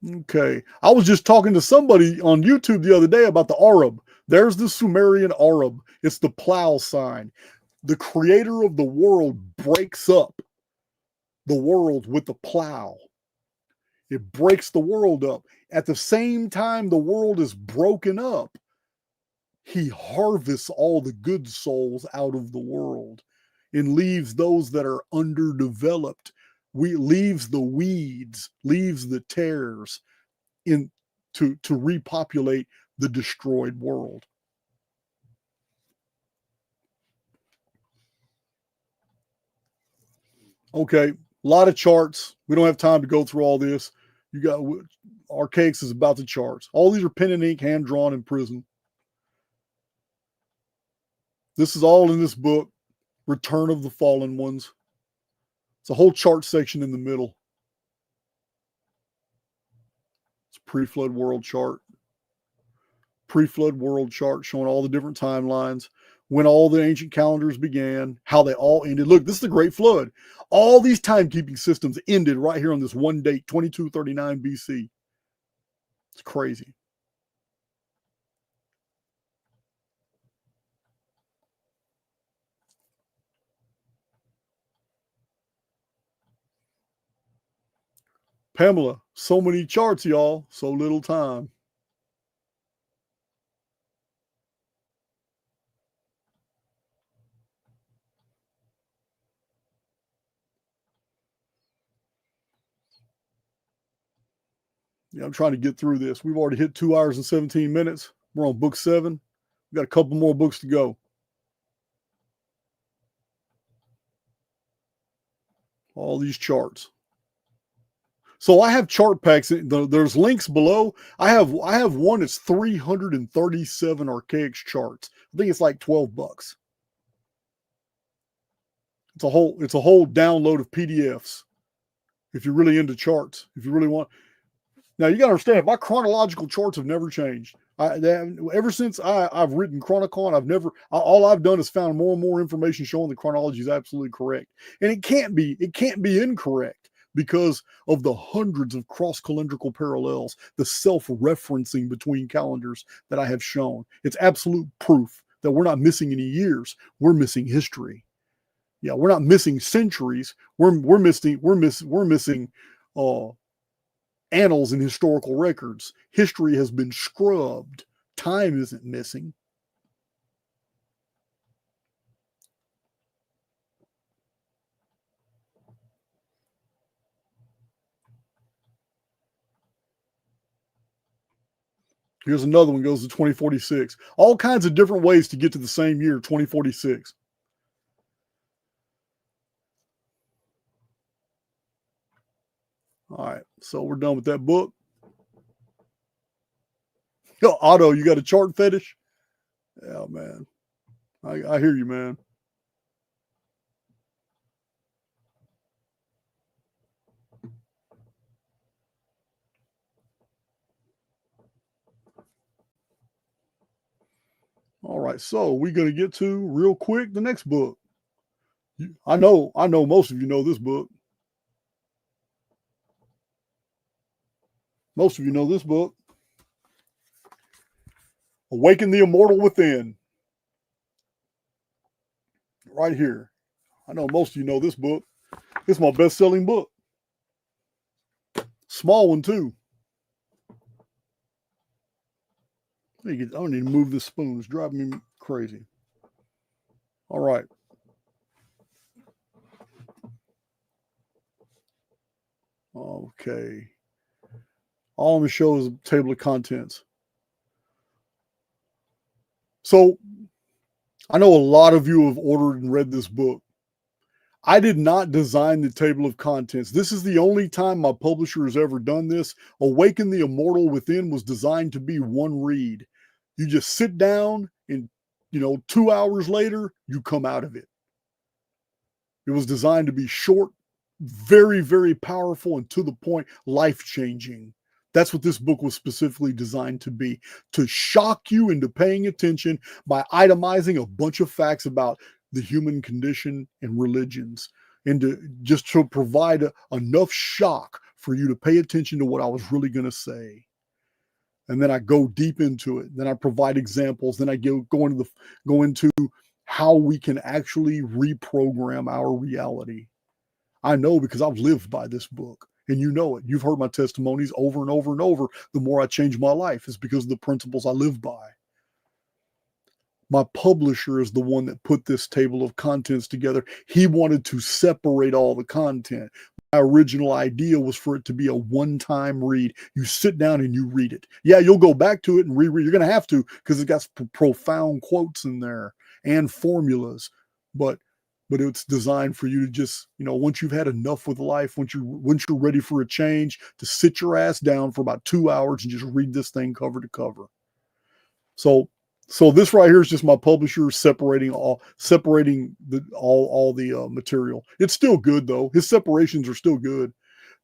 Speaker 3: Okay. I was just talking to somebody on YouTube the other day about the Arab. There's the Sumerian Arab. It's the plow sign. The creator of the world breaks up the world with the plow. It breaks the world up. At the same time the world is broken up, he harvests all the good souls out of the world and leaves those that are underdeveloped. Leaves the weeds, leaves the tares in to repopulate the destroyed world. Okay, a lot of charts. We don't have time to go through all this. You got Archaix is about the charts. All these are pen and ink, hand drawn in prison. This is all in this book, Return of the Fallen Ones. It's a whole chart section in the middle. It's pre-flood world chart. Pre-flood world chart showing all the different timelines, when all the ancient calendars began, how they all ended. Look, this is the Great Flood. All these timekeeping systems ended right here on this one date, 2239 BC. It's crazy. Pamela, so many charts, y'all, so little time. Yeah, I'm trying to get through this. We've already hit 2 hours and 17 minutes. We're on book 7. We've got a couple more books to go. All these charts. So I have chart packs. There's links below. I have one that's 337 Archaix charts. I think it's like $12. It's a whole download of PDFs. If you're really into charts, if you really want. Now you got to understand, my chronological charts have never changed. Ever since I've written Chronicon, all I've done is found more and more information showing the chronology is absolutely correct, and it can't be incorrect, because of the hundreds of cross-calendrical parallels, the self-referencing between calendars that I have shown. It's absolute proof that we're not missing any years. We're missing history. Yeah, we're not missing centuries. We're missing annals and historical records. History has been scrubbed. Time isn't missing. Here's another one, goes to 2046. All kinds of different ways to get to the same year, 2046. All right, so we're done with that book. Yo, Otto, you got a chart fetish? Yeah, man. I hear you, man. All right, so we're going to get to, real quick, the next book. I know most of you know this book. Most of you know this book. Awaken the Immortal Within. Right here. I know most of you know this book. It's my best-selling book. Small one, too. I don't need to move this spoon. It's driving me crazy. All right. Okay. All I'm going to show is a table of contents. So, I know a lot of you have ordered and read this book. I did not design the table of contents. This is the only time my publisher has ever done this. Awaken the Immortal Within was designed to be one read. You just sit down and, 2 hours later, you come out of it. It was designed to be short, very, very powerful, and to the point, life-changing. That's what this book was specifically designed to be, to shock you into paying attention by itemizing a bunch of facts about the human condition and religions, and to provide enough shock for you to pay attention to what I was really going to say. And then I go deep into it. Then I provide examples. Then I go into how we can actually reprogram our reality. I know because I've lived by this book. And you know it. You've heard my testimonies over and over and over. The more I change my life is because of the principles I live by. My publisher is the one that put this table of contents together. He wanted to separate all the content. My original idea was for it to be a one-time read. You sit down and you read it. Yeah, you'll go back to it and reread. You're going to have to because it's got profound quotes in there and formulas. But it's designed for you to just, once you've had enough with life, once you're ready for a change, to sit your ass down for about 2 hours and just read this thing cover to cover. So this right here is just my publisher separating all the material. It's still good though. His separations are still good.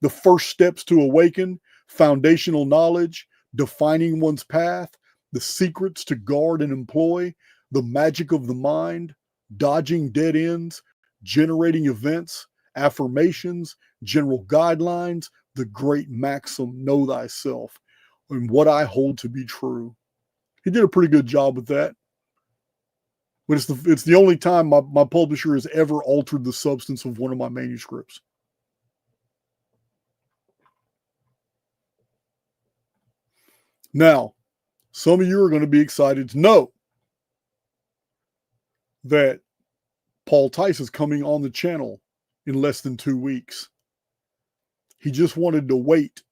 Speaker 3: The first steps to awaken, foundational knowledge, defining one's path, the secrets to guard and employ, the magic of the mind, dodging dead ends, generating events, affirmations, general guidelines, the great maxim, know thyself, and what I hold to be true. He did a pretty good job with that. But it's the only time my publisher has ever altered the substance of one of my manuscripts. Now, some of you are going to be excited to know that Paul Tice is coming on the channel in less than 2 weeks. He just wanted to wait.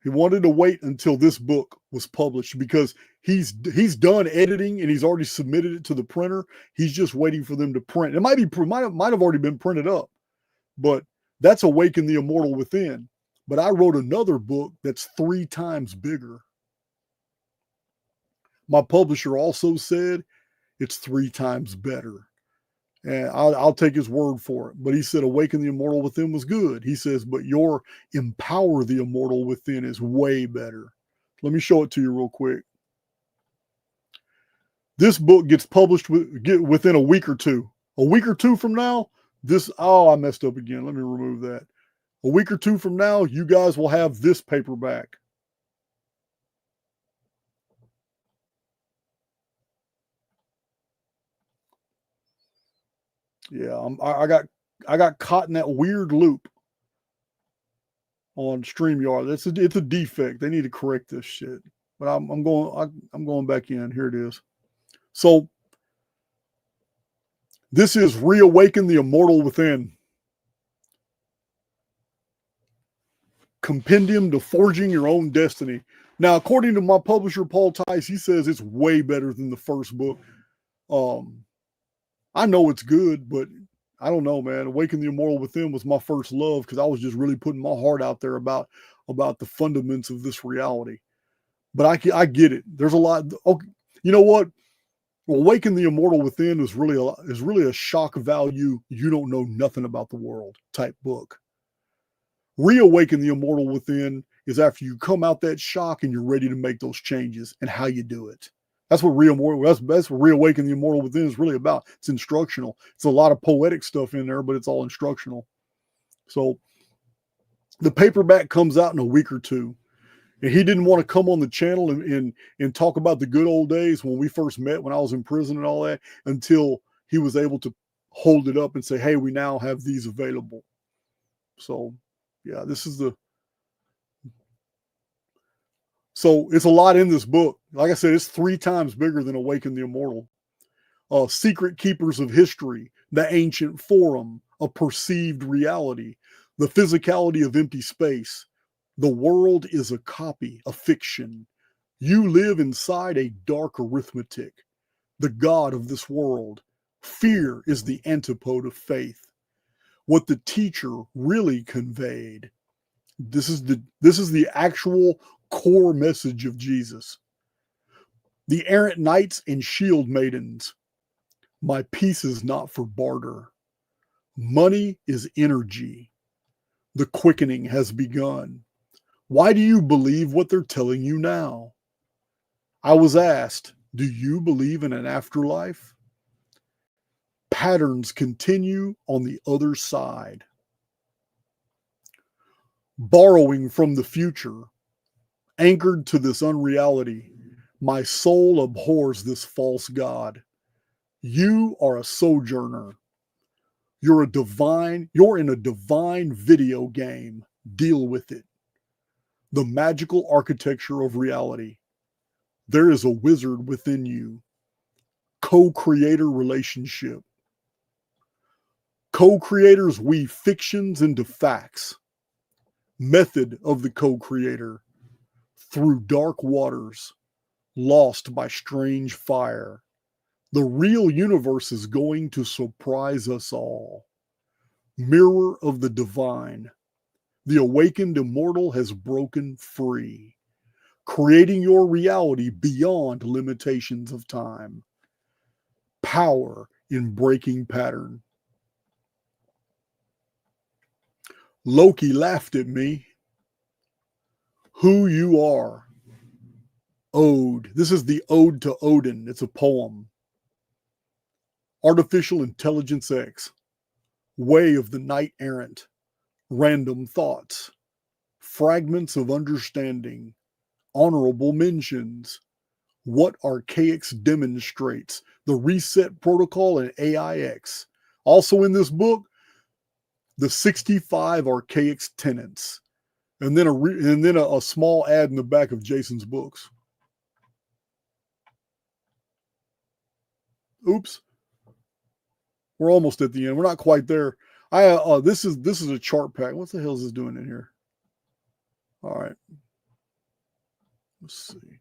Speaker 3: He wanted to wait until this book was published because he's done editing and he's already submitted it to the printer. He's just waiting for them to print. It might have already been printed up, but that's Awaken the Immortal Within. But I wrote another book that's 3 times bigger. My publisher also said it's 3 times better. And I'll take his word for it. But he said Awaken the Immortal Within was good. He says, but your Empower the Immortal Within is way better. Let me show it to you real quick. This book gets published within a week or two. A week or two from now, I messed up again. Let me remove that. A week or two from now, you guys will have this paperback. Yeah, I got caught in that weird loop on StreamYard. It's a defect. They need to correct this shit. But I'm going back in. Here it is. So this is Reawaken the Immortal Within. Compendium to Forging Your Own Destiny. Now, according to my publisher, Paul Tice, he says it's way better than the first book. I know it's good, but I don't know, man. Awaken the Immortal Within was my first love because I was just really putting my heart out there about the fundamentals of this reality. But I get it. There's a lot. Okay, you know what? Awaken the Immortal Within is really a shock value. You don't know nothing about the world type book. Reawaken the Immortal Within is after you come out that shock and you're ready to make those changes and how you do it. That's what Reawaken the Immortal Within is really about. It's instructional. It's a lot of poetic stuff in there, but it's all instructional. So the paperback comes out in a week or two. And he didn't want to come on the channel and talk about the good old days when we first met, when I was in prison and all that, until he was able to hold it up and say, hey, we now have these available. So, yeah, so it's a lot in this book. Like I said, it's 3 times bigger than Awaken the Immortal. Secret Keepers of History, The Ancient Forum, A Perceived Reality, The Physicality of Empty Space. The world is a copy, a fiction. You live inside a dark arithmetic. The God of this world. Fear is the antipode of faith. What the teacher really conveyed. This is the actual core message of Jesus. The errant knights and shield maidens. My peace is not for barter. Money is energy. The quickening has begun. Why do you believe what they're telling you now? I was asked, do you believe in an afterlife? Patterns continue on the other side. Borrowing from the future, anchored to this unreality, my soul abhors this false God. You are a sojourner. You're in a divine video game. Deal with it. The magical architecture of reality. There is a wizard within you. Co-creator relationship. Co-creators weave fictions into facts. Method of the co-creator. Through dark waters, lost by strange fire. The real universe is going to surprise us all. Mirror of the divine. The awakened immortal has broken free, creating your reality beyond limitations of time. Power in breaking pattern. Loki laughed at me. Who you are. Ode. This is the Ode to Odin. It's a poem. Artificial Intelligence X. Way of the Knight Errant. Random Thoughts. Fragments of Understanding. Honorable Mentions. What Archaix demonstrates. The Reset Protocol and AIX. Also in this book, the 65 Archaix tenets. And then a small ad in the back of Jason's books. Oops. We're almost at the end. We're not quite there. This is a chart pack. What the hell is this doing in here? All right. Let's see.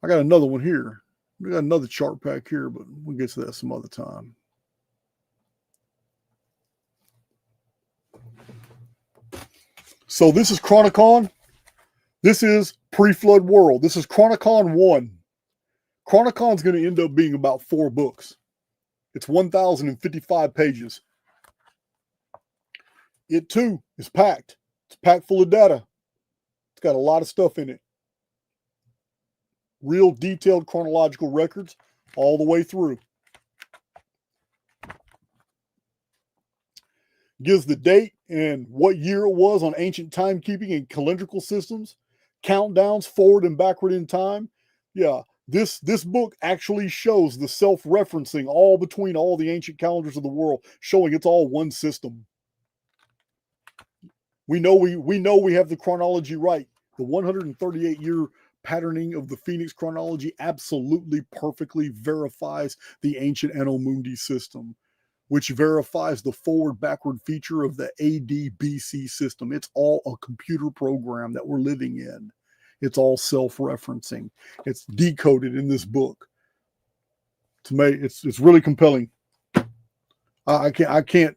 Speaker 3: I got another one here. We got another chart pack here, but we'll get to that some other time. So this is Chronicon. This is pre-flood world. This is Chronicon 1. Chronicon's going to end up being about 4 books. It's 1,055 pages. It too is packed. It's packed full of data. It's got a lot of stuff in it. Real detailed chronological records all the way through. Gives the date and what year it was on ancient timekeeping and calendrical systems. Countdowns forward and backward in time. Yeah, this book actually shows the self-referencing all between all the ancient calendars of the world, showing it's all one system. We know we have the chronology right. The 138-year patterning of the Phoenix chronology absolutely perfectly verifies the ancient Anno Mundi system, which verifies the forward-backward feature of the AD-BC system. It's all a computer program that we're living in. It's all self-referencing. It's decoded in this book. To me, it's really compelling. I can't.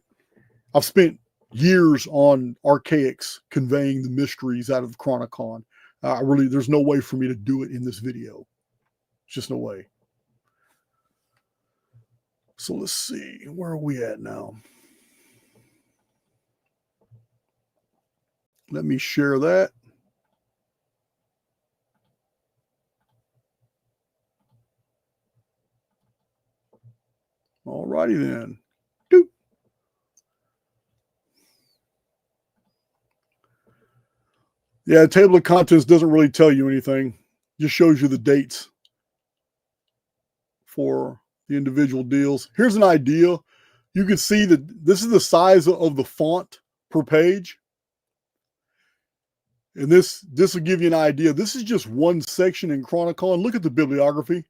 Speaker 3: I've spent years on Archaix conveying the mysteries out of Chronicon. There's no way for me to do it in this video. It's just no way. So let's see, where are we at now? Let me share that. All righty then. Doop. Yeah, table of contents doesn't really tell you anything. Just shows you the dates for the individual deals. Here's an idea. You can see that this is the size of the font per page. And this will give you an idea. This is just one section in Chronicon. Look at the bibliography.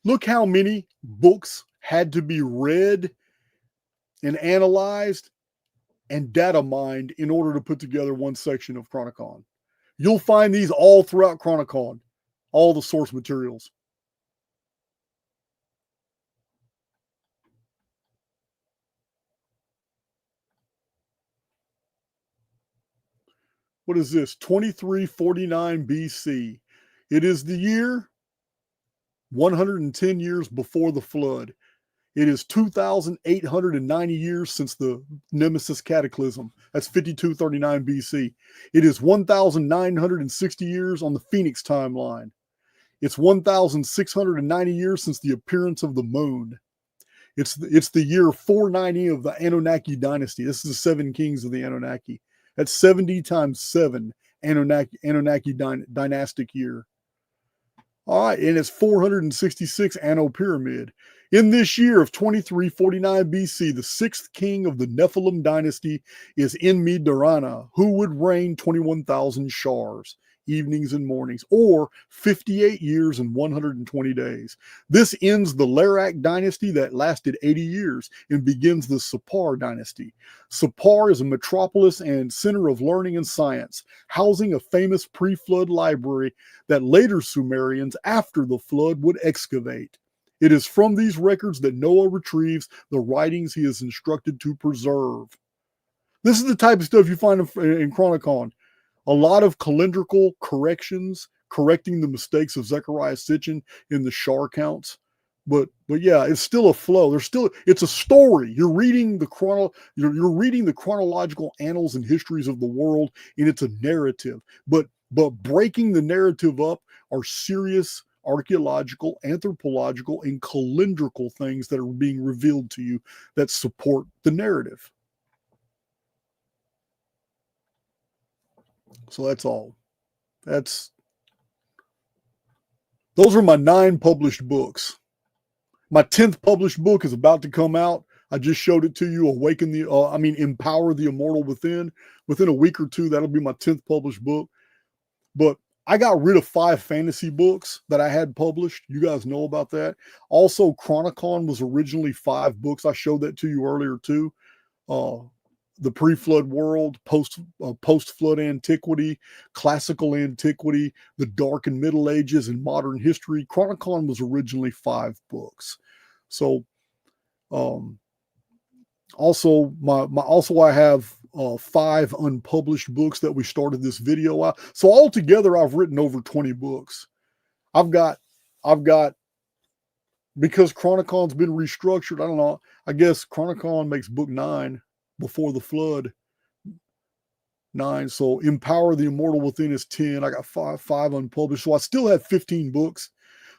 Speaker 3: Look how many books had to be read and analyzed and data mined in order to put together one section of Chronicon. You'll find these all throughout Chronicon, all the source materials. What is this? 2349 BC. It is the year 110 years before the flood. It is 2,890 years since the Nemesis Cataclysm. That's 5239 BC. It is 1,960 years on the Phoenix timeline. It's 1,690 years since the appearance of the moon. It's the year 490 of the Anunnaki dynasty. This is the 7 kings of the Anunnaki. That's 70 times 7 Anunnaki dynastic year. All right, and it's 466 Anno Pyramid. In this year of 2349 BC, the 6th king of the Nephilim dynasty is Enmi-Dharana, who would reign 21,000 shars, evenings and mornings, or 58 years and 120 days. This ends the Larak dynasty that lasted 80 years and begins the Sapar dynasty. Sapar is a metropolis and center of learning and science, housing a famous pre-flood library that later Sumerians, after the flood, would excavate. It is from these records that Noah retrieves the writings he is instructed to preserve. This is the type of stuff you find in Chronicon. A lot of calendrical corrections, correcting the mistakes of Zechariah Sitchin in the Shar counts. But yeah, it's still a flow. It's a story. You're reading the chronological annals and histories of the world, and it's a narrative. But breaking the narrative up are serious archaeological, anthropological, and calendrical things that are being revealed to you that support the narrative. So that's all. Those are my 9 published books. My 10th published book is about to come out. I just showed it to you, Empower the Immortal Within. Within a week or two, that'll be my 10th published book. But I got rid of 5 fantasy books that I had published. You guys know about that. Also, Chronicon was originally 5 books. I showed that to you earlier too. The pre-flood world, post-flood antiquity, classical antiquity, the dark and middle ages, and modern history. Chronicon was originally 5 books. So, also I have 5 unpublished books that we started this video out. So altogether, I've written over 20 books. I've got because Chronicon's been restructured. I don't know. I guess Chronicon makes book 9. Before the flood, 9. So Empower the Immortal Within is 10. I got 5 unpublished. So I still have 15 books,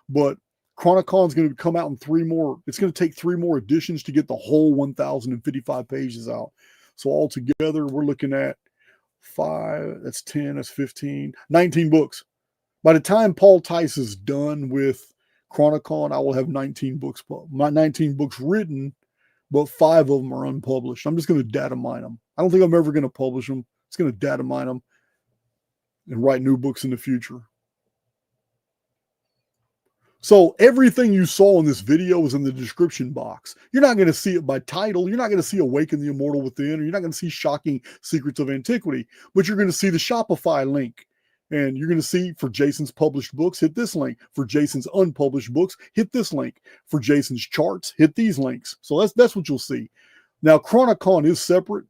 Speaker 3: but Chronicon's going to come out in 3 more. It's going to take 3 more editions to get the whole 1,055 pages out. So altogether, we're looking at 5, that's 10, that's 15, 19 books. By the time Paul Tice is done with Chronicon, I will have 19 books, my 19 books written, but 5 of them are unpublished. I'm just going to data mine them. I don't think I'm ever going to publish them. It's going to data mine them and write new books in the future. So everything you saw in this video is in the description box. You're not going to see it by title. You're not going to see Awaken the Immortal Within, or you're not going to see Shocking Secrets of Antiquity, but you're going to see the Shopify link. And you're going to see for Jason's published books, hit this link. For Jason's unpublished books, hit this link. For Jason's charts, hit these links. So that's what you'll see. Now, Chronicon is separate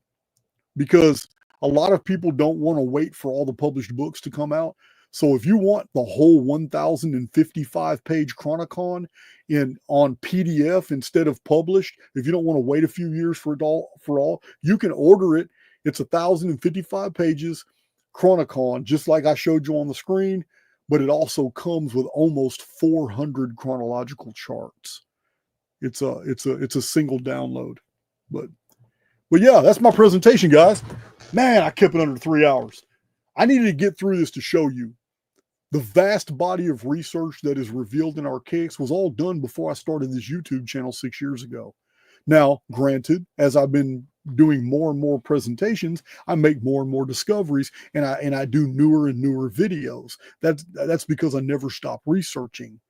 Speaker 3: because a lot of people don't want to wait for all the published books to come out. So if you want the whole 1,055 page Chronicon on PDF instead of published, if you don't want to wait a few years for all, you can order it. It's 1,055 pages. Chronicon, just like I showed you on the screen, but it also comes with almost 400 chronological charts. It's a single download, but But yeah, that's my presentation, guys. Man, I kept it under 3 hours. I needed to get through this to show you the vast body of research that is revealed in Archaix was all done before I started this YouTube channel 6 years ago. Now, granted, as I've been doing more and more presentations, I make more and more discoveries, and I do newer and newer videos. That's because I never stop researching.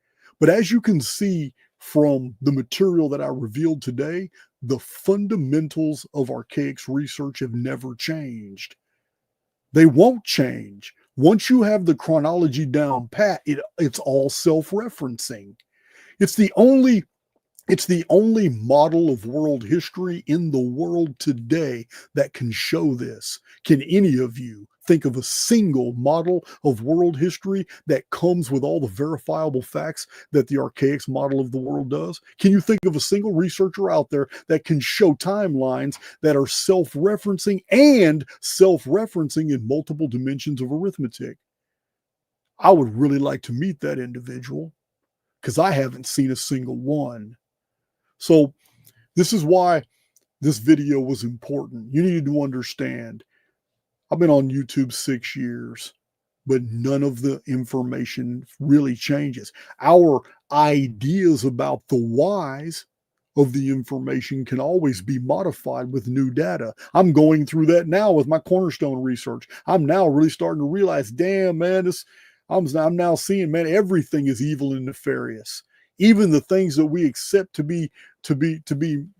Speaker 3: But as you can see from the material that I revealed today, the fundamentals of Archaix research have never changed. They won't change. Once you have the chronology down pat, it's all self-referencing. It's the only model of world history in the world today that can show this. Can any of you think of a single model of world history that comes with all the verifiable facts that the Archaix model of the world does? Can you think of a single researcher out there that can show timelines that are self-referencing and self-referencing in multiple dimensions of arithmetic? I would really like to meet that individual because I haven't seen a single one. So this is why this video was important. You need to understand, I've been on YouTube 6 years, but none of the information really changes. Our ideas about the whys of the information can always be modified with new data. I'm going through that now with my cornerstone research. I'm now really starting to realize, damn, man, I'm now seeing, man, everything is evil and nefarious. Even the things that we accept to be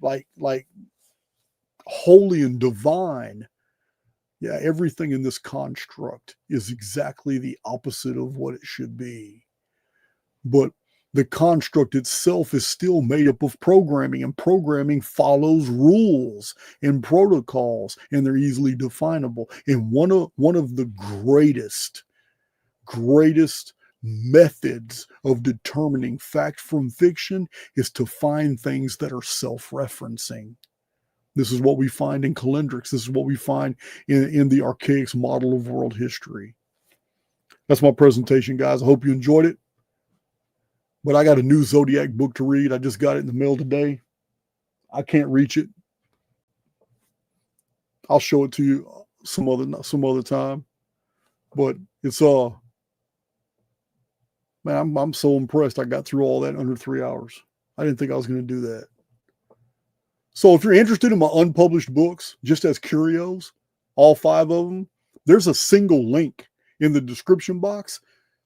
Speaker 3: like holy and divine. Yeah, everything in this construct is exactly the opposite of what it should be. But the construct itself is still made up of programming, and programming follows rules and protocols, and they're easily definable. And one of the greatest methods of determining fact from fiction is to find things that are self-referencing. This is what we find in calendrics. This is what we find in the Archaix model of world history. That's my presentation, guys. I hope you enjoyed it. But I got a new Zodiac book to read. I just got it in the mail today. I can't reach it. I'll show it to you some other time. But it's man, I'm so impressed I got through all that in under 3 hours. I didn't think I was going to do that. So if you're interested in my unpublished books, just as curios, all 5 of them, there's a single link in the description box.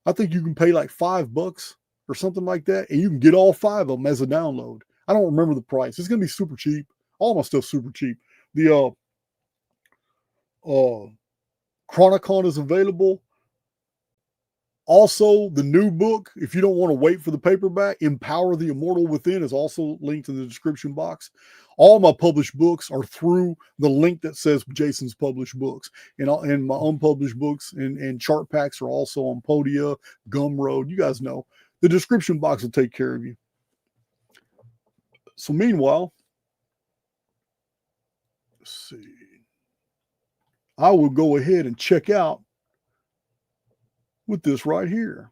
Speaker 3: I think you can pay like $5 or something like that, and you can get all 5 of them as a download. I don't remember the price. It's going to be super cheap. All my stuff's super cheap. The Chronicon is available. Also, the new book, if you don't want to wait for the paperback, Empower the Immortal Within, is also linked in the description box. All my published books are through the link that says Jason's published books. And my unpublished books and chart packs are also on Podia, Gumroad. You guys know. The description box will take care of you. So meanwhile, let's see. I will go ahead and check out with this right here.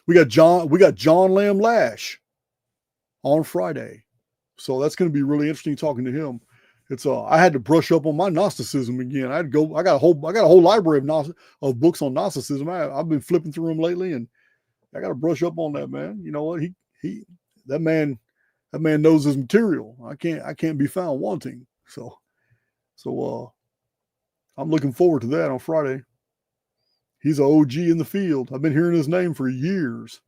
Speaker 3: We got John Lamb Lash on Friday. So that's going to be really interesting talking to him. It's I had to brush up on my Gnosticism again. I got a whole library of books on Gnosticism. I've been flipping through them lately, and I got to brush up on that, man. You know what? That man knows his material. I can't be found wanting. So I'm looking forward to that on Friday. He's an OG in the field. I've been hearing his name for years.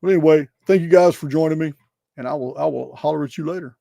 Speaker 3: But anyway, thank you guys for joining me, and I will holler at you later.